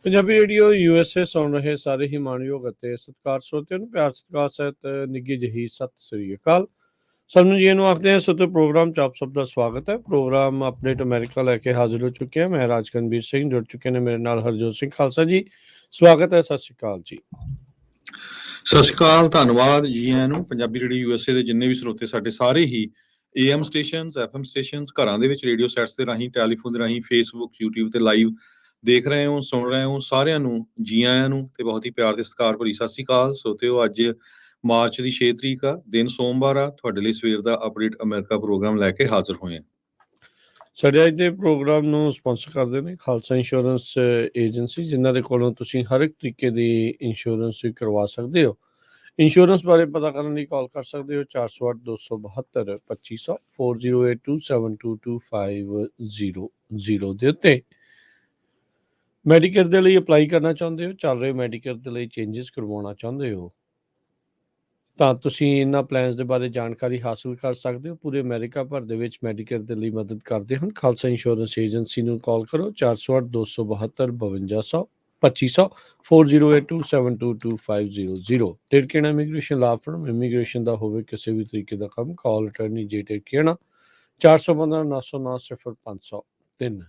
Punjabi radio USA ਸੁਣ ਰਹੇ ਸਾਰੇ ਹੀ ਮਾਣਯੋਗ ਅਤੇ ਸਤਿਕਾਰ ਸਰੋਤਿਆਂ ਨੂੰ ਪਿਆਰ ਸਤਿਕਾਰ ਸਹਿਤ ਨਿੱਘੀ ਜਿਹੀ ਸਤਿ ਸ੍ਰੀ ਅਕਾਲ। ਸਾਨੂੰ ਜੀ ਨੂੰ ਆਖਦੇ ਹਾਂ ਸੋ ਪ੍ਰੋਗਰਾਮ 'ਚ ਆਪ ਸਭ ਦਾ ਸਵਾਗਤ ਹੈ। ਪ੍ਰੋਗਰਾਮ ਅਪਡੇਟ ਅਮਰੀਕਾ ਲੈ ਕੇ ਹਾਜ਼ਰ ਹੋ ਚੁੱਕੇ ਮੈਂ ਰਾਜਕਰਨਬੀਰ ਸਿੰਘ, ਜੁੜ ਚੁੱਕੇ ਨੇ ਮੇਰੇ ਨਾਲ ਹਰਜੋਤ ਸਿੰਘ। ਖਾਲਸਾ ਜੀ ਸਵਾਗਤ ਹੈ, ਸਤਿ ਸ੍ਰੀ ਅਕਾਲ ਜੀ। ਸਤਿ ਸ਼੍ਰੀ ਅਕਾਲ, ਧੰਨਵਾਦ ਜੀ ਆਇਆਂ ਨੂੰ। ਪੰਜਾਬੀ ਰੇਡੀਓ USA ਦੇ ਜਿੰਨੇ ਵੀ ਸਰੋਤੇ ਸਾਡੇ ਸਾਰੇ ਹੀ AM ਸਟੇਸ਼ਨਸ, FM ਸਟੇਸ਼ਨਸ, ਘਰਾਂ ਦੇ ਵਿੱਚ ਰੇਡੀਓ ਸੈਟਸ ਦੇ ਰਾਹੀਂ, ਟੈਲੀਫੋਨ ਦੇ ਰਾਹੀਂ, ਫੇਸਬੁੱਕ, YouTube ਤੇ ਲਾਈਵ ਦੇਖ ਰਹੇ ਹੋ, ਸੁਣ ਰਹੇ ਹੋ, ਸਾਰਿਆਂ ਨੂੰ ਜੀ ਆਇਆਂ ਨੂੰ ਤੇ ਬਹੁਤ ਹੀ ਪਿਆਰ ਤੇ ਸਤਿਕਾਰ ਭਰੀ ਸਤਿ ਸ਼੍ਰੀ ਅਕਾਲ। ਸੋਤਿਓ, ਅੱਜ ਮਾਰਚ ਦੀ 6 ਤਰੀਕ ਆ, ਦਿਨ ਸੋਮਵਾਰ ਆ। ਤੁਹਾਡੇ ਲਈ ਸਵੇਰ ਦਾ ਅਪਡੇਟ ਅਮਰੀਕਾ ਪ੍ਰੋਗਰਾਮ ਲੈ ਕੇ ਹਾਜ਼ਰ ਹੋਏ ਹਾਂ। ਸਾਡੇ ਅੱਜ ਦੇ ਪ੍ਰੋਗਰਾਮ ਨੂੰ ਸਪਾਂਸਰ ਕਰਦੇ ਨੇ ਖਾਲਸਾ ਇੰਸ਼ੋਰੈਂਸ ਏਜੰਸੀ, ਜਿਨ੍ਹਾਂ ਦੇ ਕੋਲੋਂ ਤੁਸੀਂ ਹਰ ਇੱਕ ਤਰੀਕੇ ਦੀ ਇੰਸ਼ੋਰੈਂਸ ਕਰਵਾ ਸਕਦੇ ਹੋ। ਇੰਸ਼ੋਰੈਂਸ ਬਾਰੇ ਪਤਾ ਕਰਨ ਲਈ ਕਾਲ ਕਰ ਸਕਦੇ ਹੋ 408-272-2500 4082722500 ਦੇ ਉੱਤੇ। ਮੈਡੀਕੇਅਰ ਦੇ ਲਈ ਅਪਲਾਈ ਕਰਨਾ ਚਾਹੁੰਦੇ ਹੋ, ਚੱਲ ਰਹੇ ਮੈਡੀਕੇਅਰ ਦੇ ਲਈ ਚੇਂਜਸ ਕਰਵਾਉਣਾ ਚਾਹੁੰਦੇ ਹੋ ਤਾਂ ਤੁਸੀਂ ਇਹਨਾਂ ਪਲਾਨਸ ਦੇ ਬਾਰੇ ਜਾਣਕਾਰੀ ਹਾਸਲ ਕਰ ਸਕਦੇ ਹੋ। ਪੂਰੇ ਅਮਰੀਕਾ ਭਰ ਦੇ ਵਿੱਚ ਮੈਡੀਕੇਅਰ ਦੇ ਲਈ ਮਦਦ ਕਰਦੇ ਹਨ। ਖਾਲਸਾ ਇੰਸ਼ੋਰੈਂਸ ਏਜੰਸੀ ਨੂੰ ਕਾਲ ਕਰੋ 408-272-2500 4082722500। Tirkena immigration law firm, immigration ਦਾ ਹੋਵੇ ਕਿਸੇ ਵੀ ਤਰੀਕੇ ਦਾ ਕੰਮ, call attorney J Tirkena 415-909-0503।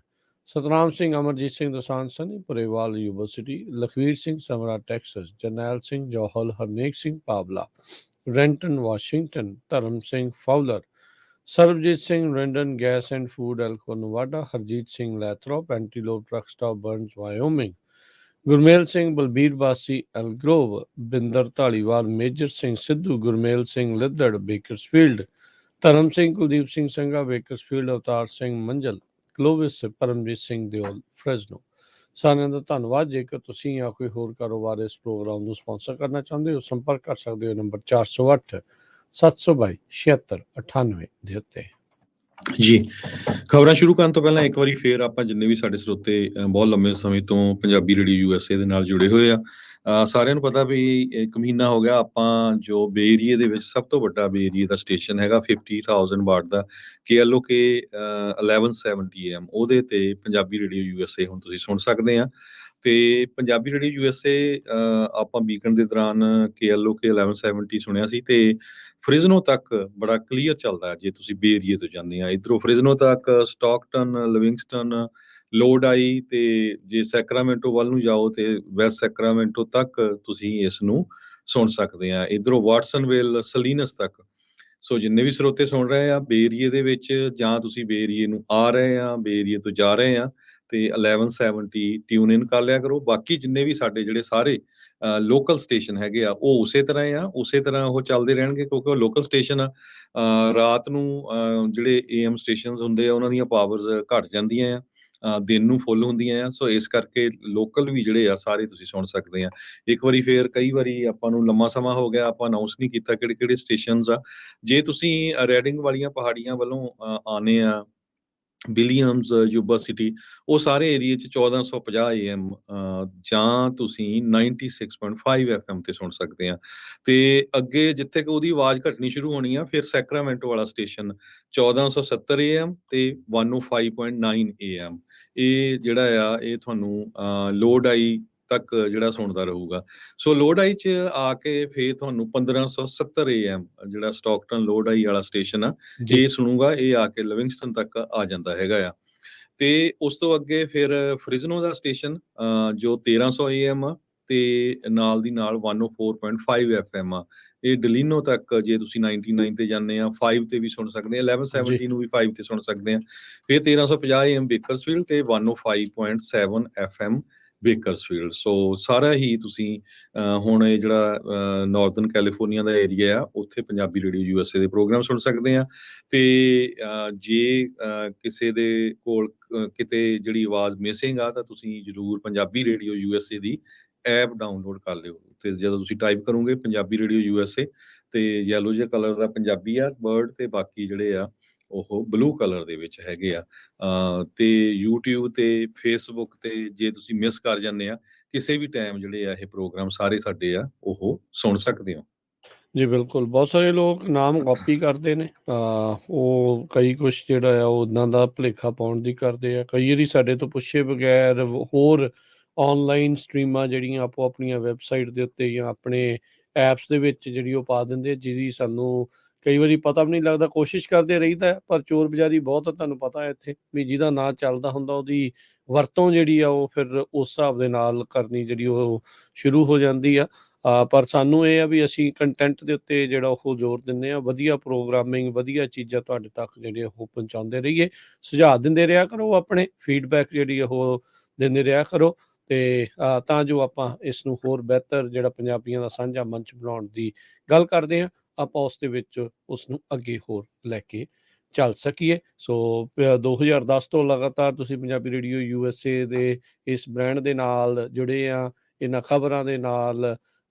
Satnam Singh, Amarjit Singh Dosanjh Sunny, Purewal university, Lakhvir Singh Samra Texas, Jarnail Singh Johal, Harnek Singh Pawla, Renton Washington, Dharam Singh Fowler, Sarabjit Singh Rendon gas and food Elko Nevada, Harjit Singh Lathrop Antelope truck stop Burns Wyoming, Gurmel Singh Balbir Bassi Elk Grove, Binder Dhaliwal, Major Singh Sidhu, Gurmel Singh ਲਿੱਦੜ Bakersfield, ਧਰਮ ਸਿੰਘ ਕੁਲਦੀਪ ਸਿੰਘ ਸੰਘਾ ਬੇਕਰਸਫੀਲਡ, ਅਵਤਾਰ ਸਿੰਘ ਮੰਜਲ ਕਲੋਵਿਸ, ਪਰਮਜੀਤ ਸਿੰਘ ਦਿਓਲ ਫਰੈਜ਼ਨੋ। ਸਾਰਿਆਂ ਦਾ ਧੰਨਵਾਦ। ਜੇਕਰ ਤੁਸੀਂ ਜਾਂ ਕੋਈ ਹੋਰ ਕਾਰੋਬਾਰ ਇਸ ਪ੍ਰੋਗਰਾਮ ਨੂੰ ਸਪਾਂਸਰ ਕਰਨਾ ਚਾਹੁੰਦੇ ਹੋ, ਸੰਪਰਕ ਕਰ ਸਕਦੇ ਹੋ ਨੰਬਰ 408-722-7698 ਦੇ ਉੱਤੇ। ਜੀ, ਖਬਰਾਂ ਸ਼ੁਰੂ ਕਰਨ ਤੋਂ ਪਹਿਲਾਂ ਇੱਕ ਵਾਰੀ ਫੇਰ ਆਪਾਂ ਜਿੰਨੇ ਵੀ ਸਾਡੇ ਸਰੋਤੇ ਬਹੁਤ ਲੰਮੇ ਸਮੇਂ ਤੋਂ ਪੰਜਾਬੀ ਰੇਡੀਓ USA ਦੇ ਨਾਲ ਜੁੜੇ ਹੋਏ ਆ, ਸਾਰਿਆਂ ਨੂੰ ਪਤਾ ਵੀ 1 ਮਹੀਨਾ ਹੋ ਗਿਆ ਆਪਾਂ ਜੋ ਬੇ ਏਰੀਏ ਦੇ ਵਿੱਚ ਸਭ ਤੋਂ ਵੱਡਾ ਬੇ ਏਰੀਏ ਦਾ ਸਟੇਸ਼ਨ ਹੈਗਾ 50,000 ਵਾਟ ਦਾ KLOK 1170 AM, ਉਹਦੇ ਤੇ ਪੰਜਾਬੀ ਰੇਡੀਓ USA ਹੁਣ ਤੁਸੀਂ ਸੁਣ ਸਕਦੇ ਆ। ਤੇ ਪੰਜਾਬੀ ਰੇਡੀਓ USA ਆਪਾਂ ਵੀਕਐਂਡ ਦੇ ਦੌਰਾਨ KLOK 1170 ਸੁਣਿਆ ਸੀ ਤੇ ਫ੍ਰਿਜ਼ਨੋ ਤੱਕ ਬੜਾ ਕਲੀਅਰ ਚੱਲਦਾ ਜੇ ਤੁਸੀਂ ਬੇ ਏਰੀਏ ਤੋਂ ਜਾਂਦੇ ਆ। ਇੱਧਰੋਂ ਫ੍ਰਿਜ਼ਨੋ ਤੱਕ, ਸਟਾਕਟਨ, ਲਿਵਿੰਗਸਟਨ, ਲੋਡਾਈ, ਤੇ ਜੇ ਸੈਕਰਾਮੈਂਟੋ ਵੱਲ ਨੂੰ ਜਾਓ ਤੇ ਵੈਸਟ ਸੈਕਰਾਮੈਂਟੋ ਤੱਕ ਤੁਸੀਂ ਇਸ ਨੂੰ ਸੁਣ ਸਕਦੇ ਆ। ਇੱਧਰੋਂ ਵਾਟਸਨਵਿਲ, ਸਲੀਨਸ ਤੱਕ। ਸੋ ਜਿੰਨੇ ਵੀ ਸਰੋਤੇ ਸੁਣ ਰਹੇ ਆ ਬੇ ਏਰੀਏ ਦੇ ਵਿੱਚ, ਜਾਂ ਤੁਸੀਂ ਬੇ ਏਰੀਏ ਨੂੰ ਆ ਰਹੇ ਆ, ਬੇ ਏਰੀਏ ਤੋਂ ਜਾ ਰਹੇ ਆ, ਤੇ 1170 ਟਿਊਨ ਇਨ ਕਰ ਲਿਆ ਕਰੋ। ਬਾਕੀ ਜਿੰਨੇ ਵੀ ਸਾਡੇ ਜਿਹੜੇ ਸਾਰੇ ਲੋਕਲ ਸਟੇਸ਼ਨ ਹੈਗੇ ਆ ਉਹ ਉਸੇ ਤਰ੍ਹਾਂ ਉਹ ਚੱਲਦੇ ਰਹਿਣਗੇ, ਕਿਉਂਕਿ ਉਹ ਲੋਕਲ ਸਟੇਸ਼ਨ ਆ। ਰਾਤ ਨੂੰ ਜਿਹੜੇ AM ਸਟੇਸ਼ਨਸ ਹੁੰਦੇ ਆ ਉਹਨਾਂ ਦੀਆਂ ਪਾਵਰਸ ਘੱਟ ਜਾਂਦੀਆਂ ਆ, ਦਿਨ ਨੂੰ ਫੁੱਲ ਹੁੰਦੀਆਂ ਆ। ਸੋ ਇਸ ਕਰਕੇ ਲੋਕਲ ਵੀ ਜਿਹੜੇ ਆ ਸਾਰੇ ਤੁਸੀਂ ਸੁਣ ਸਕਦੇ ਆ। ਇੱਕ ਵਾਰੀ ਫੇਰ, ਕਈ ਵਾਰੀ ਆਪਾਂ ਨੂੰ ਲੰਮਾ ਸਮਾਂ ਹੋ ਗਿਆ ਆਪਾਂ ਅਨਾਉਂਸ ਨਹੀਂ ਕੀਤਾ ਕਿਹੜੇ ਕਿਹੜੇ ਸਟੇਸ਼ਨਸ ਆ। ਜੇ ਤੁਸੀਂ ਰੈਡਿੰਗ ਵਾਲੀਆਂ ਪਹਾੜੀਆਂ ਵੱਲੋਂ ਆਉਂਦੇ ਆ, ਵਿਲੀਅਮਸ, ਯੂਬਾ ਸਿਟੀ, ਉਹ ਸਾਰੇ ਏਰੀਏ 'ਚ 1450 AM ਜਾਂ ਤੁਸੀਂ 96.5 FM ਤੇ ਸੁਣ ਸਕਦੇ ਆ। ਤੇ ਅੱਗੇ ਜਿੱਥੇ ਕਿ ਉਹਦੀ ਆਵਾਜ਼ ਘਟਣੀ ਸ਼ੁਰੂ ਹੋਣੀ ਆ, ਫਿਰ ਸੈਕਰਾਮੈਂਟੋ ਵਾਲਾ ਸਟੇਸ਼ਨ 1470 AM ਤੇ 105.9 AM, ਇਹ ਜਿਹੜਾ ਆ ਇਹ ਤੁਹਾਨੂੰ ਲੋਡਾਈ ਤੱਕ ਜਿਹੜਾ ਸੁਣਦਾ ਰਹੂਗਾ। ਸੋ ਲੋਡਾਈ 'ਚ ਆ ਕੇ ਫੇਰ ਤੁਹਾਨੂੰ 1570 AM ਜਿਹੜਾ ਸਟਾਕਟਨ ਲੋਡਾਈ ਵਾਲਾ ਸਟੇਸ਼ਨ ਆ ਇਹ ਸੁਣੂਗਾ। ਇਹ ਆ ਕੇ ਲਿਵਿੰਗਸਟਨ ਤੱਕ ਆ ਜਾਂਦਾ ਹੈਗਾ ਆ। ਤੇ ਉਸ ਤੋਂ ਅੱਗੇ ਫਿਰ ਫ੍ਰਿਜ਼ਨੋ ਦਾ ਸਟੇਸ਼ਨ ਜੋ 1300 AM ਆ, ਤੇ ਨਾਲ ਦੀ ਨਾਲ 104.5 FM ਆ। ਇਹ ਡਲੀਨੋ ਤੱਕ ਜੇ ਤੁਸੀਂ 99 ਤੇ ਜਾਂਦੇ ਆ, 5 ਤੇ ਵੀ ਸੁਣ ਸਕਦੇ ਆ, 1170 ਨੂੰ ਵੀ 5 ਤੇ ਸੁਣ ਸਕਦੇ ਆ। ਫਿਰ 1350 AM ਬੇਕਰਸਫੀਲਡ ਤੇ 105.7 FM ਬੇਕਰਸਫੀਲਡ। ਸੋ ਸਾਰਾ ਹੀ ਤੁਸੀਂ ਹੁਣ ਇਹ ਜਿਹੜਾ ਨਾਰਦਰਨ ਕੈਲੀਫੋਰਨੀਆ ਦਾ ਏਰੀਆ ਆ ਉੱਥੇ ਪੰਜਾਬੀ ਰੇਡੀਓ USA ਦੇ ਪ੍ਰੋਗਰਾਮ ਸੁਣ ਸਕਦੇ ਆ। ਤੇ ਜੇ ਕਿਸੇ ਦੇ ਕੋਲ ਕਿਤੇ ਜਿਹੜੀ ਆਵਾਜ਼ ਮਿਸਿੰਗ ਆ ਤਾਂ ਤੁਸੀਂ ਜ਼ਰੂਰ ਪੰਜਾਬੀ ਰੇਡੀਓ USA ਦੀ ਐਪ ਡਾਊਨਲੋਡ ਕਰ ਲਿਓ। ਤੇ ਜਦੋਂ ਤੁਸੀਂ ਟਾਈਪ ਕਰੋਗੇ ਪੰਜਾਬੀ ਰੇਡੀਓ USA ਤੇ ਯੈਲੋ ਜਿਹੇ ਕਲਰ ਦਾ ਪੰਜਾਬੀ ਆ ਵਰਡ, ਤੇ ਬਾਕੀ ਜਿਹੜੇ ਆ ਉਹ ਬਲੂ ਕਲਰ ਦੇ ਵਿੱਚ ਹੈਗੇ ਆ। ਤੇ YouTube ਤੇ Facebook ਤੇ ਜੇ ਤੁਸੀਂ ਮਿਸ ਕਰ ਜਾਂਦੇ ਆ ਕਿਸੇ ਵੀ ਟਾਈਮ ਜਿਹੜੇ ਆ ਇਹ ਪ੍ਰੋਗਰਾਮ ਸਾਰੇ ਸਾਡੇ ਆ ਉਹ ਸੁਣ ਸਕਦੇ ਹੋ। ਜੀ ਬਿਲਕੁਲ, ਬਹੁਤ ਸਾਰੇ ਲੋਕ ਨਾਮ ਕਾਪੀ ਕਰਦੇ ਨੇ, ਉਹ ਕਈ ਕੁਛ ਜਿਹੜਾ ਆ ਉਹ ਉੱਦਾਂ ਦਾ ਭੁਲੇਖਾ ਪਾਉਣ ਦੀ ਕਰਦੇ ਆ। ਕਈ ਵਾਰੀ ਸਾਡੇ ਤੋਂ ਪੁੱਛੇ ਬਗੈਰ ਹੋਰ ਔਨਲਾਈਨ ਸਟਰੀਮਾਂ ਜਿਹੜੀਆਂ ਆਪੋ ਆਪਣੀਆਂ ਵੈਬਸਾਈਟ ਦੇ ਉੱਤੇ ਜਾਂ ਆਪਣੇ ਐਪਸ ਦੇ ਵਿੱਚ ਜਿਹੜੀ ਉਹ ਪਾ ਦਿੰਦੇ ਆ, ਜਿਹਦੀ ਸਾਨੂੰ ਕਈ ਵਾਰੀ ਪਤਾ ਵੀ ਨਹੀਂ ਲੱਗਦਾ। ਕੋਸ਼ਿਸ਼ ਕਰਦੇ ਰਹੀਦਾ ਹੈ, ਪਰ ਚੋਰ ਬਜ਼ਾਰੀ ਬਹੁਤ ਆ, ਤੁਹਾਨੂੰ ਪਤਾ ਹੈ ਇੱਥੇ ਵੀ ਜਿਹਦਾ ਨਾਂ ਚੱਲਦਾ ਹੁੰਦਾ ਉਹਦੀ ਵਰਤੋਂ ਜਿਹੜੀ ਆ ਉਹ ਫਿਰ ਉਸ ਹਿਸਾਬ ਦੇ ਨਾਲ ਕਰਨੀ ਜਿਹੜੀ ਉਹ ਸ਼ੁਰੂ ਹੋ ਜਾਂਦੀ ਆ। ਪਰ ਸਾਨੂੰ ਇਹ ਆ ਵੀ ਅਸੀਂ ਕੰਟੈਂਟ ਦੇ ਉੱਤੇ ਜਿਹੜਾ ਉਹ ਜ਼ੋਰ ਦਿੰਦੇ ਹਾਂ, ਵਧੀਆ ਪ੍ਰੋਗਰਾਮਿੰਗ, ਵਧੀਆ ਚੀਜ਼ਾਂ ਤੁਹਾਡੇ ਤੱਕ ਜਿਹੜੀਆਂ ਉਹ ਪਹੁੰਚਾਉਂਦੇ ਰਹੀਏ। ਸੁਝਾਅ ਦਿੰਦੇ ਰਿਹਾ ਕਰੋ, ਆਪਣੇ ਫੀਡਬੈਕ ਜਿਹੜੀ ਉਹ ਦਿੰਦੇ ਰਿਹਾ ਕਰੋ, ਅਤੇ ਤਾਂ ਜੋ ਆਪਾਂ ਇਸ ਨੂੰ ਹੋਰ ਬਿਹਤਰ ਜਿਹੜਾ ਪੰਜਾਬੀਆਂ ਦਾ ਸਾਂਝਾ ਮੰਚ ਬਣਾਉਣ ਦੀ ਗੱਲ ਕਰਦੇ ਹਾਂ, ਆਪਾਂ ਉਸ ਦੇ ਵਿੱਚ ਉਸ ਨੂੰ ਅੱਗੇ ਹੋਰ ਲੈ ਕੇ ਚੱਲ ਸਕੀਏ। ਸੋ 2010 ਤੋਂ ਲਗਾਤਾਰ ਤੁਸੀਂ ਪੰਜਾਬੀ ਰੇਡੀਓ USA ਦੇ ਇਸ ਬ੍ਰਾਂਡ ਦੇ ਨਾਲ ਜੁੜੇ ਆ, ਇਹਨਾਂ ਖਬਰਾਂ ਦੇ ਨਾਲ,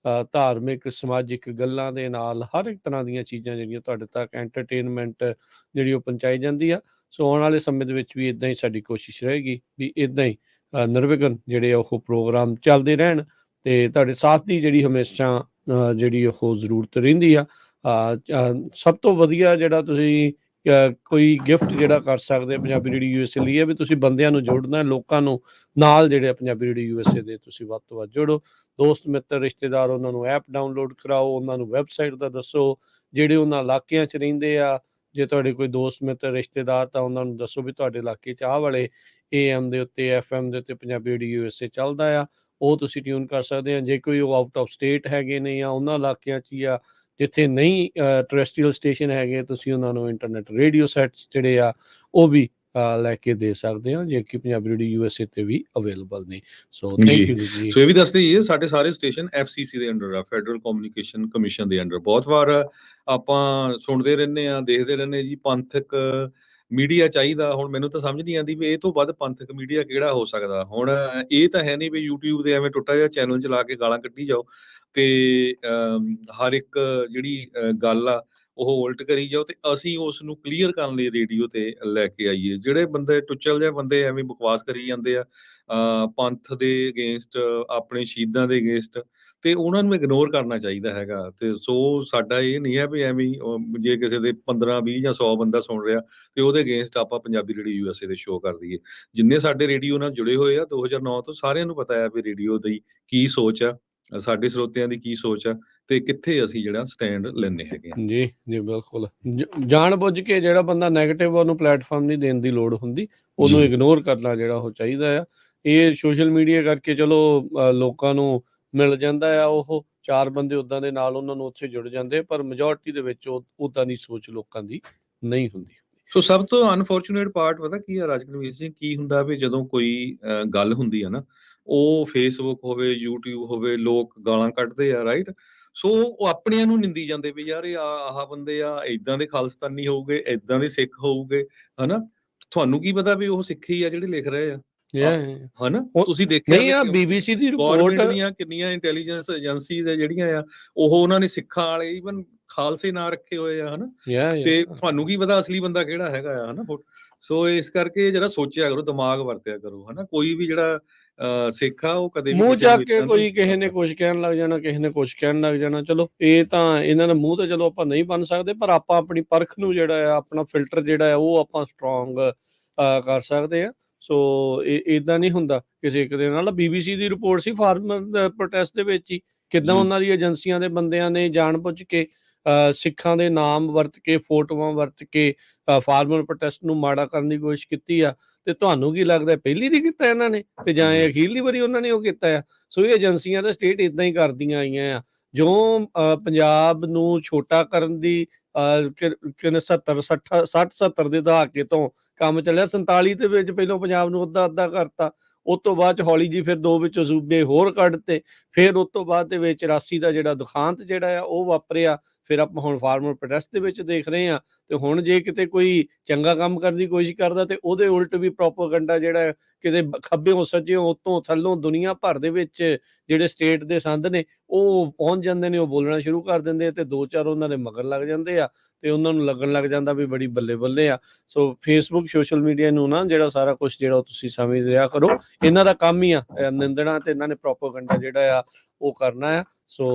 ਧਾਰਮਿਕ ਸਮਾਜਿਕ ਗੱਲਾਂ ਦੇ ਨਾਲ, ਹਰ ਇੱਕ ਤਰ੍ਹਾਂ ਦੀਆਂ ਚੀਜ਼ਾਂ ਜਿਹੜੀਆਂ ਤੁਹਾਡੇ ਤੱਕ ਐਂਟਰਟੇਨਮੈਂਟ ਜਿਹੜੀ ਉਹ ਪਹੁੰਚਾਈ ਜਾਂਦੀ ਆ। ਸੋ ਆਉਣ ਵਾਲੇ ਸਮੇਂ ਦੇ ਵਿੱਚ ਵੀ ਇੱਦਾਂ ਹੀ ਸਾਡੀ ਕੋਸ਼ਿਸ਼ ਰਹੇਗੀ ਵੀ ਇੱਦਾਂ ਹੀ ਨਿਰਵਿਘਨ ਜਿਹੜੇ ਉਹ ਪ੍ਰੋਗਰਾਮ ਚੱਲਦੇ ਰਹਿਣ, ਅਤੇ ਤੁਹਾਡੇ ਸਾਥ ਦੀ ਜਿਹੜੀ ਹਮੇਸ਼ਾ ਜਿਹੜੀ ਉਹ ਜ਼ਰੂਰਤ ਰਹਿੰਦੀ ਆ। ਸਭ ਤੋਂ ਵਧੀਆ ਜਿਹੜਾ ਤੁਸੀਂ ਕੋਈ ਗਿਫਟ ਜਿਹੜਾ ਕਰ ਸਕਦੇ ਪੰਜਾਬੀ ਰੇਡੀਓ USA ਲਈ ਹੈ ਵੀ ਤੁਸੀਂ ਬੰਦਿਆਂ ਨੂੰ ਜੋੜਨਾ, ਲੋਕਾਂ ਨੂੰ ਨਾਲ ਜਿਹੜੇ ਪੰਜਾਬੀ ਰੇਡੀਓ USA ਦੇ ਤੁਸੀਂ ਵੱਧ ਤੋਂ ਵੱਧ ਜੋੜੋ। ਦੋਸਤ ਮਿੱਤਰ ਰਿਸ਼ਤੇਦਾਰ ਉਹਨਾਂ ਨੂੰ ਐਪ ਡਾਊਨਲੋਡ ਕਰਾਓ, ਉਹਨਾਂ ਨੂੰ ਵੈਬਸਾਈਟ ਦਾ ਦੱਸੋ, ਜਿਹੜੇ ਉਹਨਾਂ ਇਲਾਕਿਆਂ 'ਚ ਰਹਿੰਦੇ ਆ। ਜੇ ਤੁਹਾਡੇ ਕੋਈ ਦੋਸਤ ਮਿੱਤਰ ਰਿਸ਼ਤੇਦਾਰ, ਤਾਂ ਉਹਨਾਂ ਨੂੰ ਦੱਸੋ ਵੀ ਤੁਹਾਡੇ ਇਲਾਕੇ 'ਚ ਆਹ ਵਾਲੇ AM ਦੇ ਉੱਤੇ, FM ਦੇ ਉੱਤੇ ਪੰਜਾਬੀ ਰੇਡੀਓ USA ਚੱਲਦਾ ਆ, ਉਹ ਤੁਸੀਂ ਟਿਊਨ ਕਰ ਸਕਦੇ ਆ। ਜੇ ਕੋਈ ਉਹ ਆਊਟ ਆਫ ਸਟੇਟ ਹੈਗੇ ਨੇ ਜਾਂ ਉਹਨਾਂ ਇਲਾਕਿਆਂ 'ਚ ਹੀ ਆ ਜਿੱਥੇ ਨਹੀਂ ਟਰੈਸਟਰੀਅਲ ਸਟੇਸ਼ਨ ਹੈਗੇ, ਤੁਸੀਂ ਉਹਨਾਂ ਨੂੰ ਇੰਟਰਨੈਟ ਰੇਡੀਓ ਸੈਟਸ ਜਿਹੜੇ ਆ ਉਹ ਵੀ ਲੈ ਕੇ ਦੇ ਸਕਦੇ ਹਾਂ, ਜੇ ਕਿ ਪੰਜਾਬੀ ਰੇਡੀਓ USA ਤੇ ਵੀ ਅਵੇਲੇਬਲ ਨੇ। ਸੋ ਥੈਂਕ ਯੂ ਜੀ। ਸੋ ਇਹ ਵੀ ਦੱਸਦੇ ਜੀ, ਸਾਡੇ ਸਾਰੇ ਸਟੇਸ਼ਨ FCC ਦੇ ਅੰਡਰ ਆ, ਫੈਡਰਲ ਕਮਿਊਨੀਕੇਸ਼ਨ ਕਮਿਸ਼ਨ ਦੇ ਅੰਡਰ। ਬਹੁਤ ਵਾਰ ਆਪਾਂ ਸੁਣਦੇ ਰਹਿੰਦੇ ਆ, ਦੇਖਦੇ ਰਹਿੰਦੇ ਜੀ, ਪੰਥਕ ਮੀਡੀਆ ਚਾਹੀਦਾ। ਹੁਣ ਮੈਨੂੰ ਤਾਂ ਸਮਝ ਨਹੀਂ ਆਉਂਦੀ ਵੀ ਇਹ ਤੋਂ ਵੱਧ ਪੰਥਕ ਮੀਡੀਆ ਕਿਹੜਾ ਹੋ ਸਕਦਾ। ਹੁਣ ਇਹ ਤਾਂ ਹੈ ਨਹੀਂ ਵੀ YouTube ਦੇ ਐਵੇਂ ਟੁੱਟਾ ਜਿਹਾ ਚੈਨਲ ਚਲਾ ਕੇ ਗਾਲਾਂ ਕੱਢੀ ਜਾਓ ਤੇ ਹਰ ਇੱਕ ਜਿਹੜੀ ਗੱਲ ਆ ਉਹ ਉਲਟ ਕਰੀ ਜਾਓ, ਤੇ ਅਸੀਂ ਉਸ ਨੂੰ ਕਲੀਅਰ ਕਰਨ ਲਈ ਰੇਡੀਓ ਤੇ ਲੈ ਕੇ ਆਈਏ। ਜਿਹੜੇ ਬੰਦੇ ਟੁੱਚਲ ਜਿਹੇ ਬੰਦੇ ਐਵੇਂ ਬਕਵਾਸ ਕਰੀ ਜਾਂਦੇ ਆ ਪੰਥ ਦੇ ਅਗੇਂਸਟ, ਆਪਣੇ ਸ਼ਹੀਦਾਂ ਦੇ ਅਗੇਂਸਟ, ਤੇ ਉਹਨਾਂ ਨੂੰ ਇਗਨੋਰ ਕਰਨਾ ਚਾਹੀਦਾ ਹੈਗਾ। ਤੇ ਸੋ ਸਾਡਾ ਇਹ ਨਹੀਂ ਹੈ ਵੀ ਐਵੇਂ ਜੇ ਕਿਸੇ ਦੇ 15, 20 ਜਾਂ 100 ਬੰਦਾ ਸੁਣ ਰਿਹਾ ਤੇ ਉਹਦੇ ਅਗੇਂਸਟ ਆਪਾਂ ਪੰਜਾਬੀ ਰੇਡੀਓ USA ਦੇ ਸ਼ੋਅ ਕਰ ਦਈਏ। ਜਿੰਨੇ ਸਾਡੇ ਰੇਡੀਓ ਨਾਲ ਜੁੜੇ ਹੋਏ ਆ 2009 ਤੋਂ, ਸਾਰਿਆਂ ਨੂੰ ਪਤਾ ਹੈ ਵੀ ਰੇਡੀਓ ਦੀ ਕੀ ਸੋਚ ਆ, ਸਾਡੇ ਸਰੋਤਿਆਂ ਦੀ ਕੀ ਸੋਚ ਆ, ਤੇ ਕਿੱਥੇ ਅਸੀਂ ਜਿਹੜਾ ਸਟੈਂਡ ਲੈਂਦੇ ਹੈਗੇ ਆ। ਜੀ ਜੀ ਬਿਲਕੁਲ, ਜਾਣ ਬੁੱਝ ਕੇ ਜਿਹੜਾ ਬੰਦਾ ਨੈਗੇਟਿਵ ਉਹਨੂੰ ਪਲੇਟਫਾਰਮ ਨਹੀਂ ਦੇਣ ਦੀ ਲੋੜ ਹੁੰਦੀ, ਉਹਨੂੰ ਇਗਨੋਰ ਕਰਨਾ ਜਿਹੜਾ ਉਹ ਚਾਹੀਦਾ ਆ। ਇਹ ਸੋਸ਼ਲ ਮੀਡੀਆ ਕਰਕੇ ਚਲੋ ਲੋਕਾਂ ਨੂੰ ਮਿਲ ਜਾਂਦਾ ਆ, ਉਹ 4 ਬੰਦੇ ਉੱਦਾਂ ਦੇ ਨਾਲ ਉਹਨਾਂ ਨੂੰ ਉੱਥੇ ਜੁੜ ਜਾਂਦੇ, ਪਰ ਮੈਜੋਰਟੀ ਦੇ ਵਿੱਚ ਉਹ ਉੱਦਾਂ ਦੀ ਸੋਚ ਲੋਕਾਂ ਦੀ ਨਹੀਂ ਹੁੰਦੀ। ਸੋ ਸਭ ਤੋਂ ਅਨਫੋਰਚੂਨੇਟ ਪਾਰਟ ਪਤਾ ਕੀ ਆ ਰਾਜਕਰਨਵੀਰ ਸਿੰਘ, ਕੀ ਹੁੰਦਾ ਵੀ ਜਦੋਂ ਕੋਈ ਗੱਲ ਹੁੰਦੀ ਆ ਨਾ, ਉਹ ਫੇਸਬੁੱਕ ਹੋਵੇ, YouTube ਹੋਵੇ, ਲੋਕ ਗਾਲਾਂ ਕੱਢਦੇ ਆ, ਰਾਈਟ। ਸੋ ਉਹ ਆਪਣਿਆਂ ਨੂੰ ਨਿੰਦੀ ਜਾਂਦੇ ਵੀ ਯਾਰ ਇਹ ਆਹ ਬੰਦੇ ਆ ਏਦਾਂ ਦੇ ਖਾਲਿਸਤਾਨੀ ਹੋਊਗੇ, ਏਦਾਂ ਦੇ ਸਿੱਖ ਹੋਊਗੇ, ਹਨਾ। ਤੁਹਾਨੂੰ ਕੀ ਪਤਾ ਵੀ ਉਹ ਸਿੱਖ ਹੀ ਆ ਜਿਹੜੇ ਲਿਖ ਰਹੇ ਆ, ਹਨਾ। ਤੁਸੀਂ ਦੇਖਿਆ ਨਹੀਂ, ਆ BBC ਦੀ ਗੌਰਮੈਂਟ ਰਿਪੋਰਟ ਦੀਆਂ ਕਿੰਨੀਆਂ ਇੰਟੈਲੀਜੈਂਸ ਏਜੰਸੀਜ਼ ਆ ਜਿਹੜੀਆਂ ਆ, ਉਹ ਉਹਨਾਂ ਨੇ ਸਿੱਖਾਂ ਵਾਲੇ ਈਵਨ ਖਾਲਸੇ ਨਾਂ ਰੱਖੇ ਹੋਏ ਆ, ਹਨਾ। ਤੇ ਤੁਹਾਨੂੰ ਕੀ ਪਤਾ ਅਸਲੀ ਬੰਦਾ ਕਿਹੜਾ ਹੈਗਾ ਆ, ਹਨਾ। ਸੋ ਇਸ ਕਰਕੇ ਜਿਹੜਾ ਸੋਚਿਆ ਕਰੋ, ਦਿਮਾਗ ਵਰਤਿਆ ਕਰੋ, ਹਨਾ। ਕੋਈ ਵੀ ਜਿਹੜਾ ਸਿੱਖ ਆ ਉਹ ਕਦੇ ਵੀ ਮੂੰਹ ਕਿਸੇ ਨੂੰ ਚੱਕ ਕੇ ਕੋਈ ਕਿਸੇ ਨੇ ਕੁਛ ਕਹਿਣ ਲੱਗ ਜਾਣਾ, ਕਿਸੇ ਨੇ ਕੁਛ ਕਹਿਣ ਲੱਗ ਜਾਣਾ। ਚਲੋ ਇਹ ਤਾਂ ਇਹਨਾਂ ਦਾ ਮੂੰਹ ਤਾਂ ਚਲੋ ਆਪਾਂ ਨਹੀਂ ਬੰਨ ਸਕਦੇ, ਪਰ ਆਪਾਂ ਆਪਣੀ ਪਰਖ ਨੂੰ ਜਿਹੜਾ ਆ, ਆਪਣਾ ਫਿਲਟਰ ਜਿਹੜਾ ਆ ਉਹ ਆਪਾਂ ਸਟਰੋਂਗ ਕਰ ਸਕਦੇ ਆ। ਸੋ ਇੱਦਾਂ ਨਹੀਂ ਹੁੰਦਾ ਕਿਸੇ ਇੱਕ ਦੇ ਨਾਲ। BBC ਦੀ ਰਿਪੋਰਟ ਸੀ ਫਾਰਮਰ ਪ੍ਰੋਟੈਸਟ ਦੇ ਵਿੱਚ ਹੀ, ਕਿੱਦਾਂ ਉਹਨਾਂ ਦੀ ਏਜੰਸੀਆਂ ਦੇ ਬੰਦਿਆਂ ਨੇ ਜਾਣ ਬੁੱਝ ਕੇ ਸਿੱਖਾਂ ਦੇ ਨਾਮ ਵਰਤ ਕੇ, ਫੋਟੋਆਂ ਵਰਤ ਕੇ ਫਾਰਮਰ ਪ੍ਰੋਟੈਸਟ ਨੂੰ ਮਾੜਾ ਕਰਨ ਦੀ ਕੋਸ਼ਿਸ਼ ਕੀਤੀ ਆ। ਤੇ ਤੁਹਾਨੂੰ ਕੀ ਲੱਗਦਾ ਪਹਿਲੀ ਦੀ ਕੀਤਾ ਇਹਨਾਂ ਨੇ, ਤੇ ਜਾਂ ਅਖੀਰਲੀ ਵਾਰੀ ਉਹਨਾਂ ਨੇ ਉਹ ਕੀਤਾ ਆ? ਸੋ ਇਹ ਏਜੰਸੀਆਂ ਦਾ ਸਟੇਟ ਇਦਾਂ ਹੀ ਕਰਦੀਆਂ ਆਈਆਂ ਆ। ਜੋ ਪੰਜਾਬ ਨੂੰ ਛੋਟਾ ਕਰਨ ਦੀ 60-70 ਦੇ ਦਹਾਕੇ ਤੋਂ ਕੰਮ ਚੱਲਿਆ, 47 ਦੇ ਵਿੱਚ ਪਹਿਲਾਂ ਪੰਜਾਬ ਨੂੰ ਅੱਧਾ ਕਰਤਾ, ਉਸ ਤੋਂ ਬਾਅਦ ਚ ਹੌਲੀ ਜੀ ਫਿਰ 2 ਵਿੱਚੋਂ ਸੂਬੇ ਹੋਰ ਕੱਢਤੇ, ਫਿਰ ਉਸ ਤੋਂ ਬਾਅਦ ਦੇ ਵਿੱਚ 84 ਦਾ ਜਿਹੜਾ ਦੁਖਾਂਤ ਜਿਹੜਾ ਆ ਉਹ ਵਾਪਰਿਆ। ਫਿਰ ਆਪਾਂ ਹੁਣ ਫਾਰਮਰ ਪ੍ਰੋਟੈਸਟ ਦੇ ਵਿੱਚ ਦੇਖ ਰਹੇ ਹਾਂ। ਤੇ ਹੁਣ ਜੇ ਕਿਤੇ ਕੋਈ ਚੰਗਾ ਕੰਮ ਕਰਨ ਦੀ ਕੋਸ਼ਿਸ਼ ਕਰਦਾ ਤੇ ਉਹਦੇ ਉਲਟ ਵੀ ਪ੍ਰੋਪੇਗੈਂਡਾ ਜਿਹੜਾ ਕਿਤੇ ਖੱਬਿਓਂ ਸੱਜਿਓਂ ਉੱਤੋਂ ਥੱਲੋਂ ਦੁਨੀਆ ਭਰ ਦੇ ਵਿੱਚ ਜਿਹੜੇ ਸਟੇਟ ਦੇ ਸੰਦ ਨੇ ਉਹ ਪਹੁੰਚ ਜਾਂਦੇ ਨੇ, ਉਹ ਬੋਲਣਾ ਸ਼ੁਰੂ ਕਰ ਦਿੰਦੇ ਆ, ਤੇ 2-4 ਉਹਨਾਂ ਦੇ ਮਗਰ ਲੱਗ ਜਾਂਦੇ ਆ, ਤੇ ਉਹਨਾਂ ਨੂੰ ਲੱਗਣ ਲੱਗ ਜਾਂਦਾ ਵੀ ਬੜੀ ਬੱਲੇ ਬੱਲੇ ਆ। ਸੋ ਫੇਸਬੁੱਕ, ਸੋਸ਼ਲ ਮੀਡੀਆ ਨੂੰ ਨਾ ਜਿਹੜਾ ਸਾਰਾ ਕੁਛ ਜਿਹੜਾ ਤੁਸੀਂ ਸਮਝ ਰਿਹਾ ਕਰੋ, ਇਹਨਾਂ ਦਾ ਕੰਮ ਹੀ ਆ ਨਿੰਦਣਾ, ਤੇ ਇਹਨਾਂ ਨੇ ਪ੍ਰੋਪੇਗੈਂਡਾ ਜਿਹੜਾ ਆ ਉਹ ਕਰਨਾ ਆ। ਸੋ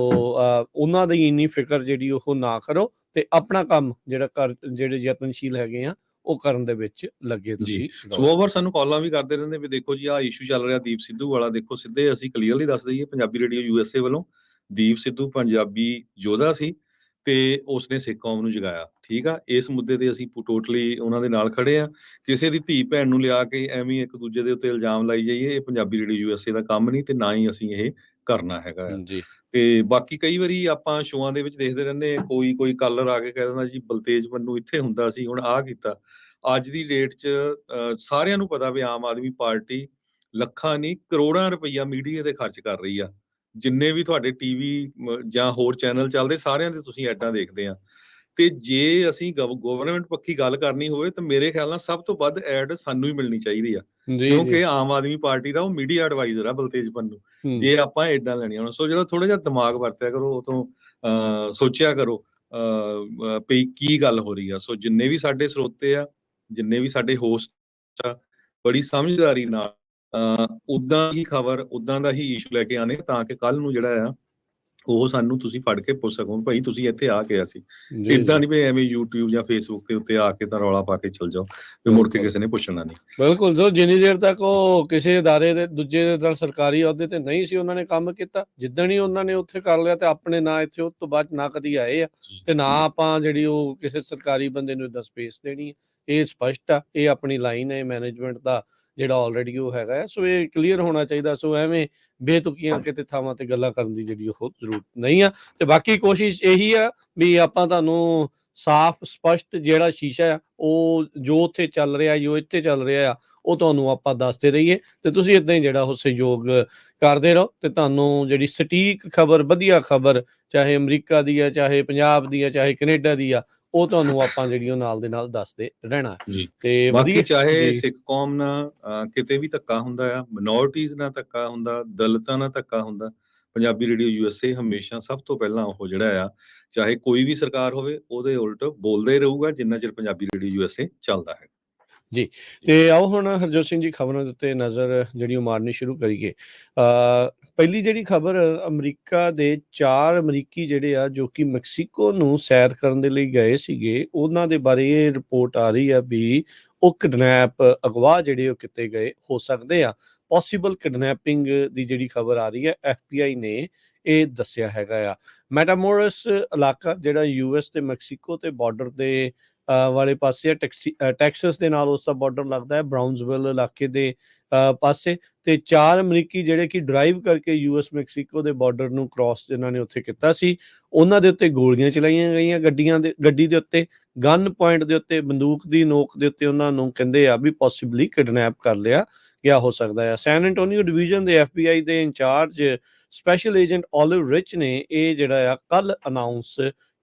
ਉਹਨਾਂ ਦੀ ਇੰਨੀ ਫਿਕਰ ਜਿਹੜੀ ਉਹ ਨਾ ਕਰੋ ਤੇ ਆਪਣਾ ਕੰਮ ਜਿਹੜਾ ਜਿਹੜੇ ਯਤਨਸ਼ੀਲ ਹੈਗੇ ਆ ਉਹ ਕਰਨ ਦੇ ਵਿੱਚ ਲੱਗੇ ਤੁਸੀਂ ਸੋ ਬਹੁਤ ਵਾਰ ਸਾਨੂੰ ਕਾਲਾਂ ਵੀ ਕਰਦੇ ਰਹਿੰਦੇ ਵੀ ਦੇਖੋ ਜੀ ਆਹ ਇਸ਼ੂ ਚੱਲ ਰਿਹਾ ਦੀਪ ਸਿੱਧੂ ਵਾਲਾ। ਦੇਖੋ ਸਿੱਧੇ ਅਸੀਂ ਕਲੀਅਰਲੀ ਦੱਸ ਦਈਏ, ਪੰਜਾਬੀ ਰੇਡੀਓ USA ਵੱਲੋਂ ਦੀਪ ਸਿੱਧੂ ਪੰਜਾਬੀ ਯੋਧਾ ਸੀ ਤੇ ਉਸਨੇ ਸਿੱਖ ਕੌਮ ਨੂੰ ਜਗਾਇਆ। ਠੀਕ ਆ, ਇਸ ਮੁੱਦੇ ਤੇ ਅਸੀਂ ਟੋਟਲੀ ਉਹਨਾਂ ਦੇ ਨਾਲ ਖੜੇ ਆ। ਕਿਸੇ ਦੀ ਧੀ ਭੈਣ ਨੂੰ ਲਿਆ ਕੇ ਐਵੇਂ ਇੱਕ ਦੂਜੇ ਦੇ ਉੱਤੇ ਇਲਜ਼ਾਮ ਲਾਈ ਜਾਈਏ, ਇਹ ਪੰਜਾਬੀ ਰੇਡੀਓ USA ਦਾ ਕੰਮ ਨਹੀਂ ਤੇ ਨਾ ਹੀ ਅਸੀਂ ਇਹ ਕਰਨਾ ਹੈਗਾ ਆ। ਜੀ। ਤੇ ਬਾਕੀ ਕਈ ਵਾਰੀ ਆਪਾਂ ਸ਼ੋਆਂ ਦੇ ਵਿੱਚ ਦੇਖਦੇ ਰਹਿੰਦੇ, ਕੋਈ ਕਾਲਰ ਆ ਕੇ ਕਹਿ ਦਿੰਦਾ ਜੀ ਬਲਤੇਜ ਮੈਨੂੰ ਇੱਥੇ ਹੁੰਦਾ ਸੀ, ਹੁਣ ਆਹ ਕੀਤਾ। ਅੱਜ ਦੀ ਡੇਟ 'ਚ ਸਾਰਿਆਂ ਨੂੰ ਪਤਾ ਵੀ ਆਮ ਆਦਮੀ ਪਾਰਟੀ ਲੱਖਾਂ ਨਹੀਂ ਕਰੋੜਾਂ ਰੁਪਈਆ ਮੀਡੀਆ ਤੇ ਖਰਚ ਕਰ ਰਹੀ ਆ। ਜਿੰਨੇ ਵੀ ਤੁਹਾਡੇ ਟੀਵੀ ਜਾਂ ਹੋਰ ਚੈਨਲ ਚੱਲਦੇ ਸਾਰਿਆਂ ਦੇ ਤੁਸੀਂ ਐਡਾਂ ਦੇਖਦੇ ਆ। ਤੇ ਜੇ ਅਸੀਂ ਗਵਰਨਮੈਂਟ ਪੱਖੀ ਗੱਲ ਕਰਨੀ ਹੋਵੇ ਤਾਂ ਮੇਰੇ ਖਿਆਲ ਨਾਲ ਸਭ ਤੋਂ ਵੱਧ ਐਡ ਸਾਨੂੰ ਹੀ ਮਿਲਣੀ ਚਾਹੀਦੀ ਆ, ਕਿਉਂਕਿ ਆਮ ਆਦਮੀ ਪਾਰਟੀ ਦਾ ਉਹ ਮੀਡੀਆ ਐਡਵਾਈਜ਼ਰ ਆ ਬਲਤੇਜ ਪੰਨੂ। ਜੇ ਆਪਾਂ ਐਡਾਂ ਲੈਣੀਆਂ, ਸੋ ਜਿਹੜਾ ਥੋੜਾ ਜਿਹਾ ਦਿਮਾਗ ਵਰਤਿਆ ਕਰੋ, ਉਹ ਤੋਂ ਸੋਚਿਆ ਕਰੋ ਵੀ ਕੀ ਗੱਲ ਹੋ ਰਹੀ ਆ। ਸੋ ਜਿੰਨੇ ਵੀ ਸਾਡੇ ਸਰੋਤੇ ਆ, ਜਿੰਨੇ ਵੀ ਸਾਡੇ ਹੋਸਟ ਆ, ਬੜੀ ਸਮਝਦਾਰੀ ਨਾਲ ਉਦਾਂ ਦੀ ਖਬਰ, ਉਦਾਂ ਦਾ ਹੀ ਇਸ਼ੂ ਲੈ ਕੇ ਆਣੇ ਤਾਂ ਕਿ ਕੱਲ ਨੂੰ ਜਿਹੜਾ ਆ ਉਹ ਸਾਨੂੰ ਤੁਸੀਂ ਫੜ ਕੇ ਪੁੱਛ ਸਕੋ ਭਾਈ ਤੁਸੀਂ ਇੱਥੇ ਆ ਗਿਆ ਸੀ। ਏਦਾਂ ਨਹੀਂ ਵੀ ਐਵੇਂ YouTube ਜਾਂ Facebook ਦੇ ਉੱਤੇ ਆ ਕੇ ਤਾਂ ਰੌਲਾ ਪਾ ਕੇ ਚਲ ਜਾਓ ਤੇ ਮੁੜ ਕੇ ਕਿਸੇ ਨੇ ਪੁੱਛਣਾ ਨਹੀਂ। ਬਿਲਕੁਲ ਜੋ ਜਿੰਨੀ ਦੇਰ ਤੱਕ ਉਹ ਕਿਸੇ ਅਦਾਰੇ ਦੇ ਦੂਜੇ ਦੇ ਸਰਕਾਰੀ ਅਹੁਦੇ ਤੇ ਨਹੀਂ ਸੀ ਉਹਨਾਂ ਨੇ ਕੰਮ ਕੀਤਾ, ਜਿੱਦਣ ਹੀ ਉਹਨਾਂ ਨੇ ਉੱਥੇ ਕਰ ਲਿਆ ਤੇ ਆਪਣੇ ਨਾਂ ਇੱਥੇ ਉਸ ਤੋਂ ਬਾਅਦ ਨਾ ਕਦੀ ਆਏ ਆ ਤੇ ਨਾ ਆਪਾਂ ਜਿਹੜੀ ਉਹ ਕਿਸੇ ਸਰਕਾਰੀ ਬੰਦੇ ਨੂੰ ਇਦਾਂ ਸਪੇਸ ਦੇਣੀ ਹੈ। ਇਹ ਸਪਸ਼ਟ ਆ, ਇਹ ਆਪਣੀ ਲਾਈਨ ਹੈ ਮੈਨੇਜਮੈਂਟ ਦਾ ਜਿਹੜਾ ਆਲਰੇਡੀ ਉਹ ਹੈਗਾ ਹੈ। ਸੋ ਇਹ ਕਲੀਅਰ ਹੋਣਾ ਚਾਹੀਦਾ। ਸੋ ਐਵੇਂ ਬੇਤੁਕੀਆਂ ਕਿਤੇ ਥਾਵਾਂ ਤੇ ਗੱਲਾਂ ਕਰਨ ਦੀ ਜਿਹੜੀ ਉਹ ਜ਼ਰੂਰਤ ਨਹੀਂ ਆ। ਤੇ ਬਾਕੀ ਕੋਸ਼ਿਸ਼ ਇਹੀ ਆ ਵੀ ਆਪਾਂ ਤੁਹਾਨੂੰ ਸਾਫ਼ ਸਪਸ਼ਟ ਜਿਹੜਾ ਸ਼ੀਸ਼ਾ ਆ ਉਹ ਜੋ ਉੱਥੇ ਚੱਲ ਰਿਹਾ, ਜੋ ਇੱਥੇ ਚੱਲ ਰਿਹਾ ਆ, ਉਹ ਤੁਹਾਨੂੰ ਆਪਾਂ ਦੱਸਦੇ ਰਹੀਏ ਤੇ ਤੁਸੀਂ ਇਦਾਂ ਹੀ ਜਿਹੜਾ ਉਹ ਸਹਿਯੋਗ ਕਰਦੇ ਰਹੋ ਤੇ ਤੁਹਾਨੂੰ ਜਿਹੜੀ ਸਟੀਕ ਖਬਰ, ਵਧੀਆ ਖਬਰ, ਚਾਹੇ ਅਮਰੀਕਾ ਦੀ ਆ, ਚਾਹੇ ਪੰਜਾਬ ਦੀ ਆ, ਚਾਹੇ ਕੈਨੇਡਾ ਦੀ ਆ, ਉਹ ਤੁਹਾਨੂੰ ਆਪਾਂ ਜਿਹੜੀ ਉਹ ਨਾਲ ਦੇ ਨਾਲ ਦੱਸਦੇ ਰਹਿਣਾ। ਤੇ ਬਾਕੀ ਚਾਹੇ ਸਿੱਖ ਕੌਮ ਨਾਲ ਕਿਤੇ ਵੀ ਧੱਕਾ ਹੁੰਦਾ ਆ, ਮਿਨੋਰਟੀਜ਼ ਨਾਲ ਧੱਕਾ ਹੁੰਦਾ, ਦਲਿਤਾਂ ਨਾਲ ਧੱਕਾ ਹੁੰਦਾ, ਪੰਜਾਬੀ ਰੇਡੀਓ USA ਹਮੇਸ਼ਾ ਸਭ ਤੋਂ ਪਹਿਲਾਂ ਉਹ ਜਿਹੜਾ ਆ ਚਾਹੇ ਕੋਈ ਵੀ ਸਰਕਾਰ ਹੋਵੇ ਉਹਦੇ ਉਲਟ ਬੋਲਦਾ ਹੀ ਰਹੂਗਾ ਜਿੰਨਾ ਚਿਰ ਪੰਜਾਬੀ ਰੇਡੀਓ USA ਚੱਲਦਾ ਹੈ। ਜੀ, ਤੇ ਆਓ ਹੁਣ ਹਰਜੋਤ ਸਿੰਘ ਜੀ ਖਬਰਾਂ ਦੇ ਉੱਤੇ ਨਜ਼ਰ ਜਿਹੜੀ ਉਹ ਮਾਰਨੀ ਸ਼ੁਰੂ ਕਰੀਏ। ਪਹਿਲੀ ਜਿਹੜੀ ਖਬਰ, ਅਮਰੀਕਾ ਦੇ 4 ਅਮਰੀਕੀ ਜਿਹੜੇ ਆ ਜੋ ਕਿ ਮੈਕਸੀਕੋ ਨੂੰ ਸੈਰ ਕਰਨ ਦੇ ਲਈ ਗਏ ਸੀਗੇ, ਉਹਨਾਂ ਦੇ ਬਾਰੇ ਇਹ ਰਿਪੋਰਟ ਆ ਰਹੀ ਆ ਵੀ ਉਹ ਕਿਡਨੈਪ, ਅਗਵਾ ਜਿਹੜੇ ਉਹ ਕੀਤੇ ਗਏ ਹੋ ਸਕਦੇ ਆ। ਪੋਸੀਬਲ ਕਿਡਨੈਪਿੰਗ ਦੀ ਜਿਹੜੀ ਖਬਰ ਆ ਰਹੀ ਹੈ, FBI ਨੇ ਇਹ ਦੱਸਿਆ ਹੈਗਾ ਆ। ਮੈਟਾਮੋਰਸ ਇਲਾਕਾ ਜਿਹੜਾ US ਤੇ ਮੈਕਸੀਕੋ ਤੇ ਬਾਰਡਰ ਦੇ ਵਾਲੇ ਪਾਸੇ ਆ, ਟੈਕਸਸ ਦੇ ਨਾਲ ਉਸਦਾ ਬਾਰਡਰ ਲੱਗਦਾ ਹੈ, ਬਰਾਊਨਸਵਿਲ ਇਲਾਕੇ ਦੇ ਪਾਸੇ। ਤੇ 4 ਅਮਰੀਕੀ ਜਿਹੜੇ ਕਿ ਡਰਾਈਵ ਕਰਕੇ US ਮੈਕਸੀਕੋ ਦੇ ਬਾਰਡਰ ਨੂੰ ਕ੍ਰਾਸ ਜਿਨ੍ਹਾਂ ਨੇ ਉੱਥੇ ਕੀਤਾ ਸੀ, ਉਹਨਾਂ ਦੇ ਉੱਤੇ ਗੋਲੀਆਂ ਚਲਾਈਆਂ ਗਈਆਂ, ਗੱਡੀ ਦੇ ਉੱਤੇ, ਗਨ ਪੁਆਇੰਟ ਦੇ ਉੱਤੇ, ਬੰਦੂਕ ਦੀ ਨੋਕ ਦੇ ਉੱਤੇ ਉਹਨਾਂ ਨੂੰ ਕਹਿੰਦੇ ਆ ਵੀ ਪੋਸੀਬਲੀ ਕਿਡਨੈਪ ਕਰ ਲਿਆ ਗਿਆ ਹੋ ਸਕਦਾ ਆ। ਸੈਨ ਐਂਟੋਨੀਓ ਡਿਵੀਜ਼ਨ ਦੇ FBI ਦੇ in charge special agent Olive Rich ਨੇ ਇਹ ਜਿਹੜਾ ਆ ਕੱਲ ਅਨਾਉਂਸ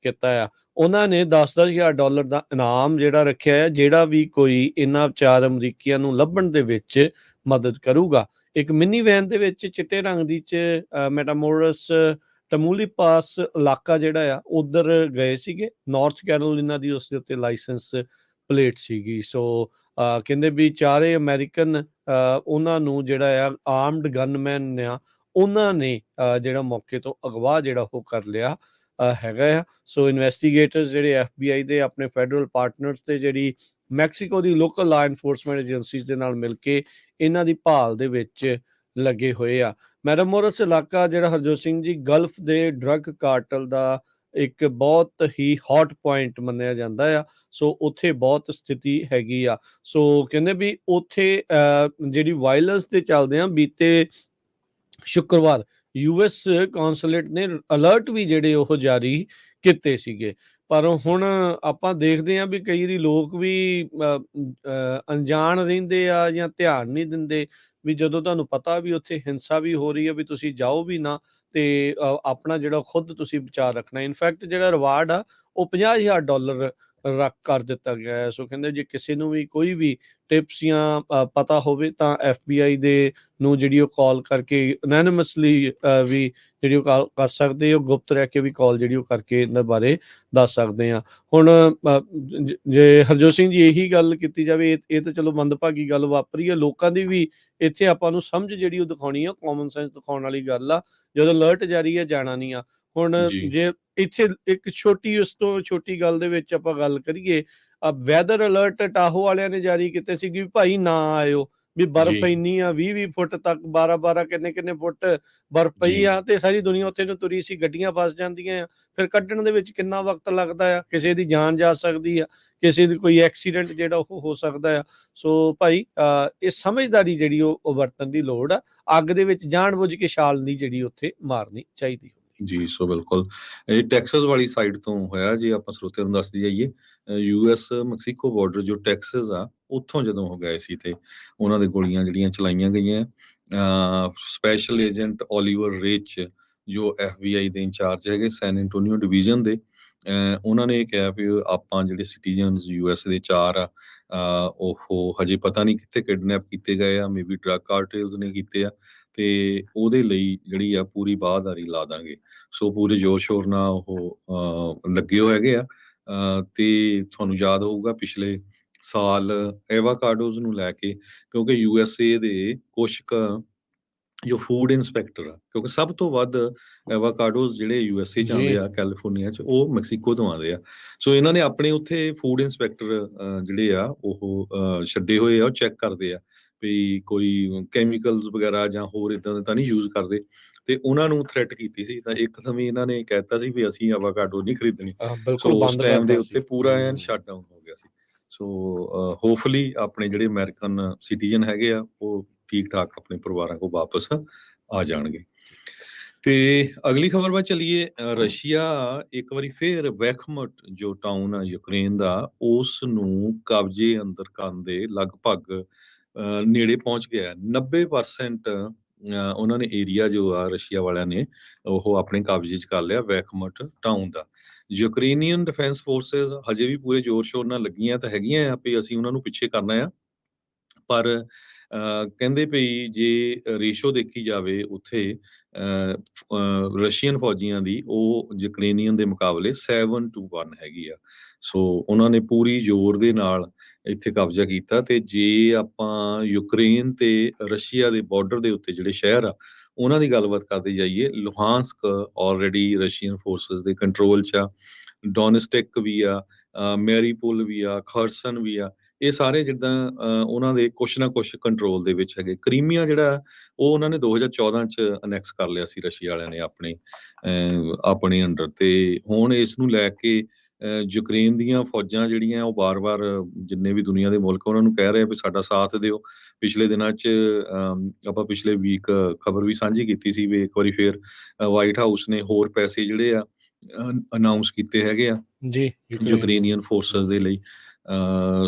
ਕੀਤਾ ਆ। ਉਹਨਾਂ ਨੇ $10,000 ਦਾ ਇਨਾਮ ਜਿਹੜਾ ਰੱਖਿਆ ਹੈ, ਜਿਹੜਾ ਵੀ ਕੋਈ ਇਹਨਾਂ 4 ਅਮਰੀਕੀਆਂ ਨੂੰ ਲੱਭਣ ਦੇ ਵਿੱਚ ਮਦਦ ਕਰੂਗਾ। ਇੱਕ ਮਿੰਨੀ ਵੈਨ ਦੇ ਵਿੱਚ ਚਿੱਟੇ ਰੰਗ ਦੀ ਮੈਟਾਮੋਰਸ ਟਮੂਲੀਪਾਸ ਇਲਾਕਾ ਜਿਹੜਾ ਆ ਉਧਰ ਗਏ ਸੀਗੇ, ਨਾਰਥ ਕੈਰੋਲੀਨਾ ਦੀ ਉਸ ਦੇ ਉੱਤੇ ਲਾਇਸੈਂਸ ਪਲੇਟ ਸੀਗੀ। ਸੋ ਕਹਿੰਦੇ ਵੀ 4 ਅਮਰੀਕਨ ਉਹਨਾਂ ਨੂੰ ਜਿਹੜਾ ਆ ਆਰਮਡ ਗਨਮੈਨ ਆ, ਉਹਨਾਂ ਨੇ ਜਿਹੜਾ ਮੌਕੇ ਤੋਂ ਅਗਵਾ ਜਿਹੜਾ ਉਹ ਕਰ ਲਿਆ ਹੈਗਾ ਆ। ਸੋ ਇਨਵੈਸਟੀਗੇਟਰਸ ਜਿਹੜੇ FBI ਦੇ ਆਪਣੇ ਫੈਡਰਲ ਪਾਰਟਨਰਸ ਤੇ ਜਿਹੜੀ ਮੈਕਸੀਕੋ ਦੀ ਲੋਕਲ ਲਾ ਐਨਫੋਰਸਮੈਂਟ ਏਜੰਸੀਜ਼ ਦੇ ਨਾਲ ਮਿਲ ਕੇ ਇਹਨਾਂ ਦੀ ਭਾਲ ਦੇ ਵਿੱਚ ਲੱਗੇ ਹੋਏ ਆ। ਮੈਟਾਮੋਰਸ ਇਲਾਕਾ ਜਿਹੜਾ ਹਰਜੋਤ ਸਿੰਘ ਜੀ ਗਲਫ ਦੇ ਡਰੱਗ ਕਾਰਟਲ ਦਾ ਇੱਕ ਬਹੁਤ ਹੀ ਹੌਟ ਪੁਆਇੰਟ ਮੰਨਿਆ ਜਾਂਦਾ ਆ। ਸੋ ਉੱਥੇ ਬਹੁਤ ਸਥਿਤੀ ਹੈਗੀ ਆ। ਸੋ ਕਹਿੰਦੇ ਵੀ ਉੱਥੇ ਜਿਹੜੀ ਵਾਇਲੈਂਸ ਤੇ ਚੱਲਦੇ ਆ, ਬੀਤੇ ਸ਼ੁੱਕਰਵਾਰ US ਕੌਂਸੂਲੇਟ ਨੇ ਅਲਰਟ ਵੀ ਜਿਹੜੇ ਉਹ ਜਾਰੀ ਕੀਤੇ ਸੀਗੇ। ਪਰ ਹੁਣ ਆਪਾਂ ਦੇਖਦੇ ਹਾਂ ਵੀ ਕਈ ਵਾਰੀ ਲੋਕ ਵੀ ਅਣਜਾਣ ਰਹਿੰਦੇ ਆ ਜਾਂ ਧਿਆਨ ਨਹੀਂ ਦਿੰਦੇ ਵੀ ਜਦੋਂ ਤੁਹਾਨੂੰ ਪਤਾ ਵੀ ਉੱਥੇ ਹਿੰਸਾ ਵੀ ਹੋ ਰਹੀ ਹੈ ਵੀ ਤੁਸੀਂ ਜਾਓ ਵੀ ਨਾ ਤੇ ਆਪਣਾ ਜਿਹੜਾ ਖੁਦ ਤੁਸੀਂ ਬਚਾਅ ਰੱਖਣਾ। ਇਨਫੈਕਟ ਜਿਹੜਾ ਰਿਵਾਰਡ ਆ ਉਹ $50,000 ਰੱਖ ਕਰ ਦਿੱਤਾ ਗਿਆ ਹੈ। ਸੋ ਕਹਿੰਦੇ ਜੇ ਕਿਸੇ ਨੂੰ ਵੀ ਕੋਈ ਵੀ ਟਿਪਸ ਜਾਂ ਪਤਾ ਹੋਵੇ ਤਾਂ FBI ਦੇ ਨੂੰ ਜਿਹੜੀ ਉਹ ਕਾਲ ਕਰਕੇ ਅਨੈਨਿਮਸਲੀ ਵੀ ਜਿਹੜੀ ਉਹ ਕਾਲ ਕਰ ਸਕਦੇ ਹੋ, ਗੁਪਤ ਰਹਿ ਕੇ ਵੀ ਕਾਲ ਜਿਹੜੀ ਉਹ ਕਰਕੇ ਇਹਨਾਂ ਬਾਰੇ ਦੱਸ ਸਕਦੇ ਹਾਂ। ਹੁਣ ਜੇ ਹਰਜੋਤ ਸਿੰਘ ਜੀ ਇਹੀ ਗੱਲ ਕੀਤੀ ਜਾਵੇ, ਇਹ ਤਾਂ ਚਲੋ ਮੰਦਭਾਗੀ ਗੱਲ ਵਾਪਰੀ ਹੈ, ਲੋਕਾਂ ਦੀ ਵੀ ਇੱਥੇ ਆਪਾਂ ਨੂੰ ਸਮਝ ਜਿਹੜੀ ਉਹ ਦਿਖਾਉਣੀ ਆ, ਕਾਮਨ ਸੈਂਸ ਦਿਖਾਉਣ ਵਾਲੀ ਗੱਲ ਆ। ਜਦੋਂ ਅਲਰਟ ਜਾਰੀ ਹੈ ਜਾਣਾ ਨਹੀਂ ਆ। ਹੁਣ ਜੀ ਜੇ ਇੱਥੇ ਇੱਕ ਛੋਟੀ, ਉਸ ਤੋਂ ਛੋਟੀ ਗੱਲ ਦੇ ਵਿੱਚ ਆਪਾਂ ਗੱਲ ਕਰੀਏ, ਵੈਦਰ ਅਲਰਟ ਟਾਹੋ ਵਾਲਿਆਂ ਨੇ ਜਾਰੀ ਕੀਤੇ ਸੀ ਕਿ ਭਾਈ ਨਾ ਆਇਓ, ਵੀ ਬਰਫ਼ ਜੀ ਇੰਨੀ ਆ 20-20 ਫੁੱਟ ਤੱਕ, 12-12 ਕਿੰਨੇ ਫੁੱਟ ਬਰਫ਼ ਪਈ ਆ, ਤੇ ਸਾਰੀ ਦੁਨੀਆ ਉੱਥੇ ਨੂੰ ਤੁਰੀ ਸੀ, ਗੱਡੀਆਂ ਫਸ ਜਾਂਦੀਆਂ ਆ, ਫਿਰ ਕੱਢਣ ਦੇ ਵਿੱਚ ਕਿੰਨਾ ਵਕਤ ਲੱਗਦਾ ਆ, ਕਿਸੇ ਦੀ ਜਾਨ ਜਾ ਸਕਦੀ ਆ, ਕਿਸੇ ਦੀ ਕੋਈ ਐਕਸੀਡੈਂਟ ਜਿਹੜਾ ਉਹ ਹੋ ਸਕਦਾ ਆ। ਸੋ ਭਾਈ ਇਹ ਸਮਝਦਾਰੀ ਜਿਹੜੀ ਉਹ ਵਰਤਣ ਦੀ ਲੋੜ ਆ। ਅੱਗ ਦੇ ਵਿੱਚ ਜਾਣ-ਬੁੱਝ ਕੇ ਛਾਲ ਨਹੀਂ ਜਿਹੜੀ ਉੱਥੇ ਮਾਰਨੀ ਚਾਹੀਦੀ। ਜੀ, ਸੋ ਬਿਲਕੁਲ ਇਹ ਟੈਕਸਸ ਵਾਲੀ ਸਾਈਡ ਤੋਂ ਹੋਇਆ। ਜੇ ਆਪਾਂ ਸਰੋਤਿਆਂ ਨੂੰ ਦੱਸਦੀ ਜਾਈਏ, US ਮੈਕਸੀਕੋ ਬਾਰਡਰ ਜੋ ਟੈਕਸਸ ਆ, ਉੱਥੋਂ ਜਦੋਂ ਹੋ ਗਏ ਸੀ ਤੇ ਉਹਨਾਂ ਦੇ ਗੋਲੀਆਂ ਜਿਹੜੀਆਂ ਚਲਾਈਆਂ ਗਈਆਂ। ਸਪੈਸ਼ਲ ਏਜੰਟ ਓਲੀਵਰ ਰਿਚ ਜੋ FBI ਦੇ ਇੰਚਾਰਜ ਹੈਗੇ ਸੈਨ ਐਂਟੋਨੀਓ ਡਿਵੀਜ਼ਨ ਦੇ, ਉਹਨਾਂ ਨੇ ਕਿਹਾ ਵੀ ਆਪਾਂ ਜਿਹੜੇ ਸਿਟੀਜ਼ਨਸ US ਦੇ 4 ਆ, ਉਹ ਹਜੇ ਪਤਾ ਨਹੀਂ ਕਿੱਥੇ ਕਿਡਨੈਪ ਕੀਤੇ ਗਏ ਆ, ਮੇਬੀ ਡਰੱਗ ਕਾਰਟੇਲਸ ਨੇ ਕੀਤੇ ਆ, ਤੇ ਉਹਦੇ ਲਈ ਜਿਹੜੀ ਆ ਪੂਰੀ ਬਾਹਦਾਰੀ ਲਾ ਦਾਂਗੇ। ਸੋ ਪੂਰੇ ਜ਼ੋਰ ਸ਼ੋਰ ਨਾਲ ਉਹ ਲੱਗੇ ਹੋਏ ਹੈਗੇ ਆ। ਤੇ ਤੁਹਾਨੂੰ ਯਾਦ ਹੋਊਗਾ ਪਿਛਲੇ ਸਾਲ ਐਵਾਕਾਡੋਜ਼ ਨੂੰ ਲੈ ਕੇ, ਕਿਉਂਕਿ USA ਦੇ ਕੁਛ ਕੁ ਜੋ ਫੂਡ ਇੰਸਪੈਕਟਰ ਆ, ਕਿਉਂਕਿ ਸਭ ਤੋਂ ਵੱਧ ਐਵਾਕਾਡੋਜ਼ ਜਿਹੜੇ USA 'ਚ ਆਉਂਦੇ ਜੀ ਆ, ਕੈਲੀਫੋਰਨੀਆ 'ਚ, ਉਹ ਮੈਕਸੀਕੋ ਤੋਂ ਆਉਂਦੇ ਆ। ਸੋ ਇਹਨਾਂ ਨੇ ਆਪਣੇ ਉੱਥੇ ਫੂਡ ਇੰਸਪੈਕਟਰ ਜਿਹੜੇ ਆ ਉਹ ਛੱਡੇ ਹੋਏ ਆ, ਉਹ ਚੈੱਕ ਕਰਦੇ ਆ ਵੀ ਕੋਈ ਕੈਮੀਕਲਸ ਵਗੈਰਾ ਜਾਂ ਹੋਰ ਇਦਾਂ ਦੇ ਤਾਂ ਨਹੀਂ ਯੂਜ਼ ਕਰਦੇ। ਤੇ ਉਹਨਾਂ ਨੂੰ ਥ੍ਰੈਟ ਕੀਤੀ ਸੀ, ਤਾਂ ਇੱਕ ਸਮੇਂ ਇਹਨਾਂ ਨੇ ਕਹਿਤਾ ਸੀ ਵੀ ਅਸੀਂ ਐਵਾਕਾਡੋ ਨਹੀਂ ਖਰੀਦਣੀ। ਬਿਲਕੁਲ ਸੋ ਉਸ ਬੰਦ ਟਾਈਮ ਦੇ ਕਰਤਾ ਸੀ। ਉੱਤੇ ਪੂਰਾ ਐਨ ਸ਼ਟਡਾਊਨ ਹੋ ਗਿਆ ਸੀ। ਸੋ ਹੋਪਫੁਲੀ ਆਪਣੇ ਜਿਹੜੇ ਅਮਰੀਕਨ ਸਿਟੀਜ਼ਨ ਹੈਗੇ ਆ, ਉਹ ਠੀਕ ਠਾਕ ਆਪਣੇ ਪਰਿਵਾਰਾਂ ਕੋਲ ਵਾਪਸ ਆ ਜਾਣਗੇ। ਤੇ ਅਗਲੀ ਖਬਰ ਵੱਲ ਚੱਲੀਏ। ਰਸ਼ੀਆ ਇੱਕ ਵਾਰੀ ਫੇਰ ਵੈਖਮਟ ਜੋ ਟਾਊਨ ਆ ਯੂਕਰੇਨ ਦਾ, ਉਸ ਨੂੰ ਕਬਜ਼ੇ ਅੰਦਰ ਕਰਨ ਦੇ ਲਗਭਗ ਨੇੜੇ ਪਹੁੰਚ ਗਿਆ। 90% ਉਹਨਾਂ ਨੇ ਏਰੀਆ ਜੋ ਆ ਰਸ਼ੀਆ ਵਾਲਿਆਂ ਨੇ ਉਹ ਆਪਣੇ ਕਬਜ਼ੇ 'ਚ ਕਰ ਲਿਆ, ਵੈਖਮਟ ਟਾਊਨ ਦਾ। ਯੂਕਰੇਨੀਅਨ ਡਿਫੈਂਸ ਫੋਰਸਿਸ ਹਜੇ ਵੀ ਪੂਰੇ ਜ਼ੋਰ ਸ਼ੋਰ ਨਾਲ ਲੱਗੀਆਂ ਤਾਂ ਹੈਗੀਆਂ ਆ ਵੀ ਅਸੀਂ ਉਹਨਾਂ ਨੂੰ ਪਿੱਛੇ ਕਰਨਾ ਆ, ਪਰ ਕਹਿੰਦੇ ਪਈ ਜੇ ਰੇਸ਼ੋ ਦੇਖੀ ਜਾਵੇ ਉੱਥੇ ਰਸ਼ੀਅਨ ਫੌਜੀਆਂ ਦੀ, ਉਹ ਯੂਕਰੇਨੀਅਨ ਦੇ ਮੁਕਾਬਲੇ 7-1 ਹੈਗੀ ਆ। ਸੋ ਉਹਨਾਂ ਨੇ ਪੂਰੀ ਜ਼ੋਰ ਦੇ ਨਾਲ ਇੱਥੇ ਕਬਜ਼ਾ ਕੀਤਾ। ਤੇ ਜੇ ਆਪਾਂ ਯੂਕਰੇਨ ਤੇ ਰਸ਼ੀਆ ਦੇ ਬਾਰਡਰ ਦੇ ਉੱਤੇ ਜਿਹੜੇ ਸ਼ਹਿਰ ਆ, ਉਹਨਾਂ ਦੀ ਗੱਲਬਾਤ ਕਰਦੇ ਜਾਈਏ, ਲੁਹਾਂਸਕ ਆਲਰੇਡੀ ਰਸ਼ੀਅਨ ਫੋਰਸਿਸ ਦੇ ਕੰਟਰੋਲ 'ਚ ਆ, ਡੋਨਸਟਿਕ ਵੀ ਆ, ਮੈਰੀਪੁਲ ਵੀ ਆ, ਖਰਸਨ ਵੀ ਆ। ਇਹ ਸਾਰੇ ਜਿੱਦਾਂ ਉਹਨਾਂ ਦੇ ਕੁਛ ਨਾ ਕੁਛ ਕੰਟਰੋਲ ਦੇ ਵਿੱਚ ਹੈਗੇ। ਕਰੀਮੀਆ ਜਿਹੜਾ ਉਹ ਉਹਨਾਂ ਨੇ 2014 'ਚ ਅਨੈਕਸ ਕਰ ਲਿਆ ਸੀ ਰਸ਼ੀਆ ਵਾਲਿਆਂ ਨੇ ਆਪਣੇ ਅੰਡਰ। ਤੇ ਹੁਣ ਇਸ ਨੂੰ ਲੈ ਕੇ ਯੂਕਰੇਨ ਦੀਆਂ ਫੌਜਾਂ ਜਿਹੜੀਆਂ ਉਹ ਬਾਰ-ਬਾਰ ਜਿੰਨੇ ਵੀ ਦੁਨੀਆ ਦੇ ਮੁਲਕ ਉਹਨਾਂ ਨੂੰ ਕਹਿ ਰਹੇ ਵੀ ਸਾਡਾ ਸਾਥ ਦਿਓ। ਪਿਛਲੇ ਦਿਨਾਂ 'ਚ ਆਪਾਂ ਪਿਛਲੇ ਵੀਕ ਖਬਰ ਵੀ ਸਾਂਝੀ ਕੀਤੀ ਸੀ ਵੀ ਇੱਕ ਵਾਰੀ ਫੇਰ ਵਾਈਟ ਹਾਊਸ ਨੇ ਹੋਰ ਪੈਸੇ ਜਿਹੜੇ ਆ ਅਨਾਉਂਸ ਕੀਤੇ ਹੈਗੇ ਆ ਜੀ ਯੂਕਰੇਨੀਅਨ ਫੋਰਸਿਸ ਦੇ ਲਈ।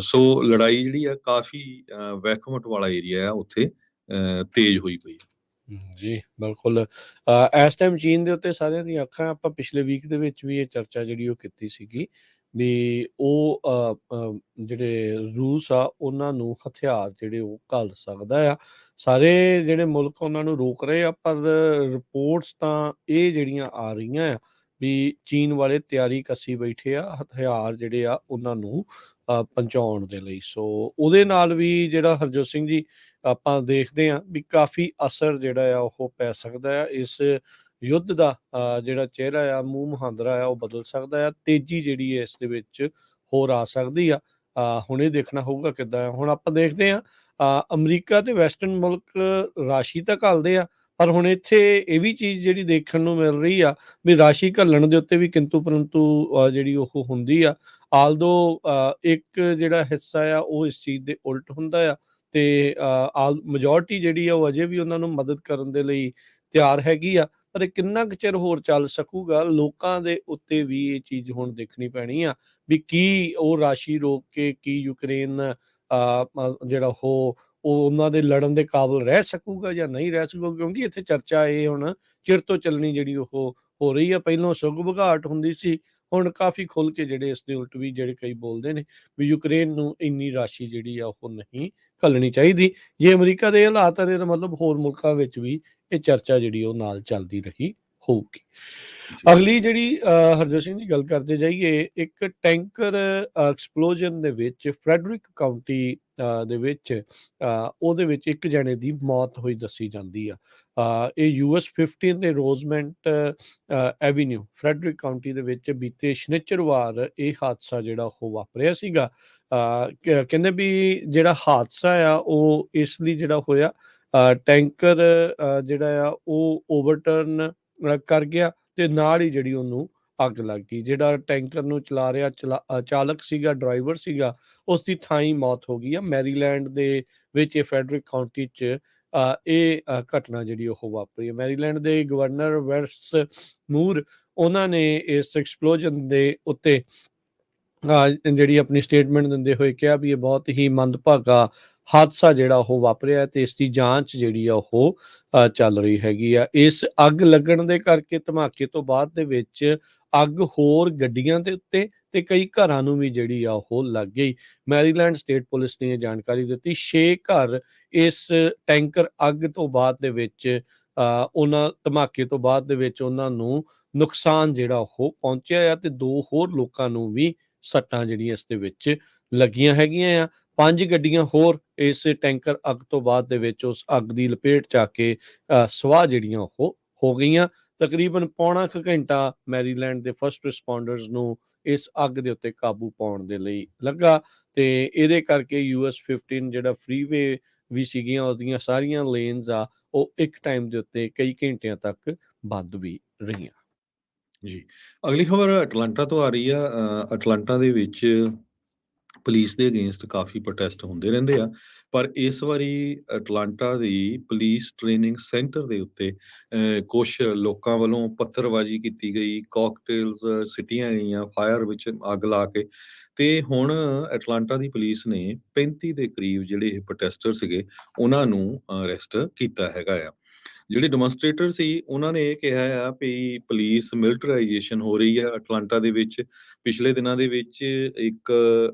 ਸੋ ਲੜਾਈ ਜਿਹੜੀ ਆ ਕਾਫੀ ਵੈਖਮਟ ਵਾਲਾ ਏਰੀਆ ਆ ਉੱਥੇ ਤੇਜ਼ ਹੋਈ ਪਈ। ਜੀ ਬਿਲਕੁਲ। ਇਸ ਟਾਈਮ ਚੀਨ ਦੇ ਉੱਤੇ ਸਾਰਿਆਂ ਦੀਆਂ ਅੱਖਾਂ। ਆਪਾਂ ਪਿਛਲੇ ਵੀਕ ਦੇ ਵਿੱਚ ਵੀ ਇਹ ਚਰਚਾ ਜਿਹੜੀ ਉਹ ਕੀਤੀ ਸੀਗੀ ਵੀ ਉਹ ਜਿਹੜੇ ਰੂਸ ਆ ਉਹਨਾਂ ਨੂੰ ਹਥਿਆਰ ਜਿਹੜੇ ਉਹ ਘੱਲ ਸਕਦਾ ਆ। ਸਾਰੇ ਜਿਹੜੇ ਮੁਲਕ ਉਹਨਾਂ ਨੂੰ ਰੋਕ ਰਹੇ ਆ, ਪਰ ਰਿਪੋਰਟਸ ਤਾਂ ਇਹ ਜਿਹੜੀਆਂ ਆ ਰਹੀਆਂ ਆ ਵੀ ਚੀਨ ਵਾਲੇ ਤਿਆਰੀ ਕੱਸੀ ਬੈਠੇ ਆ ਹਥਿਆਰ ਜਿਹੜੇ ਆ ਉਹਨਾਂ ਨੂੰ ਪਹੁੰਚਾਉਣ ਦੇ ਲਈ। ਸੋ ਉਹਦੇ ਨਾਲ ਵੀ ਜਿਹੜਾ ਹਰਜੋਤ ਸਿੰਘ ਜੀ ਆਪਾਂ ਦੇਖਦੇ ਹਾਂ ਵੀ ਕਾਫੀ ਅਸਰ ਜਿਹੜਾ ਆ ਉਹ ਪੈ ਸਕਦਾ ਆ। ਇਸ ਯੁੱਧ ਦਾ ਜਿਹੜਾ ਚਿਹਰਾ ਆ, ਮੂੰਹ ਮੁਹਾਂਦਰਾ ਆ, ਉਹ ਬਦਲ ਸਕਦਾ ਆ। ਤੇਜ਼ੀ ਜਿਹੜੀ ਹੈ ਇਸ ਦੇ ਵਿੱਚ ਹੋਰ ਆ ਸਕਦੀ ਆ। ਹੁਣ ਇਹ ਦੇਖਣਾ ਹੋਊਗਾ ਕਿੱਦਾਂ। ਹੁਣ ਆਪਾਂ ਦੇਖਦੇ ਹਾਂ ਅਮਰੀਕਾ ਤੇ ਵੈਸਟਰਨ ਮੁਲਕ ਰਾਸ਼ੀ ਤਾਂ ਘੱਲਦੇ ਆ, ਪਰ ਹੁਣ ਇੱਥੇ ਇਹ ਵੀ ਚੀਜ਼ ਜਿਹੜੀ ਦੇਖਣ ਨੂੰ ਮਿਲ ਰਹੀ ਆ ਵੀ ਰਾਸ਼ੀ ਘੱਲਣ ਦੇ ਉੱਤੇ ਵੀ ਕਿੰਤੂ ਪਰੰਤੂ ਜਿਹੜੀ ਉਹ ਹੁੰਦੀ ਆ। ਆਲਦੋ ਇੱਕ ਜਿਹੜਾ ਹਿੱਸਾ ਆ ਉਹ ਇਸ ਚੀਜ਼ ਦੇ ਉਲਟ ਹੁੰਦਾ ਆ, ਤੇ ਮੈਜੋਰਟੀ ਜਿਹੜੀ ਆ ਉਹ ਅਜੇ ਵੀ ਉਹਨਾਂ ਨੂੰ ਮਦਦ ਕਰਨ ਦੇ ਲਈ ਤਿਆਰ ਹੈਗੀ ਆ। ਪਰ ਇਹ ਕਿੰਨਾ ਕੁ ਚਿਰ ਹੋਰ ਚੱਲ ਸਕੂਗਾ, ਲੋਕਾਂ ਦੇ ਉੱਤੇ ਵੀ ਇਹ ਚੀਜ਼ ਹੁਣ ਦੇਖਣੀ ਪੈਣੀ ਆ ਵੀ ਕੀ ਉਹ ਰਾਸ਼ੀ ਰੋਕ ਕੇ ਕੀ ਯੂਕਰੇਨ ਜਿਹੜਾ ਉਹ ਉਹਨਾਂ ਦੇ ਲੜਨ ਦੇ ਕਾਬਲ ਰਹਿ ਸਕੂਗਾ ਜਾਂ ਨਹੀਂ ਰਹਿ ਸਕੂਗਾ। ਕਿਉਂਕਿ ਇੱਥੇ ਚਰਚਾ ਇਹ ਹੁਣ ਚਿਰ ਤੋਂ ਚੱਲਣੀ ਜਿਹੜੀ ਉਹ ਹੋ ਰਹੀ ਆ। ਪਹਿਲਾਂ ਸੁਗ ਬਘਾਟ ਹੁੰਦੀ ਸੀ, ਹੁਣ ਕਾਫੀ ਖੁੱਲ ਕੇ ਜਿਹੜੇ ਇਸ ਦੇ ਉਲਟ ਵੀ ਜਿਹੜੇ ਕਈ ਬੋਲਦੇ ਨੇ ਵੀ ਯੂਕਰੇਨ ਨੂੰ ਇੰਨੀ ਰਾਸ਼ੀ ਜਿਹੜੀ ਆ ਉਹ ਨਹੀਂ ਘੱਲਣੀ ਚਾਹੀਦੀ। ਜੇ ਅਮਰੀਕਾ ਦੇ ਹਾਲਾਤ ਆ ਤਾਂ ਮਤਲਬ ਹੋਰ ਮੁਲਕਾਂ ਵਿੱਚ ਵੀ ਇਹ ਚਰਚਾ ਜਿਹੜੀ ਉਹ ਨਾਲ ਚੱਲਦੀ ਰਹੀ ਹੋਊਗੀ। ਅਗਲੀ ਜਿਹੜੀ ਹਰਜੋਤ ਸਿੰਘ ਜੀ ਗੱਲ ਕਰਦੇ ਜਾਈਏ, ਇੱਕ ਟੈਂਕਰ ਐਕਸਪਲੋਜਨ ਦੇ ਵਿੱਚ ਫਰੈਡਰਿਕ ਕਾਊਂਟੀ ਦੇ ਵਿੱਚ ਉਹਦੇ ਵਿੱਚ ਇੱਕ ਜਣੇ ਦੀ ਮੌਤ ਹੋਈ ਦੱਸੀ ਜਾਂਦੀ ਆ। ਇਹ US 15 ਦੇ ਰੋਜ਼ਮੈਂਟ ਐਵੀਨਿਊ ਫਰੈਡਰਿਕ ਕਾਊਂਟੀ ਦੇ ਵਿੱਚ ਬੀਤੇ ਸ਼ਨਿਚਰਵਾਰ ਇਹ ਹਾਦਸਾ ਜਿਹੜਾ ਉਹ ਵਾਪਰਿਆ ਸੀਗਾ। ਕਹਿੰਦੇ ਵੀ ਜਿਹੜਾ ਹਾਦਸਾ ਆ ਉਹ ਇਸ ਲਈ ਜਿਹੜਾ ਹੋਇਆ, ਟੈਂਕਰ ਜਿਹੜਾ ਆ ਉਹ ਓਵਰਟਰਨ ਕਰ ਗਿਆ ਤੇ ਨਾਲ ਹੀ ਜਿਹੜੀ ਉਹਨੂੰ ਅੱਗ ਲੱਗ ਗਈ। ਜਿਹੜਾ ਟੈਂਕਰ ਨੂੰ ਚਲਾ ਰਿਹਾ ਚਾਲਕ ਸੀਗਾ, ਡਰਾਈਵਰ ਸੀਗਾ, ਉਸ ਦੀ ਥਾਂ ਹੀ ਮੌਤ ਹੋ ਗਈ ਆ। ਮੈਰੀਲੈਂਡ ਦੇ ਵਿੱਚ ਇਹ ਫੈਡਰਿਕ ਕਾਊਂਟੀ 'ਚ ਇਹ ਘਟਨਾ ਜਿਹੜੀ ਉਹ ਵਾਪਰੀ ਹੈ। ਮੈਰੀਲੈਂਡ ਦੇ ਗਵਰਨਰ ਵੈਰਸ ਮੂਰ ਉਹਨਾਂ ਨੇ ਇਸ ਐਕਸਪਲੋਜਨ ਦੇ ਉੱਤੇ ਜਿਹੜੀ ਆਪਣੀ ਸਟੇਟਮੈਂਟ ਦਿੰਦੇ ਹੋਏ ਕਿਹਾ ਵੀ ਇਹ ਬਹੁਤ ਹੀ ਮੰਦਭਾਗਾ ਹਾਦਸਾ ਜਿਹੜਾ ਉਹ ਵਾਪਰਿਆ ਤੇ ਇਸ ਦੀ ਜਾਂਚ ਜਿਹੜੀ ਆ ਉਹ ਚੱਲ ਰਹੀ ਹੈਗੀ ਆ। ਇਸ ਅੱਗ ਲੱਗਣ ਦੇ ਕਰਕੇ ਧਮਾਕੇ ਤੋਂ ਬਾਅਦ ਦੇ ਵਿੱਚ ਅੱਗ ਹੋਰ ਗੱਡੀਆਂ ਦੇ ਉੱਤੇ ਤੇ ਕਈ ਘਰਾਂ ਨੂੰ ਵੀ ਜਿਹੜੀ ਆ ਉਹ ਲੱਗ ਗਈ। ਮੈਰੀਲੈਂਡ ਸਟੇਟ ਪੁਲਿਸ ਨੇ ਇਹ ਜਾਣਕਾਰੀ ਦਿੱਤੀ। 6 ਘਰ ਇਸ ਟੈਂਕਰ ਅੱਗ ਤੋਂ ਬਾਅਦ ਦੇ ਵਿੱਚ ਉਹਨਾਂ ਧਮਾਕੇ ਤੋਂ ਬਾਅਦ ਦੇ ਵਿੱਚ ਉਹਨਾਂ ਨੂੰ ਨੁਕਸਾਨ ਜਿਹੜਾ ਉਹ ਪਹੁੰਚਿਆ ਆ ਤੇ 2 ਹੋਰ ਲੋਕਾਂ ਨੂੰ ਵੀ ਸੱਟਾਂ ਜਿਹੜੀਆਂ ਇਸ ਦੇ ਵਿੱਚ ਲੱਗੀਆਂ ਹੈਗੀਆਂ ਆ। 5 ਗੱਡੀਆਂ ਹੋਰ ਇਸ ਟੈਂਕਰ ਅੱਗ ਤੋਂ ਬਾਅਦ ਦੇ ਵਿੱਚ ਉਸ ਅੱਗ ਦੀ ਲਪੇਟ 'ਚ ਆ ਕੇ ਸਵਾਹ ਜਿਹੜੀਆਂ ਉਹ ਹੋ ਗਈਆਂ। ਤਕਰੀਬਨ ਪੌਣਾ ਕੁ ਘੰਟਾ ਮੈਰੀਲੈਂਡ ਦੇ ਫਸਟ ਰਿਸਪੌਂਡਰਸ ਨੂੰ ਇਸ ਅੱਗ ਦੇ ਉੱਤੇ ਕਾਬੂ ਪਾਉਣ ਦੇ ਲਈ ਲੱਗਾ ਤੇ ਇਹਦੇ ਕਰਕੇ US 15 ਜਿਹੜਾ ਫਰੀਵੇ ਵੀ ਸੀਗੀਆਂ ਉਹਦੀਆਂ ਸਾਰੀਆਂ ਲੇਨਸ ਆ ਉਹ ਇੱਕ ਟਾਈਮ ਦੇ ਉੱਤੇ ਕਈ ਘੰਟਿਆਂ ਤੱਕ ਬੰਦ ਵੀ ਰਹੀਆਂ। ਜੀ, ਅਗਲੀ ਖਬਰ ਅਟਲਾਂਟਾ ਤੋਂ ਆ ਰਹੀ ਆ। ਅਟਲਾਂਟਾ ਦੇ ਵਿੱਚ ਪੁਲਿਸ ਦੇ ਅਗੇਂਸਟ ਕਾਫੀ ਪ੍ਰੋਟੈਸਟ ਹੁੰਦੇ ਰਹਿੰਦੇ ਆ, ਪਰ ਇਸ ਵਾਰੀ ਅਟਲਾਂਟਾ ਦੀ ਪੁਲਿਸ ਟ੍ਰੇਨਿੰਗ ਸੈਂਟਰ ਦੇ ਉੱਤੇ ਕੁਛ ਲੋਕਾਂ ਵੱਲੋਂ ਪੱਥਰਬਾਜ਼ੀ ਕੀਤੀ ਗਈ, ਕਾਕਟੇਲਸ ਸਿੱਟੀਆਂ ਗਈਆਂ ਫਾਇਰ ਵਿੱਚ ਅੱਗ ਲਾ ਕੇ। ਤੇ ਹੁਣ ਅਟਲਾਂਟਾ ਦੀ ਪੁਲਿਸ ਨੇ 35 ਦੇ ਕਰੀਬ ਜਿਹੜੇ ਇਹ ਪ੍ਰੋਟੈਸਟਰ ਸੀਗੇ ਉਹਨਾਂ ਨੂੰ ਅਰੈਸਟ ਕੀਤਾ ਹੈਗਾ ਆ। ਜਿਹੜੇ ਡੈਮੋਨਸਟ੍ਰੇਟਰ ਸੀ ਉਹਨਾਂ ਨੇ ਇਹ ਕਿਹਾ ਆ ਵੀ ਪੁਲਿਸ ਮਿਲਟਰਾਈਜੇਸ਼ਨ ਹੋ ਰਹੀ ਹੈ ਅਟਲਾਂਟਾ ਦੇ ਵਿੱਚ। ਪਿਛਲੇ ਦਿਨਾਂ ਦੇ ਵਿੱਚ ਇੱਕ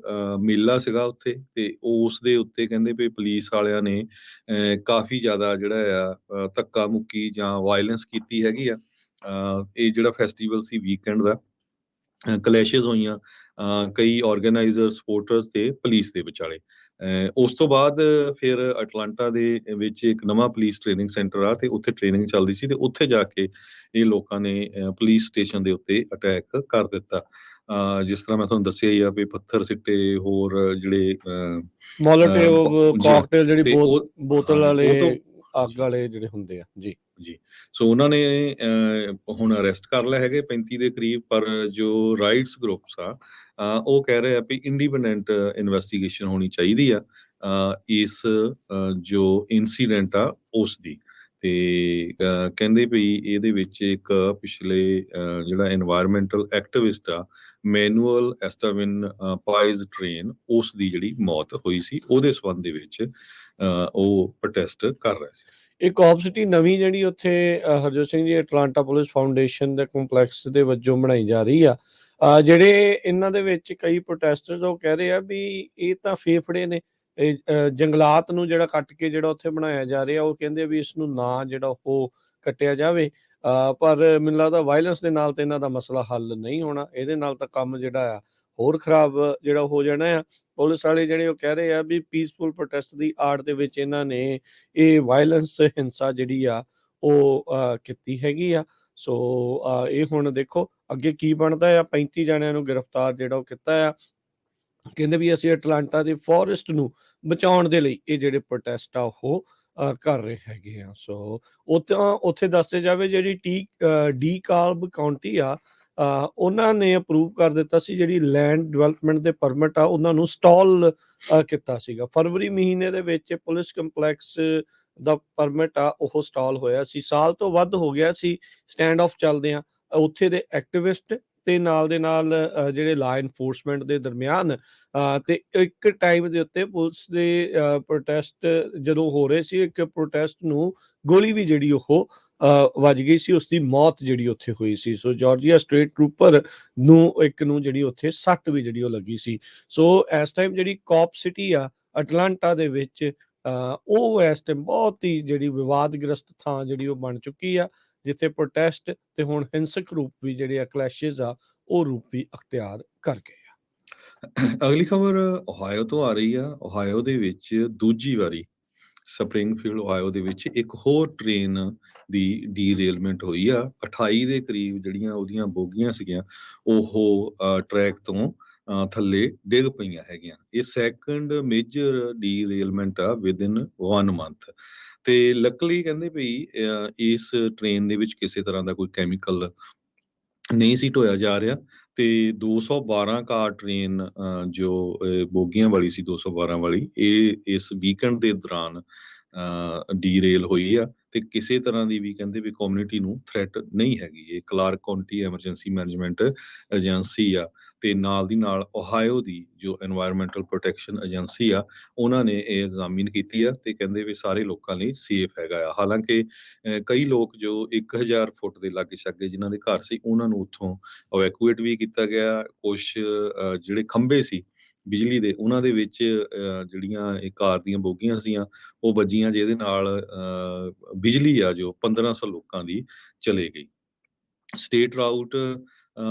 ਮੇਲਾ ਸੀਗਾ ਉੱਥੇ ਤੇ ਉਸ ਦੇ ਉੱਤੇ ਕਹਿੰਦੇ ਵੀ ਪੁਲਿਸ ਵਾਲਿਆਂ ਨੇ ਕਾਫੀ ਜ਼ਿਆਦਾ ਜਿਹੜਾ ਆ ਧੱਕਾ ਮੁੱਕੀ ਜਾਂ ਵਾਇਲੈਂਸ ਕੀਤੀ ਹੈਗੀ ਆ। ਇਹ ਜਿਹੜਾ ਫੈਸਟੀਵਲ ਸੀ ਵੀਕਐਂਡ ਦਾ, ਕਲੈਸ਼ਿਸ ਹੋਈਆਂ ਕਈ ਆਰਗੇਨਾਈਜ਼ਰ ਸਪੋਰਟਰਸ ਤੇ ਪੁਲਿਸ ਦੇ ਵਿਚਾਲੇ। ਉਸ ਤੋਂ ਬਾਅਦ ਫਿਰ ਅਟਲਾਂਟਾ ਦੇ ਵਿੱਚ ਇੱਕ ਨਵਾਂ ਪੁਲਿਸ ਟ੍ਰੇਨਿੰਗ ਸੈਂਟਰ ਆ ਤੇ ਉੱਥੇ ਟ੍ਰੇਨਿੰਗ ਚੱਲਦੀ ਸੀ ਤੇ ਉੱਥੇ ਜਾ ਕੇ ਇਹ ਲੋਕਾਂ ਨੇ ਪੁਲਿਸ ਸਟੇਸ਼ਨ ਦੇ ਉੱਤੇ ਅਟੈਕ ਕਰ ਦਿੱਤਾ। ਜਿਸ ਤਰ੍ਹਾਂ ਮੈਂ ਤੁਹਾਨੂੰ ਦੱਸਿਆ ਹੀ ਆ ਵੀ ਪੱਥਰ ਸਿੱਟੇ, ਹੋਰ ਜਿਹੜੇ ਮੋਲੋਟੋਵ ਕਾਕਟੇਲ ਜਿਹੜੀ ਤੇ ਬੋਤਲ ਵਾਲੇ ਉਹ ਤੋਂ ਅੱਗ ਵਾਲੇ ਜਿਹੜੇ ਹੁੰਦੇ ਆ ਜੀ। ਸੋ ਉਹਨਾਂ ਨੇ ਹੁਣ ਅਰੈਸਟ ਕਰ ਲਏ ਹੈਗੇ 35 ਦੇ ਕਰੀਬ, ਪਰ ਜੋ ਰਾਈਟਸ ਗਰੁੱਪਸ ਆ ਉਹ ਕਹਿ ਰਹੇ ਆ ਵੀ ਇੰਡੀਪੈਂਡੈਂਟ ਇਨਵੈਸਟੀਗੇਸ਼ਨ ਹੋਣੀ ਚਾਹੀਦੀ ਆ ਇਸ ਜੋ ਇਨਸੀਡੈਂਟ ਆ ਉਸ ਦੀ। ਤੇ ਕਹਿੰਦੇ ਵੀ ਇਹਦੇ ਵਿੱਚ ਇੱਕ ਪਿਛਲੇ ਜਿਹੜਾ এনवायरमेंटल ਐਕਟਿਵਿਸਟ ਆ ਮੈਨੂਅਲ ਐਸਟਾਵਿਨ ਪਾਈਜ਼ ਟ੍ਰੇਨ, ਉਸ ਦੀ ਜਿਹੜੀ ਮੌਤ ਹੋਈ ਸੀ ਉਹਦੇ ਸੰਬੰਧ ਦੇ ਵਿੱਚ ਉਹ ਪ੍ਰੋਟੈਸਟ ਕਰ ਰਹੇ ਸੀ। ਇੱਕ ਆਪਸਿਟੀ ਨਵੀਂ ਜਿਹੜੀ ਉੱਥੇ Harjot Singh ji Atlanta police foundation ਦੇ ਕੰਪਲੈਕਸ ਦੇ ਵਜੋਂ ਬਣਾਈ ਜਾ ਰਹੀ ਆ। ਜਿਹੜੇ ਇਹਨਾਂ ਦੇ ਵਿੱਚ ਕਈ ਪ੍ਰੋਟੈਸਟਰਸ ਉਹ ਕਹਿ ਰਹੇ ਆ ਵੀ ਇਹ ਤਾਂ ਫੇਫੜੇ ਨੇ, ਜੰਗਲਾਤ ਨੂੰ ਜਿਹੜਾ ਕੱਟ ਕੇ ਜਿਹੜਾ ਉੱਥੇ ਬਣਾਇਆ ਜਾ ਰਿਹਾ, ਉਹ ਕਹਿੰਦੇ ਵੀ ਇਸ ਨੂੰ ਨਾ ਜਿਹੜਾ ਉਹ ਕੱਟਿਆ ਜਾਵੇ। ਪਰ ਮੈਨੂੰ ਲੱਗਦਾ ਵਾਇਲੈਂਸ ਦੇ ਨਾਲ ਤਾਂ ਇਹਨਾਂ ਦਾ ਮਸਲਾ ਹੱਲ ਨਹੀਂ ਹੋਣਾ, ਇਹਦੇ ਨਾਲ ਤਾਂ ਕੰਮ ਜਿਹੜਾ ਆ ਹੋਰ ਖਰਾਬ ਜਿਹੜਾ ਹੋ ਜਾਣਾ ਆ। ਪੁਲਿਸ ਵਾਲੇ ਜਿਹੜੇ ਉਹ ਕਹਿ ਰਹੇ ਆ ਵੀ ਪੀਸਫੁਲ ਪ੍ਰੋਟੈਸਟ ਦੀ ਆੜ ਦੇ ਵਿੱਚ ਇਹਨਾਂ ਨੇ ਇਹ ਵਾਇਲੈਂਸ ਹਿੰਸਾ ਜਿਹੜੀ ਆ ਉਹ ਕੀਤੀ ਹੈਗੀ ਆ। ਸੋ ਇਹ ਹੁਣ ਦੇਖੋ ਅੱਗੇ ਕੀ ਬਣਦਾ ਆ। 35 ਜਣਿਆਂ ਨੂੰ ਗ੍ਰਿਫਤਾਰ ਜਿਹੜਾ ਉਹ ਕੀਤਾ ਆ। ਕਹਿੰਦੇ ਵੀ ਅਸੀਂ ਅਟਲਾਂਟਾ ਦੇ ਫੋਰੈਸਟ ਨੂੰ ਬਚਾਉਣ ਦੇ ਲਈ ਇਹ ਜਿਹੜੇ ਪ੍ਰੋਟੈਸਟ ਆ ਉਹ ਕਰ ਰਹੇ ਹੈਗੇ ਆ। ਸੋ ਉੱਥੇ ਦੱਸੇ ਜਾਵੇ ਜਿਹੜੀ ਡੀਕਾਲਬ ਕਾਊਂਟੀ ਆ, ਉਹਨਾਂ ਨੇ ਅਪਰੂਵ ਕਰ ਦਿੱਤਾ ਸੀ ਜਿਹੜੀ ਲੈਂਡ ਡਿਵੈਲਪਮੈਂਟ ਦੇ ਪਰਮਿਟ ਆ ਉਹਨਾਂ ਨੂੰ ਸਟਾਲ ਕੀਤਾ ਸੀਗਾ। ਫਰਵਰੀ ਮਹੀਨੇ ਦੇ ਵਿੱਚ ਪੁਲਿਸ ਕੰਪਲੈਕਸ ਦਾ ਪਰਮਿਟ ਆ ਉਹ ਸਟਾਲ ਹੋਇਆ ਸੀ। ਸਾਲ ਤੋਂ ਵੱਧ ਹੋ ਗਿਆ ਸੀ ਸਟੈਂਡ ਆਫ ਚੱਲਦੇ ਆ ਉੱਥੇ ਦੇ ਐਕਟਿਵਿਸਟ ਤੇ ਨਾਲ ਦੇ ਨਾਲ ਜਿਹੜੇ ਲਾ ਇਨਫੋਰਸਮੈਂਟ ਦੇ ਦਰਮਿਆਨ। ਤੇ ਇੱਕ ਟਾਈਮ ਦੇ ਉੱਤੇ ਪੁਲਿਸ ਦੇ ਪ੍ਰੋਟੈਸਟ ਜਦੋਂ ਹੋ ਰਹੇ ਸੀ, ਇੱਕ ਪ੍ਰੋਟੈਸਟ ਨੂੰ ਗੋਲੀ ਵੀ ਜਿਹੜੀ ਉਹ ਵੱਜ ਗਈ ਸੀ, ਉਸਦੀ ਮੌਤ ਜਿਹੜੀ ਉੱਥੇ ਹੋਈ ਸੀ। ਸੋ ਜਾਰਜੀਆ ਸਟੇਟ ਟਰੂਪਰ ਨੂੰ ਇੱਕ ਨੂੰ ਜਿਹੜੀ ਉੱਥੇ ਸੱਟ ਵੀ ਜਿਹੜੀ ਉਹ ਲੱਗੀ ਸੀ। ਸੋ ਇਸ ਟਾਈਮ ਜਿਹੜੀ ਕੌਪ ਸਿਟੀ ਆ ਅਟਲਾਂਟਾ ਦੇ ਵਿੱਚ, ਉਹ ਇਸ ਟਾਈਮ ਬਹੁਤ ਹੀ ਜਿਹੜੀ ਵਿਵਾਦਗ੍ਰਸਤ ਥਾਂ ਜਿਹੜੀ ਉਹ ਬਣ ਚੁੱਕੀ ਆ, ਜਿੱਥੇ ਪ੍ਰੋਟੈਸਟ ਤੇ ਹੁਣ ਹਿੰਸਕ ਰੂਪ ਵੀ ਜਿਹੜੇ ਆ, ਕਲੈਸ਼ਿਸ ਆ, ਉਹ ਰੂਪ ਵੀ ਅਖਤਿਆਰ ਕਰ ਗਏ ਆ। ਅਗਲੀ ਖਬਰ ਓਹਾਇਓ ਤੋਂ ਆ ਰਹੀ ਆ। ਓਹਾਇਓ ਦੇ ਵਿੱਚ ਦੂਜੀ ਵਾਰੀ ਸਪਰਿੰਗਫੀਲਡ ਓਹਾਇਓ ਦੇ ਵਿੱਚ ਇੱਕ ਹੋਰ ਟ੍ਰੇਨ ਦੀ ਡੀਰੇਲਮੈਂਟ ਹੋਈ ਆ। 28 ਦੇ ਕਰੀਬ ਜਿਹੜੀਆਂ ਉਹਦੀਆਂ ਬੋਗੀਆਂ ਸੀਗੀਆਂ ਉਹ ਟਰੈਕ ਤੋਂ ਥੱਲੇ ਡਿੱਗ ਪਈਆਂ ਹੈਗੀਆਂ। ਇਹ ਸੈਕੰਡ ਮੇਜਰ ਡੀਰੇਲਮੈਂਟ ਆ ਵਿਦਿਨ 1 ਮੰਥ। ਤੇ ਲੱਕਲੀ ਕਹਿੰਦੇ ਵੀ ਇਸ ਟ੍ਰੇਨ ਦੇ ਵਿੱਚ ਕਿਸੇ ਤਰ੍ਹਾਂ ਦਾ ਕੋਈ ਕੈਮੀਕਲ ਨਹੀਂ ਸੀ ਢੋਇਆ ਜਾ ਰਿਹਾ। ਤੇ 212 ਕਾਰ ਟ੍ਰੇਨ ਜੋ ਬੋਗੀਆਂ ਵਾਲੀ ਸੀ 212 ਵਾਲੀ, ਇਹ ਇਸ ਵੀਕਐਂਡ ਦੇ ਦੌਰਾਨ ਡੀਰੇਲ ਹੋਈ ਆ। ਤੇ ਕਿਸੇ ਤਰ੍ਹਾਂ ਦੀ ਵੀ ਕਹਿੰਦੇ ਵੀ ਕਮਿਊਨਿਟੀ ਨੂੰ ਥ੍ਰੈਟ ਨਹੀਂ ਹੈਗੀ। ਇਹ Clark County emergency management agency ਆ ਤੇ ਨਾਲ ਦੀ ਨਾਲ ਓਹਾਇਓ ਦੀ ਜੋ ਐਨਵਾਇਰਨਮੈਂਟਲ ਪ੍ਰੋਟੈਕਸ਼ਨ ਏਜੰਸੀ ਆ, ਉਹਨਾਂ ਨੇ ਇਹ ਐਗਜ਼ਾਮਿਨ ਕੀਤੀ ਆ ਤੇ ਕਹਿੰਦੇ ਵੀ ਸਾਰੇ ਲੋਕਾਂ ਲਈ ਸੇਫ ਹੈਗਾ ਆ। ਹਾਲਾਂਕਿ ਕਈ ਲੋਕ ਜੋ 1000 ਫੁੱਟ ਦੇ ਲਾਗੇ ਛਾਗੇ ਜਿਨ੍ਹਾਂ ਦੇ ਘਰ ਸੀ, ਉਹਨਾਂ ਨੂੰ ਉੱਥੋਂ ਇਵੈਕੂਏਟ ਵੀ ਕੀਤਾ ਗਿਆ। ਕੁਛ ਜਿਹੜੇ ਖੰਭੇ ਸੀ ਬਿਜਲੀ ਦੇ, ਉਹਨਾਂ ਦੇ ਵਿੱਚ ਜਿਹੜੀਆਂ ਇਹ ਕਾਰ ਦੀਆਂ ਬੋਗੀਆਂ ਸੀਆਂ ਉਹ ਵੱਜੀਆਂ, ਜਿਹਦੇ ਨਾਲ ਬਿਜਲੀ ਆ ਜੋ 1500 ਲੋਕਾਂ ਦੀ ਚਲੇ ਗਈ। ਸਟੇਟ ਰਾਊਟ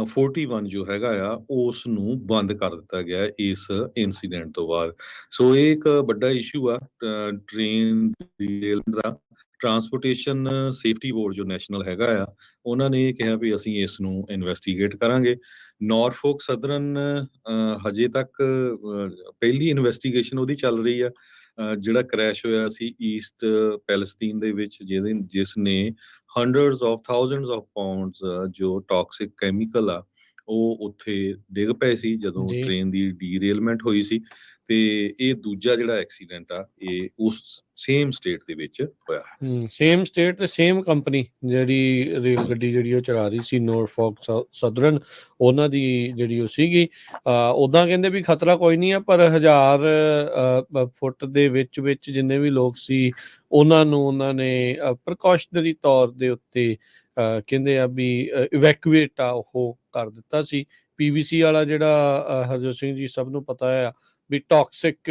41 ਜੋ ਹੈਗਾ ਆ ਉਸ ਨੂੰ ਬੰਦ ਕਰ ਦਿੱਤਾ ਗਿਆ ਇਸ ਇਨਸੀਡੈਂਟ ਤੋਂ ਬਾਅਦ। ਸੋ ਇਹ ਇੱਕ ਵੱਡਾ ਇਸ਼ੂ ਆ ਟ੍ਰੇਨ ਰੇਲ ਦਾ। ਟਰਾਂਸਪੋਰਟੇਸ਼ਨ ਸੇਫਟੀ ਬੋਰਡ ਜੋ ਨੈਸ਼ਨਲ ਹੈਗਾ ਆ, ਉਹਨਾਂ ਨੇ ਕਿਹਾ ਵੀ ਅਸੀਂ ਇਸ ਨੂੰ ਇਨਵੈਸਟੀਗੇਟ ਕਰਾਂਗੇ। ਨਾਰਫੋਕ ਸਦਰਨ ਹਜੇ ਤੱਕ ਪਹਿਲੀ ਇਨਵੈਸਟੀਗੇਸ਼ਨ ਉਹਦੀ ਚੱਲ ਰਹੀ ਆ। ਜਿਹੜਾ ਕ੍ਰੈਸ਼ ਹੋਇਆ ਸੀ ਈਸਟ ਪੈਲਸਤੀਨ ਦੇ ਵਿੱਚ, ਜਿਸ ਨੇ hundreds of thousands of pounds ਜੋ ਟਾਕਸਿਕ ਕੈਮੀਕਲ ਆ ਉਹ ਉੱਥੇ ਡਿੱਗ ਪਏ ਸੀ ਜਦੋਂ ਜੀ। ਟ੍ਰੇਨ ਦੀ ਡੀਰੇਲਮੈਂਟ ਹੋਈ ਸੀ। ਤੇ ਇਹ ਦੂਜਾ ਜਿਹੜਾ ਐਕਸੀਡੈਂਟ ਆ ਇਹ ਉਸ ਸੇਮ ਸਟੇਟ ਦੇ ਵਿੱਚ ਹੋਇਆ ਹੈ। ਸੇਮ ਸਟੇਟ ਤੇ ਸੇਮ ਕੰਪਨੀ ਜਿਹੜੀ ਰੇਲ ਗੱਡੀ ਜਿਹੜੀ ਉਹ ਚਲਾ ਰਹੀ ਸੀ, ਨੋਰਫੋਕ ਸਦਰਨ, ਉਹਨਾਂ ਦੀ ਜਿਹੜੀ ਉਹ ਸੀਗੀ। ਉੱਦਾਂ ਕਹਿੰਦੇ ਵੀ ਖਤਰਾ ਕੋਈ ਨਹੀਂ ਆ, ਪਰ 1000 ਫੁੱਟ ਦੇ ਵਿੱਚ ਜਿੰਨੇ ਵੀ ਲੋਕ ਸੀ ਉਹਨਾਂ ਨੂੰ ਉਹਨਾਂ ਨੇ ਪ੍ਰੀਕਾਸ਼ਨਰੀ ਤੌਰ ਦੇ ਉੱਤੇ ਕਹਿੰਦੇ ਆ ਵੀ ਇਵੈਕੂਏਟ ਆ ਉਹ ਕਰ ਦਿੱਤਾ ਸੀ। PVC ਵਾਲਾ ਜਿਹੜਾ ਹਰਜੋਤ ਸਿੰਘ ਜੀ ਸਭ ਨੂੰ ਪਤਾ ਆ ਵੀ ਟਾਕਸਿਕ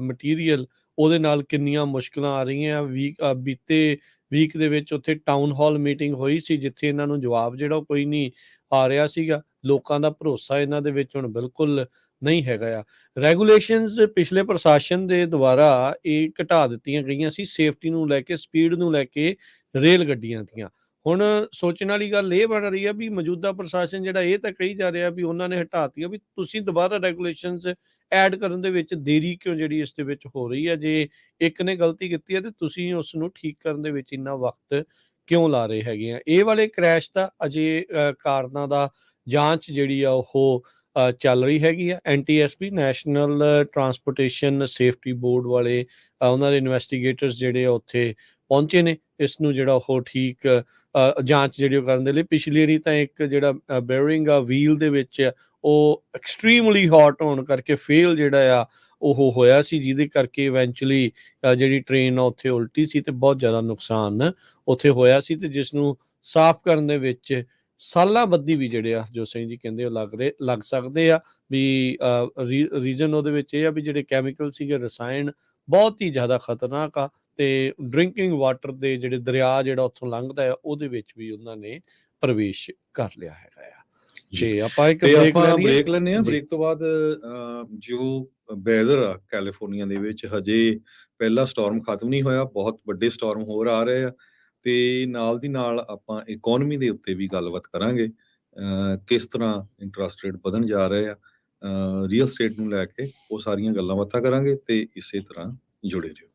ਮਟੀਰੀਅਲ, ਉਹਦੇ ਨਾਲ ਕਿੰਨੀਆਂ ਮੁਸ਼ਕਲਾਂ ਆ ਰਹੀਆਂ। ਬੀਤੇ ਵੀਕ ਦੇ ਵਿੱਚ ਉੱਥੇ ਟਾਊਨ ਹਾਲ ਮੀਟਿੰਗ ਹੋਈ ਸੀ, ਜਿੱਥੇ ਇਹਨਾਂ ਨੂੰ ਜਵਾਬ ਜਿਹੜਾ ਉਹ ਕੋਈ ਨਹੀਂ ਆ ਰਿਹਾ ਸੀਗਾ। ਲੋਕਾਂ ਦਾ ਭਰੋਸਾ ਇਹਨਾਂ ਦੇ ਵਿੱਚ ਹੁਣ ਬਿਲਕੁਲ ਨਹੀਂ ਹੈਗਾ ਆ। ਰੈਗੂਲੇਸ਼ਨਸ ਪਿਛਲੇ ਪ੍ਰਸ਼ਾਸਨ ਦੇ ਦੁਆਰਾ ਇਹ ਘਟਾ ਦਿੱਤੀਆਂ ਗਈਆਂ ਸੀ, ਸੇਫਟੀ ਨੂੰ ਲੈ ਕੇ, ਸਪੀਡ ਨੂੰ ਲੈ ਕੇ ਰੇਲ ਗੱਡੀਆਂ ਦੀਆਂ। ਹੁਣ ਸੋਚਣ ਵਾਲੀ ਗੱਲ ਇਹ ਬਣ ਰਹੀ ਆ ਵੀ ਮੌਜੂਦਾ ਪ੍ਰਸ਼ਾਸਨ ਜਿਹੜਾ ਇਹ ਤਾਂ ਕਹੀ ਜਾ ਰਿਹਾ ਵੀ ਉਹਨਾਂ ਨੇ ਹਟਾਤੀਆਂ, ਵੀ ਤੁਸੀਂ ਦੁਬਾਰਾ ਰੈਗੂਲੇਸ਼ਨਸ ਐਡ ਕਰਨ ਦੇ ਵਿੱਚ ਦੇਰੀ ਕਿਉਂ ਜਿਹੜੀ ਇਸ ਦੇ ਵਿੱਚ ਹੋ ਰਹੀ ਹੈ? ਜੇ ਇੱਕ ਨੇ ਗਲਤੀ ਕੀਤੀ ਹੈ ਤੇ ਤੁਸੀਂ ਉਸ ਨੂੰ ਠੀਕ ਕਰਨ ਦੇ ਵਿੱਚ ਇੰਨਾ ਵਕਤ ਕਿਉਂ ਲਾ ਰਹੇ ਹੈਗੇ ਆ? ਇਹ ਵਾਲੇ ਕ੍ਰੈਸ਼ ਦਾ ਅਜੇ ਕਾਰਨਾਂ ਦਾ ਜਾਂਚ ਜਿਹੜੀ ਆ ਉਹ ਚੱਲ ਰਹੀ ਹੈਗੀ ਆ। NTSB national transportation safety board ਵਾਲੇ ਉਹਨਾਂ ਦੇ ਇਨਵੈਸਟੀਗੇਟਰਸ ਜਿਹੜੇ ਆ ਉੱਥੇ ਪਹੁੰਚੇ ਨੇ ਇਸ ਨੂੰ ਜਿਹੜਾ ਉਹ ਠੀਕ ਜਾਂਚ ਜਿਹੜੀ ਉਹ ਕਰਨ ਦੇ ਲਈ। ਪਿਛਲੀ ਵਾਰੀ ਤਾਂ ਇੱਕ ਜਿਹੜਾ ਬੈਰਿੰਗ ਆ ਵੀਲ ਦੇ ਵਿੱਚ ਉਹ ਐਕਸਟ੍ਰੀਮਲੀ ਹੌਟ ਹੋਣ ਕਰਕੇ ਫੇਲ ਜਿਹੜਾ ਆ ਉਹ ਹੋਇਆ ਸੀ, ਜਿਹਦੇ ਕਰਕੇ ਇਵੈਂਚੁਅਲੀ ਜਿਹੜੀ ਟ੍ਰੇਨ ਆ ਉੱਥੇ ਉਲਟੀ ਸੀ ਤੇ ਬਹੁਤ ਜ਼ਿਆਦਾ ਨੁਕਸਾਨ ਉੱਥੇ ਹੋਇਆ ਸੀ, ਤੇ ਜਿਸ ਨੂੰ ਸਾਫ਼ ਕਰਨ ਦੇ ਵਿੱਚ ਸਾਲਾਂ ਬੱਧੀ ਵੀ ਜਿਹੜੇ ਆ ਹਰਜੋਤ ਸਿੰਘ ਜੀ ਕਹਿੰਦੇ ਉਹ ਲੱਗ ਸਕਦੇ ਆ। ਵੀ ਰੀਜ਼ਨ ਉਹਦੇ ਵਿੱਚ ਇਹ ਆ ਵੀ ਜਿਹੜੇ ਕੈਮੀਕਲ ਸੀਗੇ, ਰਸਾਇਣ ਬਹੁਤ ਹੀ ਜ਼ਿਆਦਾ ਖਤਰਨਾਕ ਆ, ਤੇ ਡਰਿੰਕਿੰਗ ਵਾਟਰ ਦੇ ਜਿਹੜੇ ਦਰਿਆ ਜਿਹੜਾ ਉੱਥੋਂ ਲੰਘਦਾ ਆ ਉਹਦੇ ਵਿੱਚ ਵੀ ਉਹਨਾਂ ਨੇ ਪ੍ਰਵੇਸ਼ ਕਰ ਲਿਆ ਹੈਗਾ ਆ। ਤੇ ਆਪਾਂ ਇੱਕ ਬ੍ਰੇਕ ਲੈਂਦੇ ਆ। ਬ੍ਰੇਕ ਤੋਂ ਬਾਅਦ ਜੋ ਵੈਦਰ ਆ ਕੈਲੀਫੋਰਨੀਆ ਦੇ ਵਿੱਚ ਹਜੇ ਪਹਿਲਾ ਸਟਾਰਮ ਖਤਮ ਨਹੀਂ ਹੋਇਆ, ਬਹੁਤ ਵੱਡੇ ਸਟਾਰਮ ਹੋਰ ਆ ਰਹੇ ਆ। ਤੇ ਨਾਲ ਦੀ ਨਾਲ ਆਪਾਂ ਇਕਨੋਮੀ ਦੇ ਉੱਤੇ ਵੀ ਗੱਲਬਾਤ ਕਰਾਂਗੇ, ਕਿਸ ਤਰ੍ਹਾਂ ਇੰਟਰਸਟ ਰੇਟ ਵਧਣ ਜਾ ਰਹੇ ਆ, ਰੀਅਲ ਸਟੇਟ ਨੂੰ ਲੈ ਕੇ, ਉਹ ਸਾਰੀਆਂ ਗੱਲਾਂ ਬਾਤਾਂ ਕਰਾਂਗੇ। ਤੇ ਇਸੇ ਤਰ੍ਹਾਂ ਜੁੜੇ ਰਹੋ।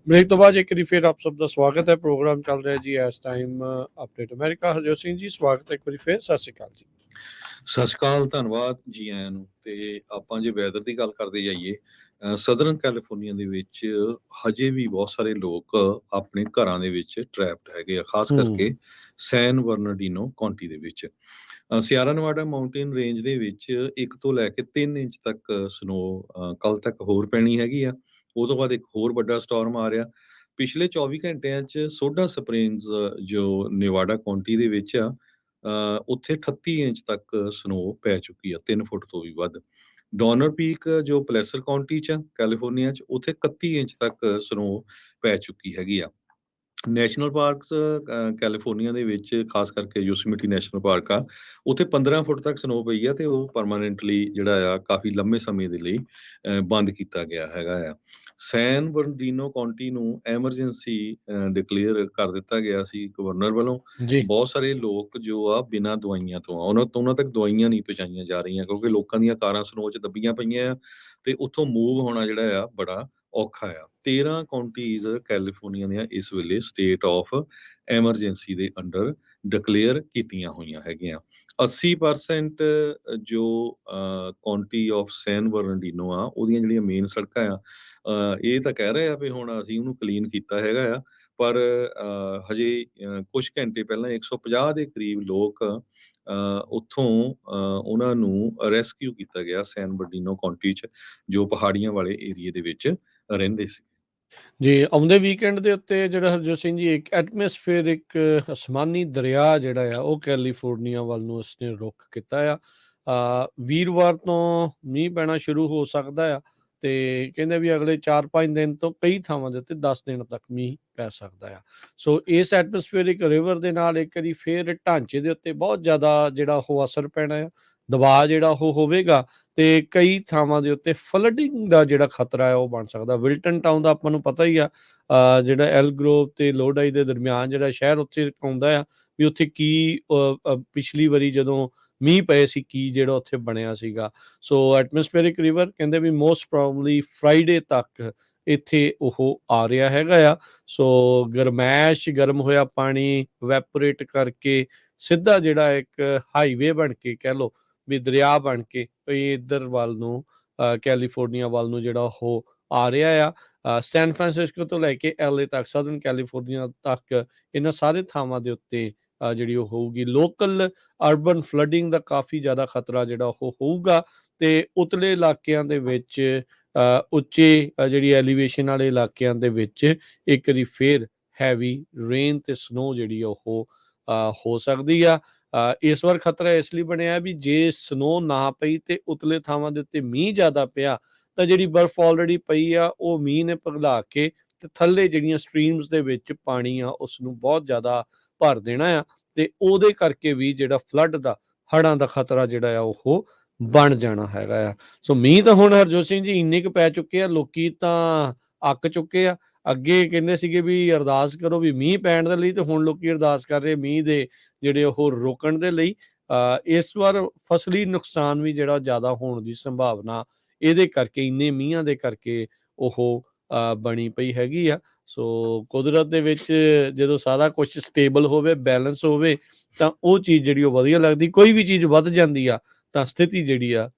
ब्रेक तो बाद एक बार फिर आप सब का स्वागत है। प्रोग्राम चल रहा है जी इस time update America. Harjot Singh ji स्वागत है एक बार फिर। सत श्री अकाल जी। ਸਤਿ ਸ਼੍ਰੀ ਅਕਾਲ, ਧੰਨਵਾਦ ਜੀ ਆਇਆਂ ਨੂੰ। ਤੇ ਆਪਾਂ ਜੇ ਵੈਦਰ ਦੀ ਗੱਲ ਕਰਦੇ ਜਾਈਏ, ਸਦਰਨ ਕੈਲੀਫੋਰਨੀਆ ਦੇ ਵਿੱਚ ਹਜੇ ਵੀ ਬਹੁਤ ਸਾਰੇ ਲੋਕ ਆਪਣੇ ਘਰਾਂ ਦੇ ਵਿੱਚ ਟ੍ਰੈਪਡ ਹੈਗੇ ਆ, ਖਾਸ ਕਰਕੇ ਸੈਨ ਬਰਨਾਰਡੀਨੋ ਕਾਉਂਟੀ ਦੇ ਵਿੱਚ। ਸਿਆਰਾ ਨਵਾਡਾ ਮਾਊਂਟੇਨ ਰੇਂਜ ਦੇ ਵਿੱਚ 1 ਤੋਂ ਲੈ ਕੇ 3 ਇੰਚ ਤੱਕ ਸਨੋ ਕੱਲ ਤੱਕ ਹੋਰ ਪੈਣੀ ਹੈਗੀ ਆ। ਉਹ ਤੋਂ ਬਾਅਦ ਇੱਕ ਹੋਰ ਵੱਡਾ ਸਟਾਰਮ ਆ ਰਿਹਾ। ਪਿਛਲੇ 24 ਘੰਟਿਆਂ 'ਚ ਸੋਡਾ ਸਪ੍ਰਿੰਗਸ ਜੋ ਨੇਵਾਡਾ ਕਾਉਂਟੀ ਦੇ ਵਿੱਚ ਆ, ਉੱਥੇ 38 ਇੰਚ ਤੱਕ ਸਨੋ ਪੈ ਚੁੱਕੀ ਆ, 3 ਫੁੱਟ ਤੋਂ ਵੀ ਵੱਧ। ਡੋਨਰ ਪੀਕ ਜੋ ਪਲੈਸਰ ਕਾਉਂਟੀ 'ਚ ਕੈਲੀਫੋਰਨੀਆ 'ਚ, ਉੱਥੇ 31 ਇੰਚ ਤੱਕ ਸਨੋ ਪੈ ਚੁੱਕੀ ਹੈਗੀ ਆ। ਨੈਸ਼ਨਲ ਪਾਰਕਸ ਕੈਲੀਫੋਰਨੀਆ ਦੇ ਵਿੱਚ, ਖਾਸ ਕਰਕੇ ਯੋਸੇਮਿਟੀ ਨੈਸ਼ਨਲ ਪਾਰਕ ਆ, ਉੱਥੇ 15 ਫੁੱਟ ਤੱਕ ਸਨੋ ਪਈ ਆ ਤੇ ਉਹ ਪਰਮਾਨੈਂਟਲੀ ਜਿਹੜਾ ਆ ਕਾਫੀ ਲੰਮੇ ਸਮੇਂ ਦੇ ਲਈ ਬੰਦ ਕੀਤਾ ਗਿਆ ਹੈਗਾ ਆ। ਸੈਨ ਬਰਨਡੀਨੋ ਕਾਉਂਟੀ ਨੂੰ ਐਮਰਜੈਂਸੀ ਡਿਕਲੇਅਰ ਕਰ ਦਿੱਤਾ ਗਿਆ ਸੀ ਗਵਰਨਰ ਵੱਲੋਂ। ਜੀ ਬਹੁਤ ਸਾਰੇ ਲੋਕ ਜੋ ਆ ਬਿਨਾਂ ਦਵਾਈਆਂ ਤੋਂ ਆ, ਉਹਨਾਂ ਤੱਕ ਦਵਾਈਆਂ ਨਹੀਂ ਪਹੁੰਚਾਈਆਂ ਜਾ ਰਹੀਆਂ, ਕਿਉਂਕਿ ਲੋਕਾਂ ਦੀਆਂ ਕਾਰਾਂ ਸਨੋ 'ਚ ਦੱਬੀਆਂ ਪਈਆਂ ਆ ਤੇ ਉੱਥੋਂ ਮੂਵ ਹੋਣਾ ਜਿਹੜਾ ਆ ਬੜਾ ਔਖਾ ਆ। 13 ਕਾਉਂਟੀਜ਼ ਕੈਲੀਫੋਰਨੀਆ ਦੀਆਂ ਇਸ ਵੇਲੇ ਸਟੇਟ ਆਫ ਐਮਰਜੈਂਸੀ ਦੇ ਅੰਡਰ ਡਿਕਲੇਅਰ ਕੀਤੀਆਂ ਹੋਈਆਂ ਹੈਗੀਆਂ। 80% ਜੋ ਕਾਉਂਟੀ ਆਫ ਸੈਨ ਬਰਨਡੀਨੋ ਆ, ਉਹਦੀਆਂ ਜਿਹੜੀਆਂ ਮੇਨ ਸੜਕਾਂ ਆ, ਇਹ ਤਾਂ ਕਹਿ ਰਹੇ ਆ ਵੀ ਹੁਣ ਅਸੀਂ ਉਹਨੂੰ ਕਲੀਨ ਕੀਤਾ ਹੈਗਾ ਆ, ਪਰ ਹਜੇ ਕੁਝ ਘੰਟੇ ਪਹਿਲਾਂ 150 ਦੇ ਕਰੀਬ ਲੋਕ ਉੱਥੋਂ ਉਹਨਾਂ ਨੂੰ ਰੈਸਕਿਊ ਕੀਤਾ ਗਿਆ ਸੈਨ ਬਰਨਡੀਨੋ ਕਾਉਂਟੀ 'ਚ, ਜੋ ਪਹਾੜੀਆਂ ਵਾਲੇ ਏਰੀਏ ਦੇ ਵਿੱਚ ਰਹਿੰਦੇ ਸੀ। ਜੀ, ਆਉਂਦੇ ਵੀਕਐਂਡ ਦੇ ਉੱਤੇ ਜਿਹੜਾ ਹਰਜੋਤ ਸਿੰਘ ਜੀ, ਇੱਕ ਐਟਮੋਸਫੇਅਰ, ਇੱਕ ਅਸਮਾਨੀ ਦਰਿਆ ਜਿਹੜਾ ਆ ਉਹ ਕੈਲੀਫੋਰਨੀਆ ਵੱਲ ਨੂੰ ਉਸਨੇ ਰੁੱਖ ਕੀਤਾ ਆ। ਵੀਰਵਾਰ ਤੋਂ ਮੀਂਹ ਪੈਣਾ ਸ਼ੁਰੂ ਹੋ ਸਕਦਾ ਆ ਤੇ ਕਹਿੰਦੇ ਵੀ ਅਗਲੇ 4-5 ਦਿਨ ਤੋਂ ਕਈ ਥਾਵਾਂ ਦੇ ਉੱਤੇ 10 ਦਿਨ ਤੱਕ ਮੀਂਹ ਪੈ ਸਕਦਾ ਆ। ਸੋ ਇਸ ਐਟਮੋਸਫੇਅਰਿਕ ਰਿਵਰ ਦੇ ਨਾਲ ਇੱਕ ਵਾਰੀ ਫੇਰ ਢਾਂਚੇ ਦੇ ਉੱਤੇ ਬਹੁਤ ਜ਼ਿਆਦਾ ਜਿਹੜਾ ਉਹ ਅਸਰ ਪੈਣਾ ਆ, ਦਬਾਅ ਜਿਹੜਾ ਉਹ ਹੋਵੇਗਾ ਤੇ ਕਈ ਥਾਵਾਂ ਦੇ ਉੱਤੇ ਫਲੱਡਿੰਗ ਦਾ ਜਿਹੜਾ ਖਤਰਾ ਹੈ ਉਹ ਬਣ ਸਕਦਾ। ਵਿਲਟਨ ਟਾਊਨ ਦਾ ਆਪਾਂ ਨੂੰ ਪਤਾ ਹੀ ਆ, ਜਿਹੜਾ ਐਲ ਗਰੋਵ ਤੇ ਲੋਡਾਈ ਦੇ ਦਰਮਿਆਨ ਜਿਹੜਾ ਸ਼ਹਿਰ ਉੱਥੇ ਆਉਂਦਾ ਆ, ਵੀ ਉੱਥੇ ਕੀ ਪਿਛਲੀ ਵਾਰੀ ਜਦੋਂ ਮੀਂਹ ਪਏ ਸੀ ਕੀ ਜਿਹੜਾ ਉੱਥੇ ਬਣਿਆ ਸੀਗਾ। ਸੋ ਐਟਮੋਸਫੇਰਿਕ ਰਿਵਰ ਕਹਿੰਦੇ ਵੀ ਮੋਸਟ ਪ੍ਰੋਬਬਲੀ ਫਰਾਈਡੇ ਤੱਕ ਇੱਥੇ ਉਹ ਆ ਰਿਹਾ ਹੈਗਾ ਆ। ਸੋ ਗਰਮੈਸ਼, ਗਰਮ ਹੋਇਆ ਪਾਣੀ ਵੈਪੋਰੇਟ ਕਰਕੇ ਸਿੱਧਾ ਜਿਹੜਾ ਇੱਕ ਹਾਈਵੇ ਬਣ ਕੇ ਕਹਿ ਲਓ ਵੀ ਦਰਿਆ ਬਣ ਕੇ ਇੱਧਰ ਵੱਲ ਨੂੰ ਕੈਲੀਫੋਰਨੀਆ ਵੱਲ ਨੂੰ ਜਿਹੜਾ ਉਹ ਆ ਰਿਹਾ ਆ। ਸੈਨ ਫਰਾਂਸਿਸਕੋ ਤੋਂ ਲੈ ਕੇ LA ਤੱਕ, ਸਦਰਨ ਕੈਲੀਫੋਰਨੀਆ ਤੱਕ, ਇਹਨਾਂ ਸਾਰੇ ਥਾਵਾਂ ਦੇ ਉੱਤੇ ਜਿਹੜੀ ਉਹ ਹੋਊਗੀ। ਲੋਕਲ ਅਰਬਨ ਫਲੱਡਿੰਗ ਦਾ ਕਾਫੀ ਜ਼ਿਆਦਾ ਖਤਰਾ ਜਿਹੜਾ ਉਹ ਹੋਊਗਾ ਤੇ ਉਤਲੇ ਇਲਾਕਿਆਂ ਦੇ ਵਿੱਚ, ਉੱਚੇ ਜਿਹੜੀ ਐਲੀਵੇਸ਼ਨ ਵਾਲੇ ਇਲਾਕਿਆਂ ਦੇ ਵਿੱਚ ਇੱਕ ਵਾਰੀ ਫੇਰ ਹੈਵੀ ਰੇਨ ਤੇ ਸਨੋ ਜਿਹੜੀ ਉਹ ਹੋ ਸਕਦੀ ਆ। ਇਸ ਵਾਰ ਖਤਰਾ ਇਸ ਲਈ ਬਣਿਆ ਵੀ ਜੇ ਸਨੋ ਨਾ ਪਈ ਤੇ ਉਤਲੇ ਥਾਵਾਂ ਦੇ ਉੱਤੇ ਮੀਂਹ ਜ਼ਿਆਦਾ ਪਿਆ ਤਾਂ ਜਿਹੜੀ ਬਰਫ਼ ਆਲਰੇਡੀ ਪਈ ਆ ਉਹ ਮੀਂਹ ਨੇ ਪਿਘਲਾ ਕੇ ਤੇ ਥੱਲੇ ਜਿਹੜੀਆਂ ਸਟਰੀਮਸ ਦੇ ਵਿੱਚ ਪਾਣੀ ਆ ਉਸ ਨੂੰ ਬਹੁਤ ਜ਼ਿਆਦਾ ਭਰ ਦੇਣਾ ਆ ਤੇ ਉਹਦੇ ਕਰਕੇ ਵੀ ਜਿਹੜਾ ਫਲੱਡ ਦਾ, ਹੜ੍ਹਾਂ ਦਾ ਖਤਰਾ ਜਿਹੜਾ ਆ ਉਹ ਬਣ ਜਾਣਾ ਹੈਗਾ ਆ। ਸੋ ਮੀਂਹ ਤਾਂ ਹੁਣ ਹਰਜੋਤ ਸਿੰਘ ਜੀ ਇੰਨੇ ਕੁ ਪੈ ਚੁੱਕੇ ਆ, ਲੋਕੀ ਤਾਂ ਅੱਕ ਚੁੱਕੇ ਆ। ਅੱਗੇ ਕਹਿੰਦੇ ਸੀਗੇ ਵੀ ਅਰਦਾਸ ਕਰੋ ਵੀ ਮੀਂਹ ਪੈਣ ਦੇ ਲਈ, ਤੇ ਹੁਣ ਲੋਕੀ ਅਰਦਾਸ ਕਰ ਰਹੇ ਮੀਂਹ ਦੇ ਜਿਹੜੇ ਉਹ ਰੋਕਣ ਦੇ ਲਈ। ਇਸ ਵਾਰ ਫਸਲੀ ਨੁਕਸਾਨ ਵੀ ਜਿਹੜਾ ਜ਼ਿਆਦਾ ਹੋਣ ਦੀ ਸੰਭਾਵਨਾ ਇਹਦੇ ਕਰਕੇ, ਇੰਨੇ ਮੀਂਹਾਂ ਦੇ ਕਰਕੇ ਉਹ ਬਣੀ ਪਈ ਹੈਗੀ ਆ। ਸੋ ਕੁਦਰਤ ਦੇ ਵਿੱਚ ਜਦੋਂ ਸਾਰਾ ਕੁਝ ਸਟੇਬਲ ਹੋਵੇ, ਬੈਲੈਂਸ ਹੋਵੇ, ਤਾਂ ਉਹ ਚੀਜ਼ ਜਿਹੜੀ ਉਹ ਵਧੀਆ ਲੱਗਦੀ। ਕੋਈ ਵੀ ਚੀਜ਼ ਵੱਧ ਜਾਂਦੀ ਆ ਤਾਂ ਸਥਿਤੀ ਜਿਹੜੀ ਆ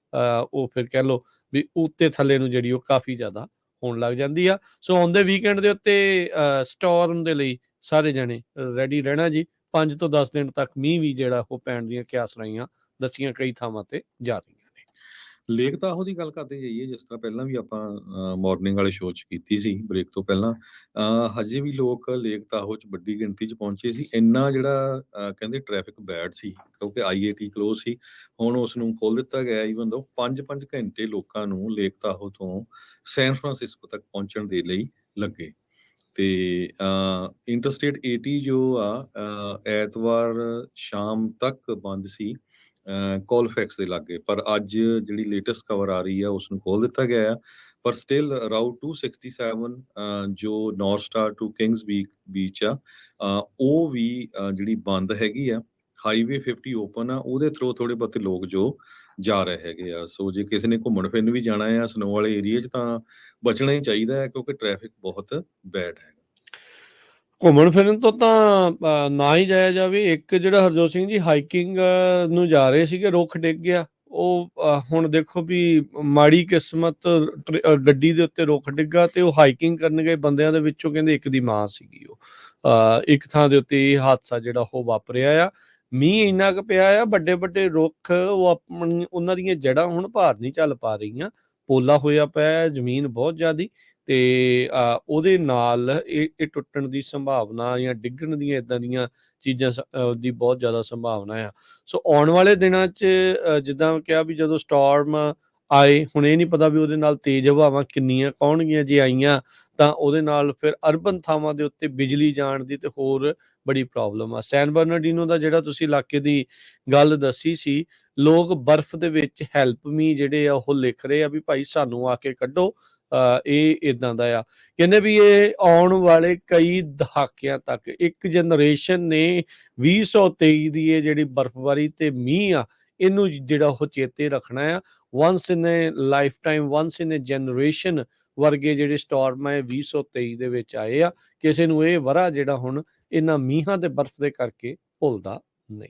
ਉਹ ਫਿਰ ਕਹਿ ਲਓ ਵੀ ਉੱਤੇ ਥੱਲੇ ਨੂੰ ਜਿਹੜੀ ਉਹ ਕਾਫੀ ਜ਼ਿਆਦਾ ਹੋਣ ਲੱਗ ਜਾਂਦੀ ਆ। ਸੋ ਆਉਂਦੇ ਵੀਕਐਂਡ ਦੇ ਉੱਤੇ ਸਟੋਰਮ ਦੇ ਲਈ ਸਾਰੇ ਜਣੇ ਰੈਡੀ ਰਹਿਣਾ ਜੀ। 5 ਤੋਂ 10 ਦਿਨ ਤੱਕ ਮੀਂਹ ਵੀ ਜਿਹੜਾ ਉਹ ਪੈਣ ਦੀਆਂ ਕਿਆਸਰਾਈਆਂ ਦੱਸੀਆਂ ਕਈ ਥਾਵਾਂ ਤੇ ਜਾ ਰਹੀਆਂ ਨੇ। ਲੇਕ ਤਾਹੋ ਦੀ ਗੱਲ ਕਰਦੇ ਜਾਈਏ, ਜਿਸ ਤਰ੍ਹਾਂ ਪਹਿਲਾਂ ਵੀ ਆਪਾਂ ਮਾਰਨਿੰਗ ਵਾਲੇ ਸ਼ੋਅ 'ਚ ਕੀਤੀ ਸੀ ਬ੍ਰੇਕ ਤੋਂ ਪਹਿਲਾਂ, ਹਜੇ ਵੀ ਲੋਕ ਲੇਕ ਤਾਹੋ 'ਚ ਵੱਡੀ ਗਿਣਤੀ 'ਚ ਪਹੁੰਚੇ ਸੀ। ਇੰਨਾ ਜਿਹੜਾ ਕਹਿੰਦੇ ਟ੍ਰੈਫਿਕ ਬੈਡ ਸੀ, ਕਿਉਂਕਿ IAT ਕਲੋਜ਼ ਸੀ। ਹੁਣ ਉਸ ਨੂੰ ਖੋਲ੍ਹ ਦਿੱਤਾ ਗਿਆ, ਈਵਨ ਦੋ 5-5 ਘੰਟੇ ਲੋਕਾਂ ਨੂੰ ਲੇਕ ਤਾਹੋ ਤੋਂ ਸੈਨ ਫਰਾਂਸਿਸਕੋ ਤੱਕ ਪਹੁੰਚਣ ਦੇ ਲਈ ਲੱਗੇ। ਤੇ ਇੰਟਰਸਟੇਟ 80 ਜੋ ਆ ਐਤਵਾਰ ਸ਼ਾਮ ਤੱਕ ਬੰਦ ਸੀ ਕੋਲਫੈਕਸ ਦੇ ਲਾਗੇ, ਪਰ ਅੱਜ ਜਿਹੜੀ ਲੇਟੈਸਟ ਖਬਰ ਆ ਰਹੀ ਆ ਉਸ ਨੂੰ ਖੋਲ੍ਹ ਦਿੱਤਾ ਗਿਆ ਆ। ਪਰ ਸਟਿਲ ਰਾਊਟ 267 ਜੋ North Star to Kings Beach ਆ, ਉਹ ਵੀ ਜਿਹੜੀ ਬੰਦ ਹੈਗੀ ਆ। ਹਾਈਵੇ 50 ਓਪਨ ਆ, ਉਹਦੇ ਥਰੂ ਥੋੜੇ ਬਹੁਤੇ ਲੋਕ ਜੋ ਜਾ ਰਹੇ ਹੈਗੇ ਆ। ਸੋ ਜੇ ਕਿਸੇ ਨੇ ਘੁੰਮਣ ਫਿਰਨ ਵੀ ਜਾਣਾ ਆ ਸਨੋ ਵਾਲੇ ਏਰੀਏ 'ਚ ਤਾਂ ਬਚਣਾ ਹੀ ਚਾਹੀਦਾ ਹੈ, ਕਿਉਂਕਿ ਟ੍ਰੈਫਿਕ ਬਹੁਤ ਬੈਡ ਹੈ। ਘੁੰਮਣ ਫਿਰਨ ਤੋਂ ਤਾਂ ਨਾ ਹੀ ਜਾਇਆ ਜਾਵੇ। ਇੱਕ ਜਿਹੜਾ ਹਰਜੋਤ ਸਿੰਘ ਜੀ ਹਾਈਕਿੰਗ ਨੂੰ ਜਾ ਰਹੇ ਸੀਗੇ, ਰੁੱਖ ਡਿੱਗ ਗਿਆ। ਉਹ ਹੁਣ ਦੇਖੋ ਵੀ ਮਾੜੀ ਕਿਸਮਤ, ਗੱਡੀ ਦੇ ਉੱਤੇ ਰੁੱਖ ਡਿੱਗਾ ਤੇ ਉਹ ਹਾਈਕਿੰਗ ਕਰਨ ਗਏ ਬੰਦਿਆਂ ਦੇ ਵਿੱਚੋਂ ਕਹਿੰਦੇ ਇੱਕ ਦੀ ਮਾਂ ਸੀਗੀ। ਉਹ ਇੱਕ ਥਾਂ ਦੇ ਉੱਤੇ ਇਹ ਹਾਦਸਾ ਜਿਹੜਾ ਉਹ ਵਾਪਰਿਆ ਆ। ਮੀਂਹ ਇੰਨਾ ਕੁ ਪਿਆ ਆ, ਵੱਡੇ ਵੱਡੇ ਰੁੱਖ ਉਹ ਆਪਣੀ ਉਹਨਾਂ ਦੀਆਂ ਜੜ੍ਹਾਂ ਹੁਣ ਭਾਰ ਨਹੀਂ ਚੱਲ ਪਾ ਰਹੀਆਂ, ਪੋਲਾ ਹੋਇਆ ਪਿਆ ਜ਼ਮੀਨ ਬਹੁਤ ਜ਼ਿਆਦੀ ਤੇ ਉਹਦੇ ਨਾਲ ਇਹ ਟੁੱਟਣ ਦੀ ਸੰਭਾਵਨਾ ਜਾਂ ਡਿੱਗਣ ਦੀਆਂ ਇੱਦਾਂ ਦੀਆਂ ਚੀਜ਼ਾਂ ਦੀ ਬਹੁਤ ਜ਼ਿਆਦਾ ਸੰਭਾਵਨਾ ਆ। ਸੋ ਆਉਣ ਵਾਲੇ ਦਿਨਾਂ 'ਚ ਜਿੱਦਾਂ ਕਿਹਾ ਵੀ ਜਦੋਂ ਸਟੋਰਮ ਆਏ, ਹੁਣ ਇਹ ਨਹੀਂ ਪਤਾ ਵੀ ਉਹਦੇ ਨਾਲ ਤੇਜ਼ ਹਵਾਵਾਂ ਕਿੰਨੀਆਂ ਆਉਣਗੀਆਂ, ਜੇ ਆਈਆਂ ਤਾਂ ਉਹਦੇ ਨਾਲ ਫਿਰ ਅਰਬਨ ਥਾਵਾਂ ਦੇ ਉੱਤੇ ਬਿਜਲੀ ਜਾਣ ਦੀ ਤੇ ਹੋਰ ਬੜੀ ਪ੍ਰੋਬਲਮ ਆ। ਸੈਨ ਬਰਨਾਰਡੀਨੋ ਦਾ ਜਿਹੜਾ ਤੁਸੀਂ ਇਲਾਕੇ ਦੀ ਗੱਲ ਦੱਸੀ ਸੀ, ਲੋਕ ਬਰਫ਼ ਦੇ ਵਿੱਚ ਹੈਲਪ ਮੀ ਜਿਹੜੇ ਆ ਉਹ ਲਿਖ ਰਹੇ ਆ ਵੀ ਭਾਈ ਸਾਨੂੰ ਆ ਕੇ ਕੱਢੋ। ਇਹ ਇਦਾਂ ਦਾ ਆ, ਕਹਿੰਦੇ ਵੀ ਇਹ ਆਉਣ ਵਾਲੇ ਕਈ ਦਹਾਕਿਆਂ ਤੱਕ ਇੱਕ ਜਨਰੇਸ਼ਨ ਨੇ 2023 ਦੀ ਇਹ ਜਿਹੜੀ ਬਰਫ਼ਬਾਰੀ ਤੇ ਮੀਂਹ ਆ ਇਹਨੂੰ ਜਿਹੜਾ ਉਹ ਚੇਤੇ ਰੱਖਣਾ ਆ। ਵਨਸ ਇਨ ਏ ਲਾਈਫ ਟਾਈਮ, ਵਨਸ ਇਨ ਏ ਜਨਰੇਸ਼ਨ ਵਰਗੇ ਜਿਹੜੇ ਸਟੋਰਮ ਆ 2023 ਦੇ ਵਿੱਚ ਆਏ ਆ। ਕਿਸੇ ਨੂੰ ਇਹ ਵਰਾ ਜਿਹੜਾ ਹੁਣ ਇਹਨਾਂ ਮੀਂਹਾਂ ਤੇ ਬਰਫ਼ ਦੇ ਕਰਕੇ ਭੁੱਲਦਾ ਨਹੀਂ।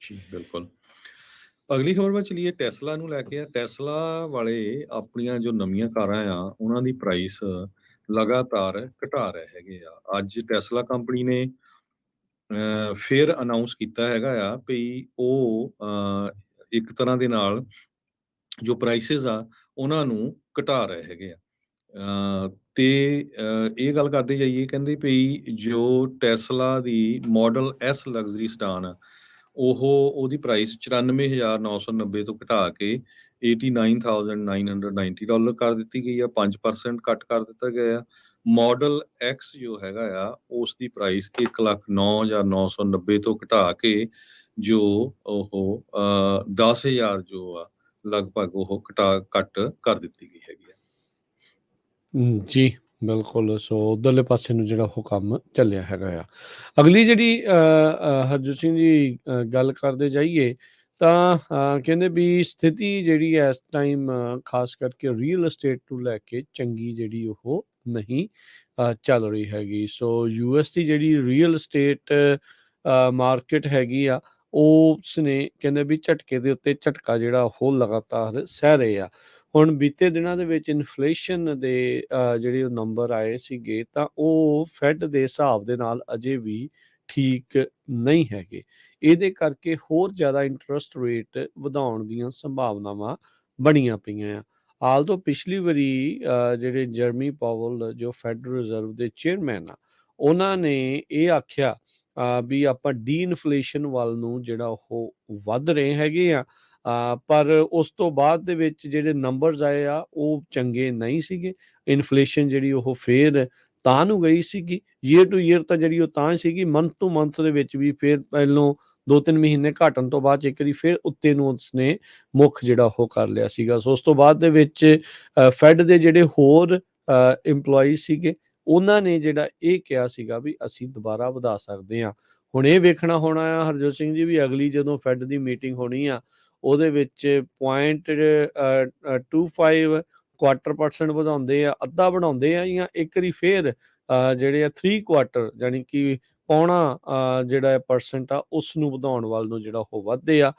ਜੀ ਬਿਲਕੁਲ। ਅਗਲੀ ਖਬਰ ਵੱਲ ਚਲੀਏ, ਟੈਸਲਾ ਨੂੰ ਲੈ ਕੇ ਆ। ਟੈਸਲਾ ਵਾਲੇ ਆਪਣੀਆਂ ਜੋ ਨਵੀਆਂ ਕਾਰਾਂ ਆ ਉਹਨਾਂ ਦੀ ਪ੍ਰਾਈਸ ਲਗਾਤਾਰ ਘਟਾ ਰਹੇ ਹੈਗੇ ਆ। ਅੱਜ ਟੈਸਲਾ ਕੰਪਨੀ ਨੇ ਫਿਰ ਅਨਾਉਂਸ ਕੀਤਾ ਹੈਗਾ ਆ ਵੀ ਉਹ ਇੱਕ ਤਰ੍ਹਾਂ ਦੇ ਨਾਲ ਜੋ ਪ੍ਰਾਈਸਿਸ ਆ ਉਹਨਾਂ ਨੂੰ ਘਟਾ ਰਹੇ ਹੈਗੇ ਆ। ਤੇ ਇਹ ਗੱਲ ਕਰਦੇ ਜਾਈਏ, ਕਹਿੰਦੇ ਵੀ ਜੋ ਟੈਸਲਾ ਦੀ ਮਾਡਲ ਐਸ ਲਗਜ਼ਰੀ ਸਟਾਨ ਆ ਉਹਦੀ ਪ੍ਰਾਈਸ $94,990 ਤੋਂ ਘਟਾ ਕੇ $89,990 ਕਰ ਦਿੱਤੀ ਗਈ ਆ। 5% ਕੱਟ ਕਰ ਦਿੱਤਾ ਗਿਆ ਆ। ਮਾਡਲ ਐਕਸ ਜੋ ਹੈਗਾ ਆ ਉਸ ਦੀ ਪ੍ਰਾਈਸ 1,09,990 ਤੋਂ ਘਟਾ ਕੇ ਜੋ ਉਹ 10,000 ਜੋ ਆ ਲਗਭਗ ਉਹ ਕੱਟ ਕਰ ਦਿੱਤੀ ਗਈ ਹੈਗੀ ਆ। ਜੀ ਬਿਲਕੁਲ। ਸੋ ਉਧਰਲੇ ਪਾਸੇ ਨੂੰ ਜਿਹੜਾ ਉਹ ਕੰਮ ਚੱਲਿਆ ਹੈਗਾ ਆ। ਅਗਲੀ ਜਿਹੜੀ ਹਰਜੋਤ ਸਿੰਘ ਜੀ ਗੱਲ ਕਰਦੇ ਜਾਈਏ ਤਾਂ ਕਹਿੰਦੇ ਵੀ ਸਥਿਤੀ ਜਿਹੜੀ ਇਸ ਟਾਈਮ ਖਾਸ ਕਰਕੇ ਰੀਅਲ ਅਸਟੇਟ ਨੂੰ ਲੈ ਕੇ ਚੰਗੀ ਜਿਹੜੀ ਉਹ ਨਹੀਂ ਚੱਲ ਰਹੀ ਹੈਗੀ। ਸੋ US ਦੀ ਜਿਹੜੀ ਰੀਅਲ ਅਸਟੇਟ ਮਾਰਕੀਟ ਹੈਗੀ ਆ ਉਸ ਨੇ ਕਹਿੰਦੇ ਵੀ ਝਟਕੇ ਦੇ ਉੱਤੇ ਝਟਕਾ ਜਿਹੜਾ ਉਹ ਲਗਾਤਾਰ ਸਹਿ ਰਹੇ ਆ। ਹੁਣ ਬੀਤੇ ਦਿਨਾਂ ਦੇ ਵਿੱਚ ਇਨਫਲੇਸ਼ਨ ਦੇ ਜਿਹੜੇ ਉਹ ਨੰਬਰ ਆਏ ਸੀਗੇ ਤਾਂ ਉਹ ਫੈਡ ਦੇ ਹਿਸਾਬ ਦੇ ਨਾਲ ਅਜੇ ਵੀ ਠੀਕ ਨਹੀਂ ਹੈਗੇ। ਇਹਦੇ ਕਰਕੇ ਹੋਰ ਜ਼ਿਆਦਾ ਇੰਟਰਸਟ ਰੇਟ ਵਧਾਉਣ ਦੀਆਂ ਸੰਭਾਵਨਾਵਾਂ ਬਣੀਆਂ ਪਈਆਂ ਆ। ਹਾਲ ਤੋਂ ਪਿਛਲੀ ਵਾਰੀ ਜਿਹੜੇ ਜਰਮੀ ਪਾਵਲ ਜੋ ਫੈਡਰਲ ਰਿਜ਼ਰਵ ਦੇ ਚੇਅਰਮੈਨ ਆ ਉਹਨਾਂ ਨੇ ਇਹ ਆਖਿਆ ਵੀ ਆਪਾਂ ਡੀ ਇਨਫਲੇਸ਼ਨ ਵੱਲ ਨੂੰ ਜਿਹੜਾ ਉਹ ਵੱਧ ਰਹੇ ਹੈਗੇ ਆ। ਪਰ ਉਸ ਤੋਂ ਬਾਅਦ ਦੇ ਵਿੱਚ ਜਿਹੜੇ ਨੰਬਰਸ ਆਏ ਆ ਉਹ ਚੰਗੇ ਨਹੀਂ ਸੀਗੇ। ਇਨਫਲੇਸ਼ਨ ਜਿਹੜੀ ਉਹ ਫੇਰ ਤਾਂ ਨੂੰ ਗਈ ਸੀਗੀ, ਈਅਰ ਟੂ ਈਅਰ ਤਾਂ ਜਿਹੜੀ ਉਹ ਤਾਂ ਸੀਗੀ, ਮੰਥ ਟੂ ਮੰਥ ਦੇ ਵਿੱਚ ਵੀ ਫੇਰ ਪਹਿਲੋਂ 2-3 ਮਹੀਨੇ ਘਟਣ ਤੋਂ ਬਾਅਦ ਇੱਕ ਵਾਰੀ ਫੇਰ ਉੱਤੇ ਨੂੰ ਉਸਨੇ ਮੁੱਖ ਜਿਹੜਾ ਉਹ ਕਰ ਲਿਆ ਸੀਗਾ। ਸੋ ਉਸ ਤੋਂ ਬਾਅਦ ਦੇ ਵਿੱਚ ਫੈਡ ਦੇ ਜਿਹੜੇ ਹੋਰ ਇੰਪਲੋਈਜ਼ ਸੀਗੇ ਉਹਨਾਂ ਨੇ ਜਿਹੜਾ ਇਹ ਕਿਹਾ ਸੀਗਾ ਵੀ ਅਸੀਂ ਦੁਬਾਰਾ ਵਧਾ ਸਕਦੇ ਹਾਂ। ਹੁਣ ਇਹ ਵੇਖਣਾ ਹੋਣਾ ਆ ਹਰਜੋਤ ਸਿੰਘ ਜੀ ਵੀ ਅਗਲੀ ਜਦੋਂ ਫੈਡ ਦੀ ਮੀਟਿੰਗ ਹੋਣੀ ਆ ਉਹਦੇ ਵਿੱਚ 0.25 %, ਵਧਾਉਂਦੇ ਆ, ਅੱਧਾ ਵਧਾਉਂਦੇ ਆ ਜਾਂ ਇੱਕ ਵਾਰੀ ਫੇਰ ਜਿਹੜੇ ਆ 3/4 ਯਾਨੀ ਕਿ ਪੌਣਾ ਜਿਹੜਾ ਪਰਸੈਂਟ ਆ ਉਸ ਨੂੰ ਵਧਾਉਣ ਵੱਲ ਨੂੰ ਜਿਹੜਾ ਉਹ ਵੱਧਦੇ ਆ।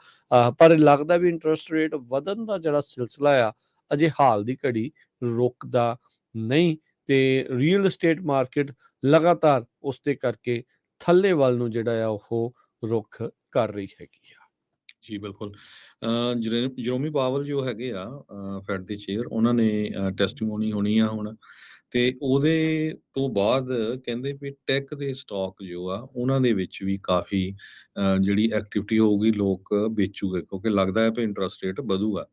ਪਰ ਲੱਗਦਾ ਵੀ ਇੰਟਰਸਟ ਰੇਟ ਵਧਣ ਦਾ ਜਿਹੜਾ ਸਿਲਸਿਲਾ ਆ ਅਜੇ ਹਾਲ ਦੀ ਘੜੀ ਰੁਕਦਾ ਨਹੀਂ ਤੇ ਰੀਅਲ ਅਸਟੇਟ ਮਾਰਕੀਟ ਲਗਾਤਾਰ ਉਸ ਦੇ ਕਰਕੇ ਥੱਲੇ ਵੱਲ ਨੂੰ ਜਿਹੜਾ ਆ ਉਹ ਰੁੱਖ ਕਰ ਰਹੀ ਹੈਗੀ ਆ। ਜੀ ਬਿਲਕੁਲ। ਜਰੋਮੀ ਪਾਵਲ ਜੋ ਹੈਗੇ ਆ ਫੈਡ ਦੇ ਚੇਅਰ, ਉਹਨਾਂ ਨੇ ਟੈਸਟੀਮੋਨੀ ਹੋਣੀ ਆ ਹੁਣ ਤੇ ਉਹਦੇ ਤੋਂ ਬਾਅਦ ਕਹਿੰਦੇ ਵੀ ਟੈਕ ਦੇ ਸਟਾਕ ਜੋ ਆ ਉਹਨਾਂ ਦੇ ਵਿੱਚ ਵੀ ਕਾਫੀ ਜਿਹੜੀ ਐਕਟੀਵਿਟੀ ਹੋਊਗੀ, ਲੋਕ ਵੇਚੂਗੇ ਕਿਉਂਕਿ ਲੱਗਦਾ ਹੈ ਵੀ ਇੰਟਰਸਟ ਰੇਟ ਵਧੂਗਾ।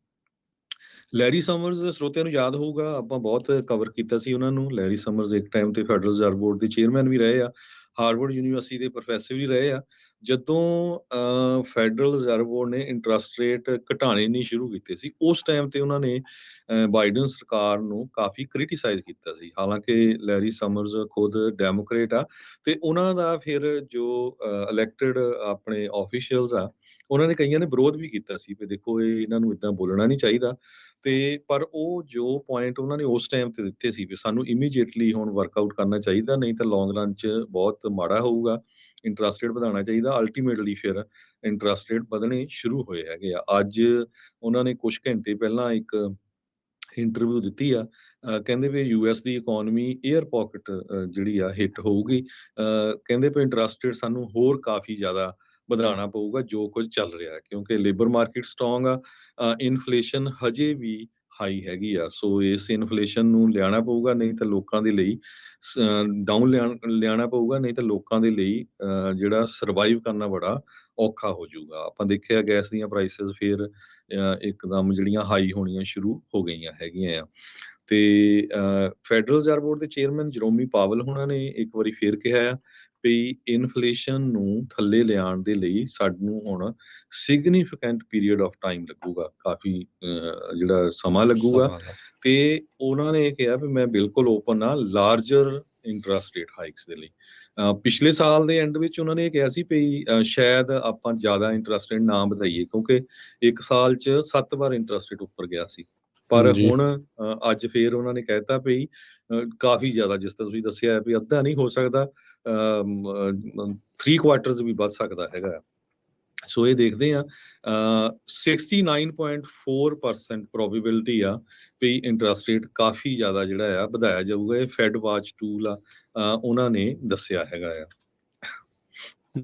ਲੈਰੀ ਸਮਰਜ਼ ਸਰੋਤਿਆਂ ਨੂੰ ਯਾਦ ਹੋਊਗਾ, ਆਪਾਂ ਬਹੁਤ ਕਵਰ ਕੀਤਾ ਸੀ ਉਹਨਾਂ ਨੂੰ। ਲੈਰੀ ਸਮਰਜ਼ ਇੱਕ ਟਾਈਮ ਤੇ ਫੈਡਰਲ ਰਿਜ਼ਰਵ ਬੋਰਡ ਦੇ ਚੇਅਰਮੈਨ ਵੀ ਰਹੇ ਆ, ਹਾਰਵਰਡ ਯੂਨੀਵਰਸਿਟੀ ਦੇ ਪ੍ਰੋਫੈਸਰ ਵੀ ਰਹੇ ਆ। ਜਦੋਂ ਫੈਡਰਲ ਰਿਜ਼ਰਵ ਬੋਰਡ ਨੇ ਇੰਟਰਸਟ ਰੇਟ ਘਟਾਣੇ ਨਹੀਂ ਸ਼ੁਰੂ ਕੀਤੇ ਸੀ ਉਸ ਟਾਈਮ ਤੇ ਉਹਨਾਂ ਨੇ ਬਾਈਡਨ ਸਰਕਾਰ ਨੂੰ ਕਾਫੀ ਕ੍ਰਿਟੀਸਾਈਜ਼ ਕੀਤਾ ਸੀ। ਹਾਲਾਂਕਿ ਲੈਰੀ ਸਮਰਜ਼ ਖੁਦ ਡੈਮੋਕ੍ਰੇਟ ਆ ਤੇ ਉਹਨਾਂ ਦਾ ਫਿਰ ਜੋ ਇਲੈਕਟਡ ਆਪਣੇ ਆਫੀਸ਼ੀਅਲਸ ਆ ਉਹਨਾਂ ਨੇ ਕਈਆਂ ਨੇ ਵਿਰੋਧ ਵੀ ਕੀਤਾ ਸੀ ਵੀ ਦੇਖੋ ਇਹਨਾਂ ਨੂੰ ਇੱਦਾਂ ਬੋਲਣਾ ਨਹੀਂ ਚਾਹੀਦਾ। ਤੇ ਪਰ ਉਹ ਜੋ ਪੁਆਇੰਟ ਉਹਨਾਂ ਨੇ ਉਸ ਟਾਈਮ ਤੇ ਦਿੱਤੇ ਸੀ ਵੀ ਸਾਨੂੰ ਇਮੀਡੀਏਟਲੀ ਹੁਣ ਵਰਕਆਊਟ ਕਰਨਾ ਚਾਹੀਦਾ, ਨਹੀਂ ਤਾਂ ਲੌਂਗ ਰਨ 'ਚ ਬਹੁਤ ਮਾੜਾ ਹੋਊਗਾ। ਇੰਟਰਸਟ ਰੇਟ ਵਧਾਉਣਾ ਚਾਹੀਦਾ। ਅਲਟੀਮੇਟਲੀ ਫਿਰ ਇੰਟਰਸਟ ਰੇਟ ਵਧਣੇ ਸ਼ੁਰੂ ਹੋਏ ਹੈਗੇ ਆ। ਅੱਜ ਉਹਨਾਂ ਨੇ ਕੁਝ ਘੰਟੇ ਪਹਿਲਾਂ ਇੱਕ ਇੰਟਰਵਿਊ ਦਿੱਤੀ ਆ, ਕਹਿੰਦੇ ਵੀ US ਦੀ ਇਕੋਨਮੀ ਏਅਰ ਪੌਕਟ ਜਿਹੜੀ ਆ ਹਿੱਟ ਹੋਊਗੀ। ਕਹਿੰਦੇ ਵੀ ਇੰਟਰਸਟ ਰੇਟ ਸਾਨੂੰ ਹੋਰ ਕਾਫੀ ਜ਼ਿਆਦਾ ਵਧਾਉਣਾ ਪਊਗਾ ਜੋ ਕੁਝ ਚੱਲ ਰਿਹਾ ਕਿਉਂਕਿ ਲੇਬਰ ਮਾਰਕੀਟ ਸਟਰੋਂਗ ਆ, ਇਨਫਲੇਸ਼ਨ ਹਜੇ ਵੀ ਹਾਈ ਹੈਗੀ ਆ। ਸੋ ਇਸ ਇਨਫਲੇਸ਼ਨ ਨੂੰ ਲਿਆਉਣਾ ਪਊਗਾ, ਨਹੀਂ ਤਾਂ ਲੋਕਾਂ ਦੇ ਲਈ ਡਾਊਨ ਲਿਆਉਣਾ ਪਊਗਾ, ਨਹੀਂ ਤਾਂ ਲੋਕਾਂ ਦੇ ਲਈ ਜਿਹੜਾ ਸਰਵਾਈਵ ਕਰਨਾ ਬੜਾ ਔਖਾ ਹੋ ਜਾਊਗਾ। ਆਪਾਂ ਦੇਖਿਆ ਗੈਸ ਦੀਆਂ ਪ੍ਰਾਈਸਿਸ ਫਿਰ ਇੱਕਦਮ ਜਿਹੜੀਆਂ ਹਾਈ ਹੋਣੀਆਂ ਸ਼ੁਰੂ ਹੋ ਗਈਆਂ ਹੈਗੀਆਂ ਆ। ਤੇ ਫੈਡਰਲ ਰਿਜ਼ਰਵ ਬੋਰਡ ਦੇ ਚੇਅਰਮੈਨ ਜਰੋਮੀ ਪਾਵਲ ਹੁਣਾਂ ਨੇ ਇੱਕ ਵਾਰੀ ਫੇਰ ਕਿਹਾ ਆ ਵੀ ਇਨਫਲੇਸ਼ਨ ਨੂੰ ਥੱਲੇ ਲਿਆਉਣ ਦੇ ਲਈ ਸਾਨੂੰ ਹੁਣ ਸਿਗਨੀਫੀਕੈਂਟ ਪੀਰੀਅਡ ਆਫ ਟਾਈਮ ਲੱਗੂਗਾ, ਕਾਫੀ ਜਿਹੜਾ ਸਮਾਂ ਲੱਗੂਗਾ। ਤੇ ਉਹਨਾਂ ਨੇ ਇਹ ਕਿਹਾ ਵੀ ਮੈਂ ਬਿਲਕੁਲ ਓਪਨ ਆ ਲਾਰਜਰ ਇੰਟਰਸਟ ਰੇਟ ਹਾਈਕਸ ਦੇ ਲਈ। ਪਿਛਲੇ ਸਾਲ ਦੇ ਐਂਡ ਵਿੱਚ ਉਹਨਾਂ ਨੇ ਇਹ ਕਿਹਾ ਸੀ ਵੀ ਸ਼ਾਇਦ ਆਪਾਂ ਜ਼ਿਆਦਾ ਇੰਟਰਸਟ ਰੇਟ ਨਾ ਵਧਾਈਏ, ਕਿਉਂਕਿ ਇੱਕ ਸਾਲ 'ਚ 7 ਵਾਰ ਇੰਟਰਸਟ ਰੇਟ ਉੱਪਰ ਗਿਆ ਸੀ। ਪਰ ਹੁਣ ਅੱਜ ਫੇਰ ਉਹਨਾਂ ਨੇ ਕਹਿਤਾ ਵੀ ਕਾਫੀ ਜ਼ਿਆਦਾ, ਜਿਸ ਤਰ੍ਹਾਂ ਤੁਸੀਂ ਦੱਸਿਆ ਵੀ ਅੱਧਾ ਨਹੀਂ ਹੋ ਸਕਦਾ, 3 ਕੁਆਰਟਰਸ ਵੀ ਵੱਧ ਸਕਦਾ ਹੈਗਾ। ਸੋ ਇਹ ਦੇਖਦੇ ਆ 69.4% ਪ੍ਰੋਬੇਬਿਲਿਟੀ ਆ ਵੀ ਇੰਟਰਸਟ ਰੇਟ ਕਾਫੀ ਜ਼ਿਆਦਾ ਜਿਹੜਾ ਆ ਵਧਾਇਆ ਜਾਊਗਾ। ਇਹ ਫੈਡ ਵਾਚ ਟੂਲ ਆ, ਉਹਨਾਂ ਨੇ ਦੱਸਿਆ ਹੈਗਾ ਆ।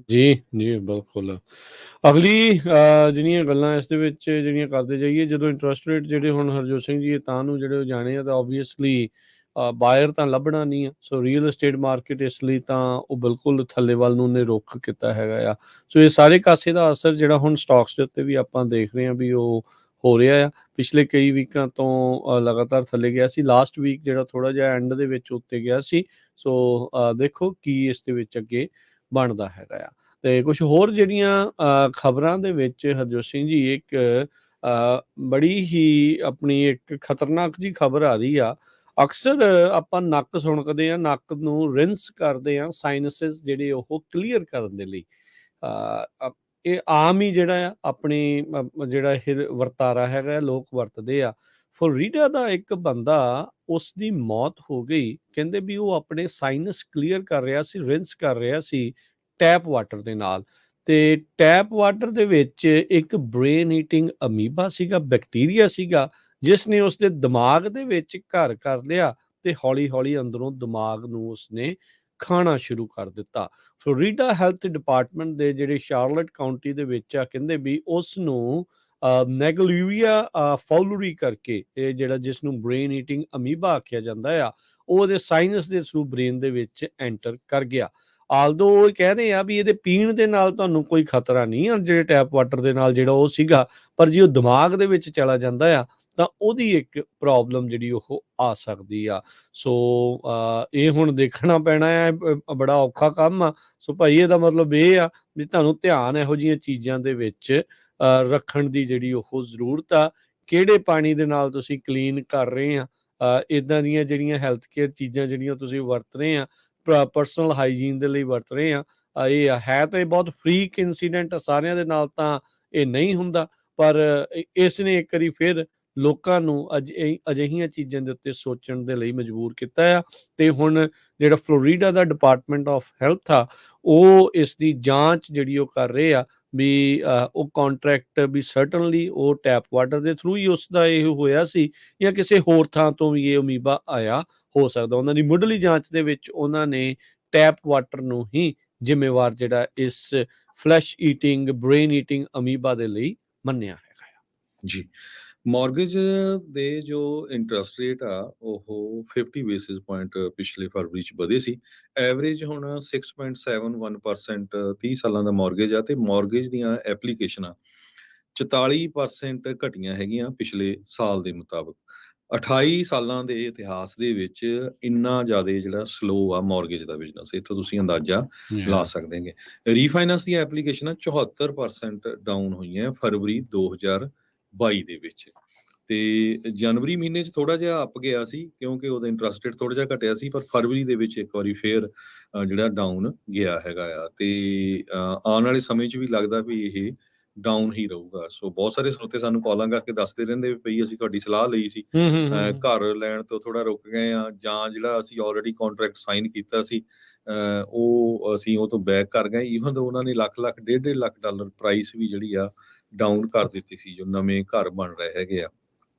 ਜੀ ਬਿਲਕੁਲ। ਅਗਲੀ ਜਿਹੜੀਆਂ ਗੱਲਾਂ ਇਸ ਦੇ ਵਿੱਚ ਜਿਹੜੀਆਂ ਕਰਦੇ ਜਾਈਏ, ਜਦੋਂ ਇੰਟਰਸਟ ਰੇਟ ਜਿਹੜੇ ਹੁਣ ਹਰਜੋਤ ਸਿੰਘ ਜੀ ਤਾਂ ਨੂੰ ਜਿਹੜੇ ਜਾਣੇ ਆ, ਤਾਂ ਓਬਵੀਅਸਲੀ ਬਾਇਰ ਤਾਂ ਲੱਭਣਾ ਨਹੀਂ ਆ। ਸੋ ਰੀਅਲ estate ਮਾਰਕੀਟ ਇਸ ਲਈ ਤਾਂ ਉਹ ਬਿਲਕੁਲ ਥੱਲੇ ਵੱਲ ਨੂੰ ਉਹਨੇ ਰੁੱਖ ਕੀਤਾ ਹੈਗਾ ਆ। ਸੋ ਇਹ ਸਾਰੇ ਕਾਸੇ ਦਾ ਅਸਰ ਜਿਹੜਾ ਹੁਣ ਸਟਾਕਸ ਦੇ ਉੱਤੇ ਵੀ ਆਪਾਂ ਦੇਖ ਰਹੇ ਹਾਂ ਵੀ ਉਹ ਹੋ ਰਿਹਾ ਆ। ਪਿਛਲੇ ਕਈ ਵੀਕਾਂ ਤੋਂ ਲਗਾਤਾਰ ਥੱਲੇ ਗਿਆ ਸੀ। ਲਾਸਟ ਵੀਕ ਜਿਹੜਾ ਥੋੜ੍ਹਾ ਜਿਹਾ ਐਂਡ ਦੇ ਵਿੱਚ ਉੱਤੇ ਗਿਆ ਸੀ। ਸੋ ਦੇਖੋ ਕੀ ਇਸ ਦੇ ਵਿੱਚ ਅੱਗੇ ਬਣਦਾ ਹੈਗਾ ਆ। ਤੇ ਕੁਝ ਹੋਰ ਜਿਹੜੀਆਂ ਖਬਰਾਂ ਦੇ ਵਿੱਚ ਹਰਜੋਤ ਸਿੰਘ ਜੀ, ਇੱਕ ਬੜੀ ਹੀ ਆਪਣੀ ਇੱਕ ਖਤਰਨਾਕ ਜੀ ਖਬਰ ਆ ਰਹੀ ਆ। ਅਕਸਰ ਆਪਾਂ ਨੱਕ ਸੁਣਕਦੇ ਆ, ਨੱਕ ਨੂੰ ਰਿੰਸ ਕਰਦੇ ਆ ਸਾਈਨਸਿਸ ਜਿਹੜੇ ਉਹ ਕਲੀਅਰ ਕਰਨ ਦੇ ਲਈ। ਇਹ ਆਮ ਹੀ ਜਿਹੜਾ ਆ ਆਪਣੀ ਜਿਹੜਾ ਇਹ ਵਰਤਾਰਾ ਹੈਗਾ ਲੋਕ ਵਰਤਦੇ ਆ। ਫਲੋਰੀਡਾ ਦਾ ਇੱਕ ਬੰਦਾ, ਉਸ ਦੀ ਮੌਤ ਹੋ ਗਈ। ਕਹਿੰਦੇ ਵੀ ਉਹ ਆਪਣੇ ਸਾਈਨਸ ਕਲੀਅਰ ਕਰ ਰਿਹਾ ਸੀ, ਰਿੰਸ ਕਰ ਰਿਹਾ ਸੀ ਟੈਪ ਵਾਟਰ ਦੇ ਨਾਲ। ਤੇ ਟੈਪ ਵਾਟਰ ਦੇ ਵਿੱਚ ਇੱਕ ਬ੍ਰੇਨ ਈਟਿੰਗ ਅਮੀਬਾ ਸੀਗਾ, ਬੈਕਟੀਰੀਆ ਸੀਗਾ, ਜਿਸ ਨੇ ਉਸਦੇ ਦਿਮਾਗ ਦੇ ਵਿੱਚ ਘਰ ਕਰ ਲਿਆ ਤੇ ਹੌਲੀ ਹੌਲੀ ਅੰਦਰੋਂ ਦਿਮਾਗ ਨੂੰ ਉਸਨੇ ਖਾਣਾ ਸ਼ੁਰੂ ਕਰ ਦਿੱਤਾ। ਫਲੋਰੀਡਾ ਹੈਲਥ ਡਿਪਾਰਟਮੈਂਟ ਦੇ ਜਿਹੜੇ ਸ਼ਾਰਲਟ ਕਾਉਂਟੀ ਦੇ ਵਿੱਚ ਆ, ਕਹਿੰਦੇ ਵੀ ਉਸ ਨੂੰ ਨੈਗਲੂਰੀਆ ਫਾਉਲਰੀ ਕਰਕੇ, ਇਹ ਜਿਹੜਾ ਜਿਸ ਨੂੰ ਬ੍ਰੇਨ ਈਟਿੰਗ ਅਮੀਬਾ ਆਖਿਆ ਜਾਂਦਾ ਆ, ਉਹਦੇ ਸਾਈਨਸ ਦੇ ਥਰੂ ਬ੍ਰੇਨ ਦੇ ਵਿੱਚ ਐਂਟਰ ਕਰ ਗਿਆ। ਆਲਦੋ ਉਹ ਕਹਿ ਰਹੇ ਆ ਵੀ ਇਹਦੇ ਪੀਣ ਦੇ ਨਾਲ ਤੁਹਾਨੂੰ ਕੋਈ ਖਤਰਾ ਨਹੀਂ ਆ, ਜਿਹੜੇ ਟੈਪ ਵਾਟਰ ਦੇ ਨਾਲ ਜਿਹੜਾ ਉਹ ਸੀਗਾ, ਪਰ ਜੇ ਉਹ ਦਿਮਾਗ ਦੇ ਵਿੱਚ ਚਲਾ ਜਾਂਦਾ ਆ ਤਾਂ ਉਹਦੀ ਇੱਕ ਪ੍ਰੋਬਲਮ ਜਿਹੜੀ ਉਹ ਆ ਸਕਦੀ ਆ। ਸੋ ਇਹ ਹੁਣ ਦੇਖਣਾ ਪੈਣਾ ਹੈ, ਬੜਾ ਔਖਾ ਕੰਮ ਆ। ਸੋ ਭਾਈ ਇਹਦਾ ਮਤਲਬ ਇਹ ਆ ਵੀ ਤੁਹਾਨੂੰ ਧਿਆਨ ਇਹੋ ਜਿਹੀਆਂ ਚੀਜ਼ਾਂ ਦੇ ਵਿੱਚ ਰੱਖਣ ਦੀ ਜਿਹੜੀ ਉਹ ਜ਼ਰੂਰਤ ਆ। ਕਿਹੜੇ ਪਾਣੀ ਦੇ ਨਾਲ ਤੁਸੀਂ ਕਲੀਨ ਕਰ ਰਹੇ ਆ, ਇੱਦਾਂ ਦੀਆਂ ਜਿਹੜੀਆਂ ਹੈਲਥ ਕੇਅਰ ਚੀਜ਼ਾਂ ਜਿਹੜੀਆਂ ਤੁਸੀਂ ਵਰਤ ਰਹੇ ਆ, ਪਰਸਨਲ ਹਾਈਜੀਨ ਦੇ ਲਈ ਵਰਤ ਰਹੇ ਆ। ਇਹ ਹੈ ਤਾਂ ਇਹ ਬਹੁਤ ਫਰੀਕ ਇਨਸੀਡੈਂਟ, ਸਾਰਿਆਂ ਦੇ ਨਾਲ ਤਾਂ ਇਹ ਨਹੀਂ ਹੁੰਦਾ, ਪਰ ਇਸ ਨੇ ਇੱਕ ਵਾਰੀ ਫਿਰ ਲੋਕਾਂ ਨੂੰ ਅਜਿਹੀਆਂ ਚੀਜ਼ਾਂ ਦੇ ਉੱਤੇ ਸੋਚਣ ਦੇ ਲਈ ਮਜਬੂਰ ਕੀਤਾ ਆ। ਤੇ ਹੁਣ ਜਿਹੜਾ Florida the department of health ਆ, ਉਹ ਇਸ ਦੀ ਜਾਂਚ ਜਿਹੜੀ ਉਹ ਕਰ ਰਹੇ ਆ ਵੀ ਉਹ ਕੰਟਰੈਕਟ ਵੀ ਸਰਟਨਲੀ ਉਹ ਟੈਪ ਵਾਟਰ ਦੇ ਥਰੂ ਹੀ ਉਸ ਦਾ ਇਹ ਹੋਇਆ ਸੀ, ਜਾਂ ਕਿਸੇ ਹੋਰ ਥਾਂ ਤੋਂ ਵੀ ਇਹ ਅਮੀਬਾ ਆਇਆ ਹੋ ਸਕਦਾ। ਉਹਨਾਂ ਦੀ ਮੁੱਢਲੀ ਜਾਂਚ ਦੇ ਵਿੱਚ ਉਹਨਾਂ ਨੇ ਟੈਪ ਵਾਟਰ ਨੂੰ ਹੀ ਜ਼ਿੰਮੇਵਾਰ ਜਿਹੜਾ ਇਸ flash eating brain eating amoeba ਦੇ ਲਈ ਮੰਨਿਆ ਹੈਗਾ ਆ। ਜੀ, ਮੌਰਗੇਜ ਦੇ ਜੋ ਇੰਟਰਸਟ ਰੇਟ ਆ ਉਹ 50 ਬੇਸਿਸ ਪੁਆਇੰਟ ਪਿਛਲੇ ਫਰਵਰੀ 'ਚ ਵਧੇ ਸੀ। ਐਵਰੇਜ ਹੁਣ 6.71% 30 ਸਾਲਾਂ ਦਾ ਮੌਰਗੇਜ ਆ, ਤੇ ਮੌਰਗੇਜ ਦੀਆਂ ਐਪਲੀਕੇਸ਼ਨਾਂ 44% ਘਟੀਆਂ ਹੈਗੀਆਂ ਪਿਛਲੇ ਸਾਲ ਦੇ ਮੁਤਾਬਕ। 28 ਸਾਲਾਂ ਦੇ ਇਤਿਹਾਸ ਦੇ ਵਿੱਚ ਇੰਨਾ ਜ਼ਿਆਦਾ ਜਿਹੜਾ ਸਲੋ ਆ ਮੌਰਗੇਜ ਦਾ ਬਿਜ਼ਨਸ, ਇੱਥੋਂ ਤੁਸੀਂ ਅੰਦਾਜ਼ਾ ਲਾ ਸਕਦੇ ਹੈਗੇ। ਰੀਫਾਈਨੈਂਸ ਦੀਆਂ ਐਪਲੀਕੇਸ਼ਨਾਂ 74% ਡਾਊਨ ਹੋਈਆਂ ਫਰਵਰੀ 2022 ਦੇ ਵਿੱਚ। ਤੇ ਜਨਵਰੀ ਮਹੀਨੇ 'ਚ ਥੋੜਾ ਜਿਹਾ ਅੱਪ ਗਿਆ ਸੀ, ਕਿਉਂਕਿ ਉਹਦਾ ਇੰਟਰਸਟ ਰੇਟ ਥੋੜਾ ਜਿਹਾ ਘਟਿਆ ਸੀ, ਪਰ ਫਰਵਰੀ ਦੇ ਵਿੱਚ ਇੱਕ ਵਾਰੀ ਫੇਰ ਜਿਹੜਾ ਡਾਊਨ ਗਿਆ ਹੈਗਾ ਆ। ਤੇ ਆਉਣ ਵਾਲੇ ਸਮੇਂ 'ਚ ਵੀ ਲੱਗਦਾ ਵੀ ਇਹ ਡਾਊਨ ਹੀ ਰਹੂਗਾ। ਸੋ ਬਹੁਤ ਸਾਰੇ ਸਰੋਤੇ ਸਾਨੂੰ ਕਾਲਾਂ ਕਰਕੇ ਦੱਸਦੇ ਰਹਿੰਦੇ ਵੀ ਭਈ ਅਸੀਂ ਤੁਹਾਡੀ ਸਲਾਹ ਲਈ ਸੀ, ਘਰ ਲੈਣ ਤੋਂ ਥੋੜਾ ਰੁਕ ਗਏ ਆ, ਜਾਂ ਜਿਹੜਾ ਅਸੀਂ ਆਲਰੇਡੀ ਕੰਟਰੈਕਟ ਸਾਈਨ ਕੀਤਾ ਸੀ ਉਹ ਅਸੀਂ ਉਹ ਤੋਂ ਬੈਕ ਕਰ ਗਏ। ਈਵਨ ਦੋ ਉਹਨਾਂ ਨੇ ਲੱਖ $1.5 ਲੱਖ ਪ੍ਰਾਈਸ ਵੀ ਜਿਹੜੀ ਆ ਡਾਊਨ ਕਰ ਦਿੱਤੀ ਸੀ, ਜੋ ਨਵੇਂ ਘਰ ਬਣ ਰਹੇ ਹੈਗੇ ਆ।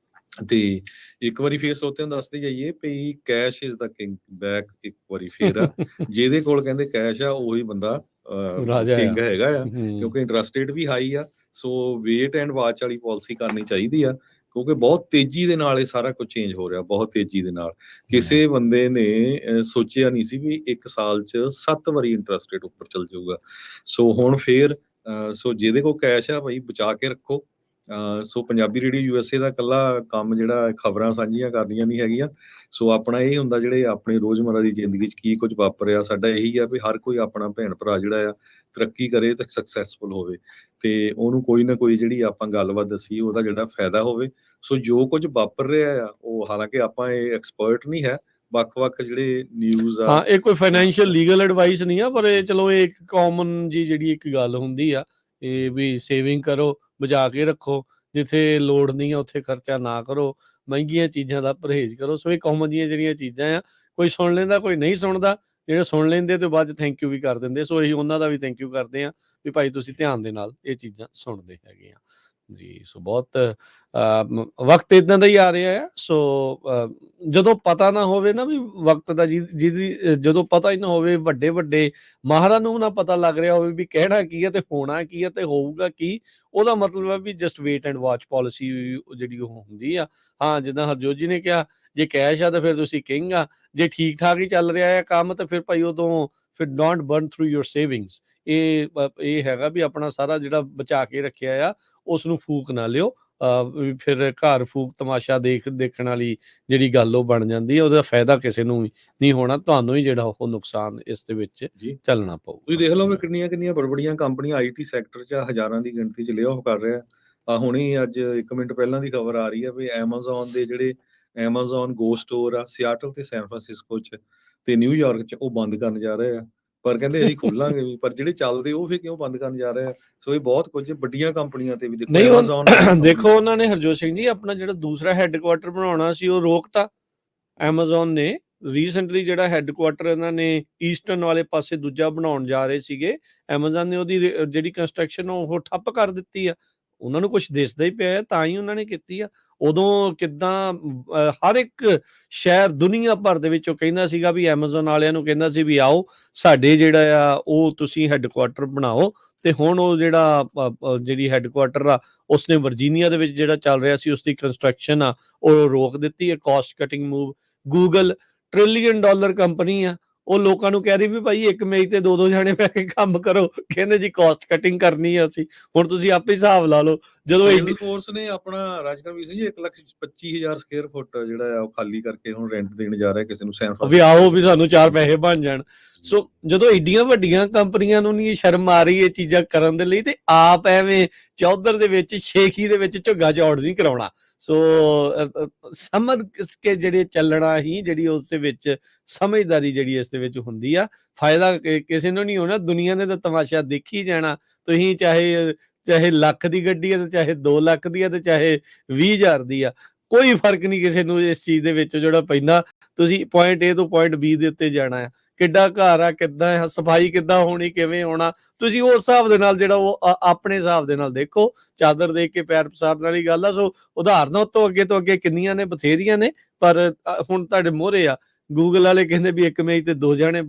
ਤੇ ਇੱਕ ਵਾਰੀ ਫੇਰ ਸਰੋਤਿਆਂ ਨੂੰ ਦੱਸਦੇ ਜਾਈਏ ਵੀ cash is the king, back ਇੱਕ ਵਾਰੀ ਫੇਰ ਆ। ਜਿਹਦੇ ਕੋਲ ਕਹਿੰਦੇ ਕੈਸ਼ ਆ ਉਹੀ ਬੰਦਾ ਕਿੰਗ ਹੈਗਾ ਆ, ਕਿਉਂਕਿ ਇੰਟਰਸਟ ਰੇਟ ਵੀ ਹਾਈ ਆ। ਸੋ ਵੇਟ ਐਂਡ ਵਾਚ ਵਾਲੀ ਪਾਲਿਸੀ ਕਰਨੀ ਚਾਹੀਦੀ ਆ, ਕਿਉਂਕਿ ਬਹੁਤ ਤੇਜ਼ੀ ਦੇ ਨਾਲ ਇਹ ਸਾਰਾ ਕੁਝ ਚੇਂਜ ਹੋ ਰਿਹਾ, ਬਹੁਤ ਤੇਜ਼ੀ ਦੇ ਨਾਲ। ਕਿਸੇ ਬੰਦੇ ਨੇ ਸੋਚਿਆ ਨਹੀਂ ਸੀ ਵੀ 1 ਸਾਲ 'ਚ 7 ਵਾਰੀ ਇੰਟਰਸਟ ਰੇਟ ਉੱਪਰ ਚੱਲ ਜਾਊਗਾ। ਸੋ ਹੁਣ ਫੇਰ ਸੋ ਜਿਹਦੇ ਕੋਲ ਕੈਸ਼ ਆ ਭਾਈ ਬਚਾ ਕੇ ਰੱਖੋ। ਸੋ ਪੰਜਾਬੀ ਰੇਡੀਓ USA ਦਾ ਇਕੱਲਾ ਕੰਮ ਜਿਹੜਾ ਖਬਰਾਂ ਸਾਂਝੀਆਂ ਕਰਨੀਆਂ ਨਹੀਂ ਹੈਗੀਆਂ। ਸੋ ਆਪਣਾ ਇਹ ਹੁੰਦਾ ਜਿਹੜੇ ਆਪਣੇ ਰੋਜ਼ਮਰਰਾ ਦੀ ਜ਼ਿੰਦਗੀ 'ਚ ਕੀ ਕੁਝ ਵਾਪਰਿਆ, ਸਾਡਾ ਇਹੀ ਆ ਵੀ ਹਰ ਕੋਈ ਆਪਣਾ ਭੈਣ ਭਰਾ ਜਿਹੜਾ ਆ ਤਰੱਕੀ ਕਰੇ ਤੇ ਸਕਸੈਸਫੁਲ ਹੋਵੇ, ਤੇ ਉਹਨੂੰ ਕੋਈ ਨਾ ਕੋਈ ਜਿਹੜੀ ਆਪਾਂ ਗੱਲਬਾਤ ਦੱਸੀ ਉਹਦਾ ਜਿਹੜਾ ਫਾਇਦਾ ਹੋਵੇ। ਸੋ ਜੋ ਕੁਝ ਵਾਪਰ ਰਿਹਾ ਆ ਉਹ, ਹਾਲਾਂਕਿ ਆਪਾਂ ਇਹ ਐਕਸਪਰਟ ਨਹੀਂ ਹੈ, ਵੱਖ-ਵੱਖ ਜਿਹੜੇ ਨਿਊਜ਼ ਆ। ਹਾਂ, ਇਹ ਕੋਈ ਫਾਈਨੈਂਸ਼ੀਅਲ ਲੀਗਲ ਐਡਵਾਈਸ ਨਹੀਂ ਆ, ਪਰ ਇਹ ਚਲੋ ਇਹ ਇੱਕ ਕਾਮਨ ਜੀ ਜਿਹੜੀ ਇੱਕ ਗੱਲ ਹੁੰਦੀ ਆ, ਇਹ ਵੀ ਸੇਵਿੰਗ ਕਰੋ, ਬਚਾ ਕੇ ਰੱਖੋ, ਜਿੱਥੇ ਲੋੜ ਨਹੀਂ ਆ ਉੱਥੇ ਖਰਚਾ ਨਾ ਕਰੋ, ਮਹਿੰਗੀਆਂ ਚੀਜ਼ਾਂ ਦਾ ਪਰਹੇਜ਼ ਕਰੋ। ਸੋ ਇਹ ਕਾਮਨ ਦੀਆਂ ਜਿਹੜੀਆਂ ਚੀਜ਼ਾਂ ਆ, ਕੋਈ ਸੁਣ ਲੈਂਦਾ ਕੋਈ ਨਹੀਂ ਸੁਣਦਾ, ਜਿਹੜੇ ਸੁਣ ਲੈਂਦੇ ਤੇ ਬਾਅਦ 'ਚ ਥੈਂਕ ਯੂ ਵੀ ਕਰ ਦਿੰਦੇ। ਸੋ ਅਸੀਂ ਉਹਨਾਂ ਦਾ ਵੀ ਥੈਂਕ ਯੂ ਕਰਦੇ ਹਾਂ ਵੀ ਭਾਈ ਤੁਸੀਂ ਧਿਆਨ ਦੇ ਨਾਲ ਇਹ ਚੀਜ਼ਾਂ ਸੁਣਦੇ ਹੈਗੇ ਆ ਜੀ। ਸੋ ਬਹੁਤ ਵਕਤ ਇੱਦਾਂ ਦਾ ਹੀ ਆ ਰਿਹਾ ਆ। ਸੋ ਜਦੋਂ ਪਤਾ ਨਾ ਹੋਵੇ ਨਾ ਵੀ ਵਕਤ ਦਾ, ਜਿਹਦੀ ਜਦੋਂ ਪਤਾ ਹੀ ਨਾ ਹੋਵੇ, ਵੱਡੇ ਵੱਡੇ ਮਾਹਰਾਂ ਨੂੰ ਨਾ ਪਤਾ ਲੱਗ ਰਿਹਾ ਹੋਵੇ ਵੀ ਕਹਿਣਾ ਕੀ ਹੈ ਤੇ ਹੋਣਾ ਕੀ ਹੈ ਤੇ ਹੋਊਗਾ ਕੀ, ਉਹਦਾ ਮਤਲਬ ਹੈ ਵੀ just wait and watch policy ਜਿਹੜੀ ਉਹ ਹੁੰਦੀ ਆ। ਹਾਂ, ਜਿੱਦਾਂ ਹਰਜੋਤ ਜੀ ਨੇ ਕਿਹਾ, ਜੇ ਕੈਸ਼ ਆ ਤਾਂ ਫਿਰ ਤੁਸੀਂ ਕਿੰਗ ਆ, ਜੇ ਠੀਕ ਠਾਕ ਹੀ ਚੱਲ ਰਿਹਾ ਹੈ ਕੰਮ ਤਾਂ ਫਿਰ ਭਾਈ ਉਦੋਂ ਫਿਰ don't burn through your savings. ਇਹ ਹੈਗਾ ਵੀ ਆਪਣਾ ਸਾਰਾ ਜਿਹੜਾ ਬਚਾ ਕੇ ਰੱਖਿਆ ਆ ਉਸ ਨੂੰ ਫੂਕ ਨਾ ਲਿਓ। ਫਿਰ ਘਰ ਫੂਕ ਤਮਾਸ਼ਾ ਦੇਖਣ ਵਾਲੀ ਜਿਹੜੀ ਗੱਲ ਉਹ ਬਣ ਜਾਂਦੀ ਹੈ, ਉਹਦਾ ਫਾਇਦਾ ਕਿਸੇ ਨੂੰ ਵੀ ਨਹੀਂ ਹੋਣਾ, ਤੁਹਾਨੂੰ ਹੀ ਜਿਹੜਾ ਉਹ ਨੁਕਸਾਨ ਇਸ ਦੇ ਵਿੱਚ ਚੱਲਣਾ ਪਊ। ਤੁਸੀਂ ਦੇਖ ਲਓ ਵੀ ਕਿੰਨੀਆਂ ਬੜੀਆਂ ਕੰਪਨੀਆਂ IT ਸੈਕਟਰ 'ਚ ਹਜ਼ਾਰਾਂ ਦੀ ਗਿਣਤੀ 'ਚ ਲੇ ਆਫ ਕਰ ਰਿਹਾ। ਹੁਣੇ ਅੱਜ 1 ਮਿੰਟ ਪਹਿਲਾਂ ਦੀ ਖਬਰ ਆ ਰਹੀ ਹੈ ਵੀ Amazon ਦੇ ਜਿਹੜੇ Amazon Go ਸਟੋਰ ਆ ਸਿਆਟਲ ਤੇ ਸੈਨ ਫਰਾਂਸਿਸਕੋ 'ਚ ਤੇ ਨਿਊਯਾਰਕ 'ਚ ਉਹ ਬੰਦ ਕਰਨ ਜਾ ਰਹੇ ਆ, ਪਰ ਕਹਿੰਦੇ ਅਸੀਂ ਖੋਲਾਂਗੇ ਵੀ, ਪਰ ਜਿਹੜੇ ਚੱਲਦੇ ਉਹ ਫਿਰ ਕਿਉਂ ਬੰਦ ਕਰਨ ਜਾ ਰਹੇ ਆ। ਸੋ ਇਹ ਬਹੁਤ ਕੁਝ ਵੱਡੀਆਂ ਕੰਪਨੀਆਂ ਤੇ ਵੀ ਦੇਖੋ, ਨਹੀਂ Amazon ਦੇਖੋ ਉਹਨਾਂ ਨੇ ਹਰਜੋਤ ਸਿੰਘ ਜੀ ਆਪਣਾ ਜਿਹੜਾ ਦੂਸਰਾ ਹੈੱਡਕੁਆਟਰ ਬਣਾਉਣਾ ਸੀ ਉਹ ਰੋਕਤਾ Amazon ਨੇ। ਰੀਸੈਂਟਲੀ ਜਿਹੜਾ ਹੈੱਡਕੁਆਟਰ ਇਹਨਾਂ ਨੇ ਈਸਟਰਨ ਵਾਲੇ ਪਾਸੇ ਦੂਜਾ ਬਣਾਉਣ ਜਾ ਰਹੇ ਸੀਗੇ, Amazon ਨੇ ਉਹਦੀ ਜਿਹੜੀ ਕੰਸਟਰਕਸ਼ਨ ਉਹ ਠੱਪ ਕਰ ਦਿੱਤੀ ਆ। ਉਹਨਾਂ ਨੂੰ ਕੁਝ ਦਿਸਦਾ ਹੀ ਪਿਆ ਤਾਂ ਹੀ ਉਹਨਾਂ ਨੇ ਕੀਤੀ ਆ। ਉਦੋਂ ਕਿੱਦਾਂ ਹਰ ਇੱਕ ਸ਼ਹਿਰ ਦੁਨੀਆ ਭਰ ਦੇ ਵਿੱਚ ਉਹ ਕਹਿੰਦਾ ਸੀਗਾ ਵੀ Amazon ਵਾਲਿਆਂ ਨੂੰ ਕਹਿੰਦਾ ਸੀ ਵੀ ਆਓ ਸਾਡੇ ਜਿਹੜਾ ਆ ਉਹ ਤੁਸੀਂ ਹੈੱਡਕੁਆਟਰ ਬਣਾਓ, ਤੇ ਹੁਣ ਉਹ ਜਿਹੜਾ ਜਿਹੜੀ ਹੈੱਡਕੁਆਟਰ ਆ ਉਸਨੇ ਵਰਜੀਨੀਆ ਦੇ ਵਿੱਚ ਜਿਹੜਾ ਚੱਲ ਰਿਹਾ ਸੀ ਉਸਦੀ ਕੰਸਟਰਕਸ਼ਨ ਆ ਉਹ ਰੋਕ ਦਿੱਤੀ ਹੈ। Cost cutting move. Google $1 trillion company ਆ, ਉਹ ਲੋਕਾਂ ਨੂੰ ਕਹਿ ਰਹੀ ਵੀ ਭਾਈ ਇੱਕ ਮੇਜ਼ ਤੇ 2-2 ਜਾਣੇ ਬਹਿ ਕੇ ਕੰਮ ਕਰੋ, ਕਹਿੰਦੇ ਜੀ ਕਾਸਟ ਕਟਿੰਗ ਕਰਨੀ ਆ ਅਸੀਂ। ਹੁਣ ਤੁਸੀਂ ਆਪੇ ਹਿਸਾਬ ਲਾ ਲਓ, ਜਦੋਂ ਫੋਰਸ ਨੇ ਆਪਣਾ ਰਾਜਕਰਨਵੀਰ ਸਿੰਘ ਜੀ 1,25,000 ਸਕੁਅਰ ਫੁੱਟ ਜਿਹੜਾ ਆ ਉਹ ਖਾਲੀ ਕਰਕੇ ਹੁਣ ਰੈਂਟ ਦੇਣ ਜਾ ਰਿਹਾ ਕਿਸੇ ਨੂੰ, ਵੀ ਆਓ ਵੀ ਸਾਨੂੰ 4 ਪੈਸੇ ਬਣ ਜਾਣ। ਸੋ ਜਦੋਂ ਏਡੀਆਂ ਵੱਡੀਆਂ ਕੰਪਨੀਆਂ ਨੂੰ ਨਹੀਂ ਸ਼ਰਮ ਆ ਰਹੀ ਇਹ ਚੀਜ਼ਾਂ ਕਰਨ ਦੇ ਲਈ, ਤੇ ਆਪ ਐਵੇਂ ਚੌਧਰ ਦੇ ਵਿੱਚ ਸ਼ੇਖੀ ਦੇ ਵਿੱਚ ਝੁੱਗਾ ਚੌੜ ਨਹੀਂ ਕਰਾਉਣਾ। ਸੋ ਸਮਝ ਕੇ ਜਿਹੜੇ ਚੱਲਣਾ ਹੀ, ਜਿਹੜੀ ਉਸ ਦੇ ਵਿੱਚ ਸਮਝਦਾਰੀ ਜਿਹੜੀ ਇਸ ਦੇ ਵਿੱਚ ਹੁੰਦੀ ਆ, ਫਾਇਦਾ ਕਿਸੇ ਨੂੰ ਨਹੀਂ ਹੋਣਾ, ਦੁਨੀਆ ਨੇ ਤਾਂ ਤਮਾਸ਼ਾ ਦੇਖੀ ਜਾਣਾ। ਤੁਸੀਂ ਚਾਹੇ ਲੱਖ ਦੀ ਗੱਡੀ ਹੈ ਤੇ ਚਾਹੇ 2 ਲੱਖ ਦੀ ਹੈ ਤੇ ਚਾਹੇ 20,000 ਦੀ ਆ, ਕੋਈ ਫਰਕ ਨਹੀਂ ਕਿਸੇ ਨੂੰ ਇਸ ਚੀਜ਼ ਦੇ ਵਿੱਚ ਜਿਹੜਾ ਪੈਂਦਾ। ਤੁਸੀਂ ਪੁਆਇੰਟ A ਤੋਂ ਪੁਆਇੰਟ B ਦੇ ਉੱਤੇ ਜਾਣਾ ਆ, ਕਿੱਡਾ ਘਰ ਆ, ਕਿੱਦਾਂ ਸਫਾਈ ਕਿੱਦਾਂ ਹੋਣੀ, ਕਿਵੇਂ ਹੋਣਾ, ਤੁਸੀਂ ਉਸ ਹਿਸਾਬ ਦੇ ਨਾਲ ਜਿਹੜਾ ਉਹ ਆਪਣੇ ਹਿਸਾਬ ਦੇ ਨਾਲ ਦੇਖੋ। ਚਾਦਰ ਦੇਖ ਕੇ ਪੈਰ ਪਸਾਰਨ ਵਾਲੀ ਗੱਲ ਆ। ਸੋ ਉਦਾਹਰਨਾਂ ਤੋਂ ਅੱਗੇ ਕਿੰਨੀਆਂ ਨੇ, ਬਥੇਰੀਆਂ ਨੇ, ਪਰ ਹੁਣ ਤੁਹਾਡੇ ਮੋਹਰੇ ਆ। ਗੂਗਲ ਵਾਲੇ ਕਹਿੰਦੇ ਵੀ ਇੱਕ ਮੇਜ਼ ਤੇ 2 ਜਾਣੇ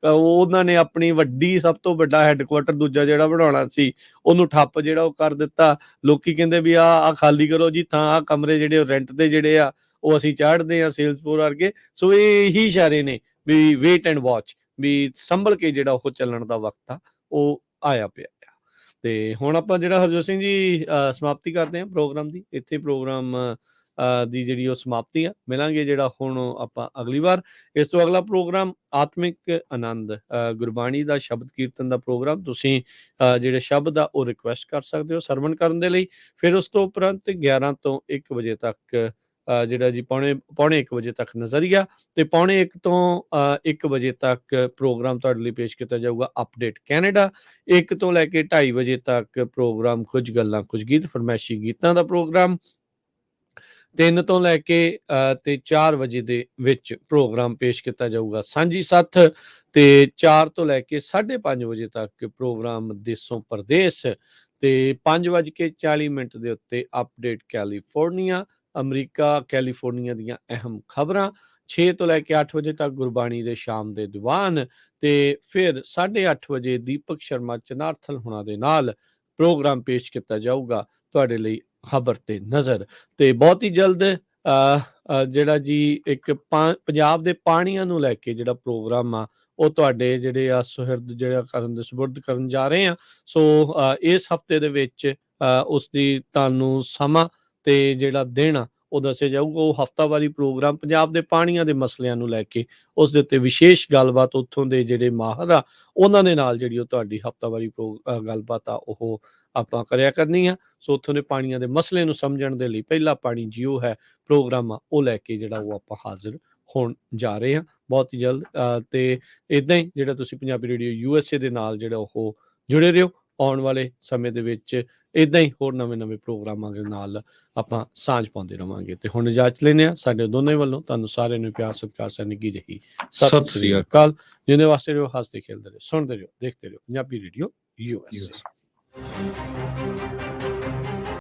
ਉਹਨਾਂ ਨੇ ਆਪਣੀ ਸਭ ਤੋਂ ਵੱਡਾ ਹੈੱਡਕੁਆਟਰ ਦੂਜਾ ਜਿਹੜਾ ਬਣਾਉਣਾ ਸੀ ਉਹਨੂੰ ਠੱਪ ਜਿਹੜਾ ਉਹ ਕਰ ਦਿੱਤਾ। ਲੋਕੀ ਕਹਿੰਦੇ ਵੀ ਆ ਖਾਲੀ ਕਰੋ ਜੀ ਥਾਂ, ਆ ਕਮਰੇ ਜਿਹੜੇ ਰੈਂਟ ਤੇ ਜਿਹੜੇ ਆ ਉਹ ਅਸੀਂ ਚਾੜਦੇ ਆ ਸੇਲਸਪੋਰ ਵਰਗੇ। ਸੋ ਇਹੀ ਇਸ਼ਾਰੇ ਨੇ ਵੀ ਵੇਟ ਐਂਡ ਵਾਚ, ਵੀ ਸੰਭਲ ਕੇ ਜਿਹੜਾ ਉਹ ਚੱਲਣ ਦਾ ਵਕਤ ਆ ਉਹ ਆਇਆ ਪਿਆ। ਤੇ ਹੁਣ ਆਪਾਂ ਜਿਹੜਾ ਹਰਜੋਤ ਸਿੰਘ ਜੀ ਸਮਾਪਤੀ ਕਰਦੇ ਹਾਂ ਪ੍ਰੋਗਰਾਮ ਦੀ। ਇੱਥੇ ਪ੍ਰੋਗਰਾਮ ਦੀ ਜਿਹੜੀ ਉਹ ਸਮਾਪਤੀ ਆ। ਮਿਲਾਂਗੇ ਜਿਹੜਾ ਹੁਣ ਆਪਾਂ ਅਗਲੀ ਵਾਰ। ਇਸ ਤੋਂ ਅਗਲਾ ਪ੍ਰੋਗਰਾਮ ਆਤਮਿਕ ਆਨੰਦ, ਗੁਰਬਾਣੀ ਦਾ ਸ਼ਬਦ ਕੀਰਤਨ ਦਾ ਪ੍ਰੋਗਰਾਮ। ਤੁਸੀਂ ਜਿਹੜੇ ਸ਼ਬਦ ਆ ਉਹ ਰਿਕੁਐਸਟ ਕਰ ਸਕਦੇ ਹੋ ਸਰਵਣ ਕਰਨ ਦੇ ਲਈ। ਫਿਰ ਉਸ ਤੋਂ ਉਪਰੰਤ 11 ਤੋਂ 1 ਵਜੇ ਤੱਕ ਜਿਹੜਾ ਜੀ ਪੌਣੇ 1 ਵਜੇ ਤੱਕ ਨਜ਼ਰੀਆ, ਤੇ ਪੌਣੇ 1 ਤੋਂ 1 ਵਜੇ ਤੱਕ ਪ੍ਰੋਗਰਾਮ ਤੁਹਾਡੇ ਲਈ ਪੇਸ਼ ਕੀਤਾ ਜਾਊਗਾ ਅਪਡੇਟ ਕੈਨੇਡਾ। 1 ਤੋਂ ਲੈ ਕੇ 2:30 ਵਜੇ ਤੱਕ ਪ੍ਰੋਗਰਾਮ ਕੁਝ ਗੱਲਾਂ ਕੁਝ ਗੀਤ, ਫਰਮਾਇਸ਼ੀ ਗੀਤਾਂ ਦਾ ਪ੍ਰੋਗਰਾਮ। 3 ਤੋਂ ਲੈ ਕੇ ਤੇ 4 ਵਜੇ ਦੇ ਵਿੱਚ ਪ੍ਰੋਗਰਾਮ ਪੇਸ਼ ਕੀਤਾ ਜਾਊਗਾ ਸਾਂਝੀ ਸੱਥ, ਤੇ 4 ਤੋਂ ਲੈ ਕੇ 5:30 ਵਜੇ ਤੱਕ ਪ੍ਰੋਗਰਾਮ ਦੇਸੋਂ ਪਰਦੇਸ, ਤੇ 5:40 ਦੇ ਉੱਤੇ ਅਪਡੇਟ ਕੈਲੀਫੋਰਨੀਆ, ਅਮਰੀਕਾ ਕੈਲੀਫੋਰਨੀਆ ਦੀਆਂ ਅਹਿਮ ਖਬਰਾਂ। 6 ਤੋਂ ਲੈ ਕੇ 8 ਵਜੇ ਤੱਕ ਗੁਰਬਾਣੀ ਦੇ ਸ਼ਾਮ ਦੇ ਦੀਵਾਨ, ਤੇ ਫਿਰ 8:30 ਵਜੇ ਦੀਪਕ ਸ਼ਰਮਾ ਚਨਾਰਥਲ ਹੁਣਾਂ ਦੇ ਨਾਲ ਪ੍ਰੋਗਰਾਮ ਪੇਸ਼ ਕੀਤਾ ਜਾਊਗਾ ਤੁਹਾਡੇ ਲਈ ਖਬਰ ਤੇ ਨਜ਼ਰ। ਤੇ ਬਹੁਤ ਹੀ ਜਲਦ ਜਿਹੜਾ ਜੀ ਇੱਕ ਪੰਜਾਬ ਦੇ ਪਾਣੀਆਂ ਨੂੰ ਲੈ ਕੇ ਜਿਹੜਾ ਪ੍ਰੋਗਰਾਮ ਆ ਉਹ ਤੁਹਾਡੇ ਜਿਹੜੇ ਆ ਸੁਹਿਰਦ ਜਿਹੜਾ ਸਪੁਰਦ ਕਰਨ ਜਾ ਰਹੇ ਆ। ਸੋ ਇਸ ਹਫਤੇ ਦੇ ਵਿੱਚ ਉਸ ਦੀ ਤੁਹਾਨੂੰ ਸਮਾਂ ਤੇ ਜਿਹੜਾ ਦਿਨ ਆ ਉਹ ਦੱਸਿਆ ਜਾਊਗਾ। ਉਹ ਹਫਤਾਵਾਰੀ ਪ੍ਰੋਗਰਾਮ ਪੰਜਾਬ ਦੇ ਪਾਣੀਆਂ ਦੇ ਮਸਲਿਆਂ ਨੂੰ ਲੈ ਕੇ ਉਸ ਦੇ ਉੱਤੇ ਵਿਸ਼ੇਸ਼ ਗੱਲਬਾਤ ਉੱਥੋਂ ਦੇ ਜਿਹੜੇ ਮਾਹਰ ਆ ਉਹਨਾਂ ਦੇ ਨਾਲ ਜਿਹੜੀ ਉਹ ਤੁਹਾਡੀ ਹਫਤਾਵਾਰੀ ਗੱਲਬਾਤ ਆ ਉਹ ਆਪਾਂ ਕਰਿਆ ਕਰਨੀ ਆ। ਸੋ ਉੱਥੋਂ ਦੇ ਪਾਣੀਆਂ ਦੇ ਮਸਲੇ ਨੂੰ ਸਮਝਣ ਦੇ ਲਈ ਪਹਿਲਾ ਪਾਣੀ ਜੀਓ ਹੈ ਪ੍ਰੋਗਰਾਮ ਆ ਉਹ ਲੈ ਕੇ ਜਿਹੜਾ ਉਹ ਆਪਾਂ ਹਾਜ਼ਰ ਹੋਣ ਜਾ ਰਹੇ ਹਾਂ ਬਹੁਤ ਹੀ ਜਲਦ। ਤੇ ਇੱਦਾਂ ਹੀ ਜਿਹੜਾ ਤੁਸੀਂ ਪੰਜਾਬੀ ਰੇਡੀਓ USA ਦੇ ਨਾਲ ਜਿਹੜਾ ਉਹ ਜੁੜੇ ਰਹੋ। ਆਉਣ ਵਾਲੇ ਸਮੇਂ ਦੇ ਵਿੱਚ ਇੱਦਾਂ ਹੀ ਹੋਰ ਨਵੇਂ ਪ੍ਰੋਗਰਾਮਾਂ ਦੇ ਨਾਲ ਆਪਾਂ ਸਾਂਝ ਪਾਉਂਦੇ ਰਵਾਂਗੇ। ਤੇ ਹੁਣ ਇਜਾਜ਼ਤ ਲੈਂਦੇ ਹਾਂ ਸਾਡੇ ਦੋਨੇ ਵੱਲੋਂ। ਤੁਹਾਨੂੰ ਸਾਰਿਆਂ ਨੂੰ ਪਿਆਰ ਸਤਿਕਾਰ ਨਿੱਘੀ ਜਿਹੀ ਸਤਿ ਸ੍ਰੀ ਅਕਾਲ। ਜਿਹਦੇ ਵਾਸਤੇ ਰਹੋ, ਹੱਸਦੇ ਖੇਲਦੇ ਰਹੋ, ਸੁਣਦੇ ਰਹੋ, ਦੇਖਦੇ ਰਹੋ ਪੰਜਾਬੀ ਰੇਡੀਓ USA।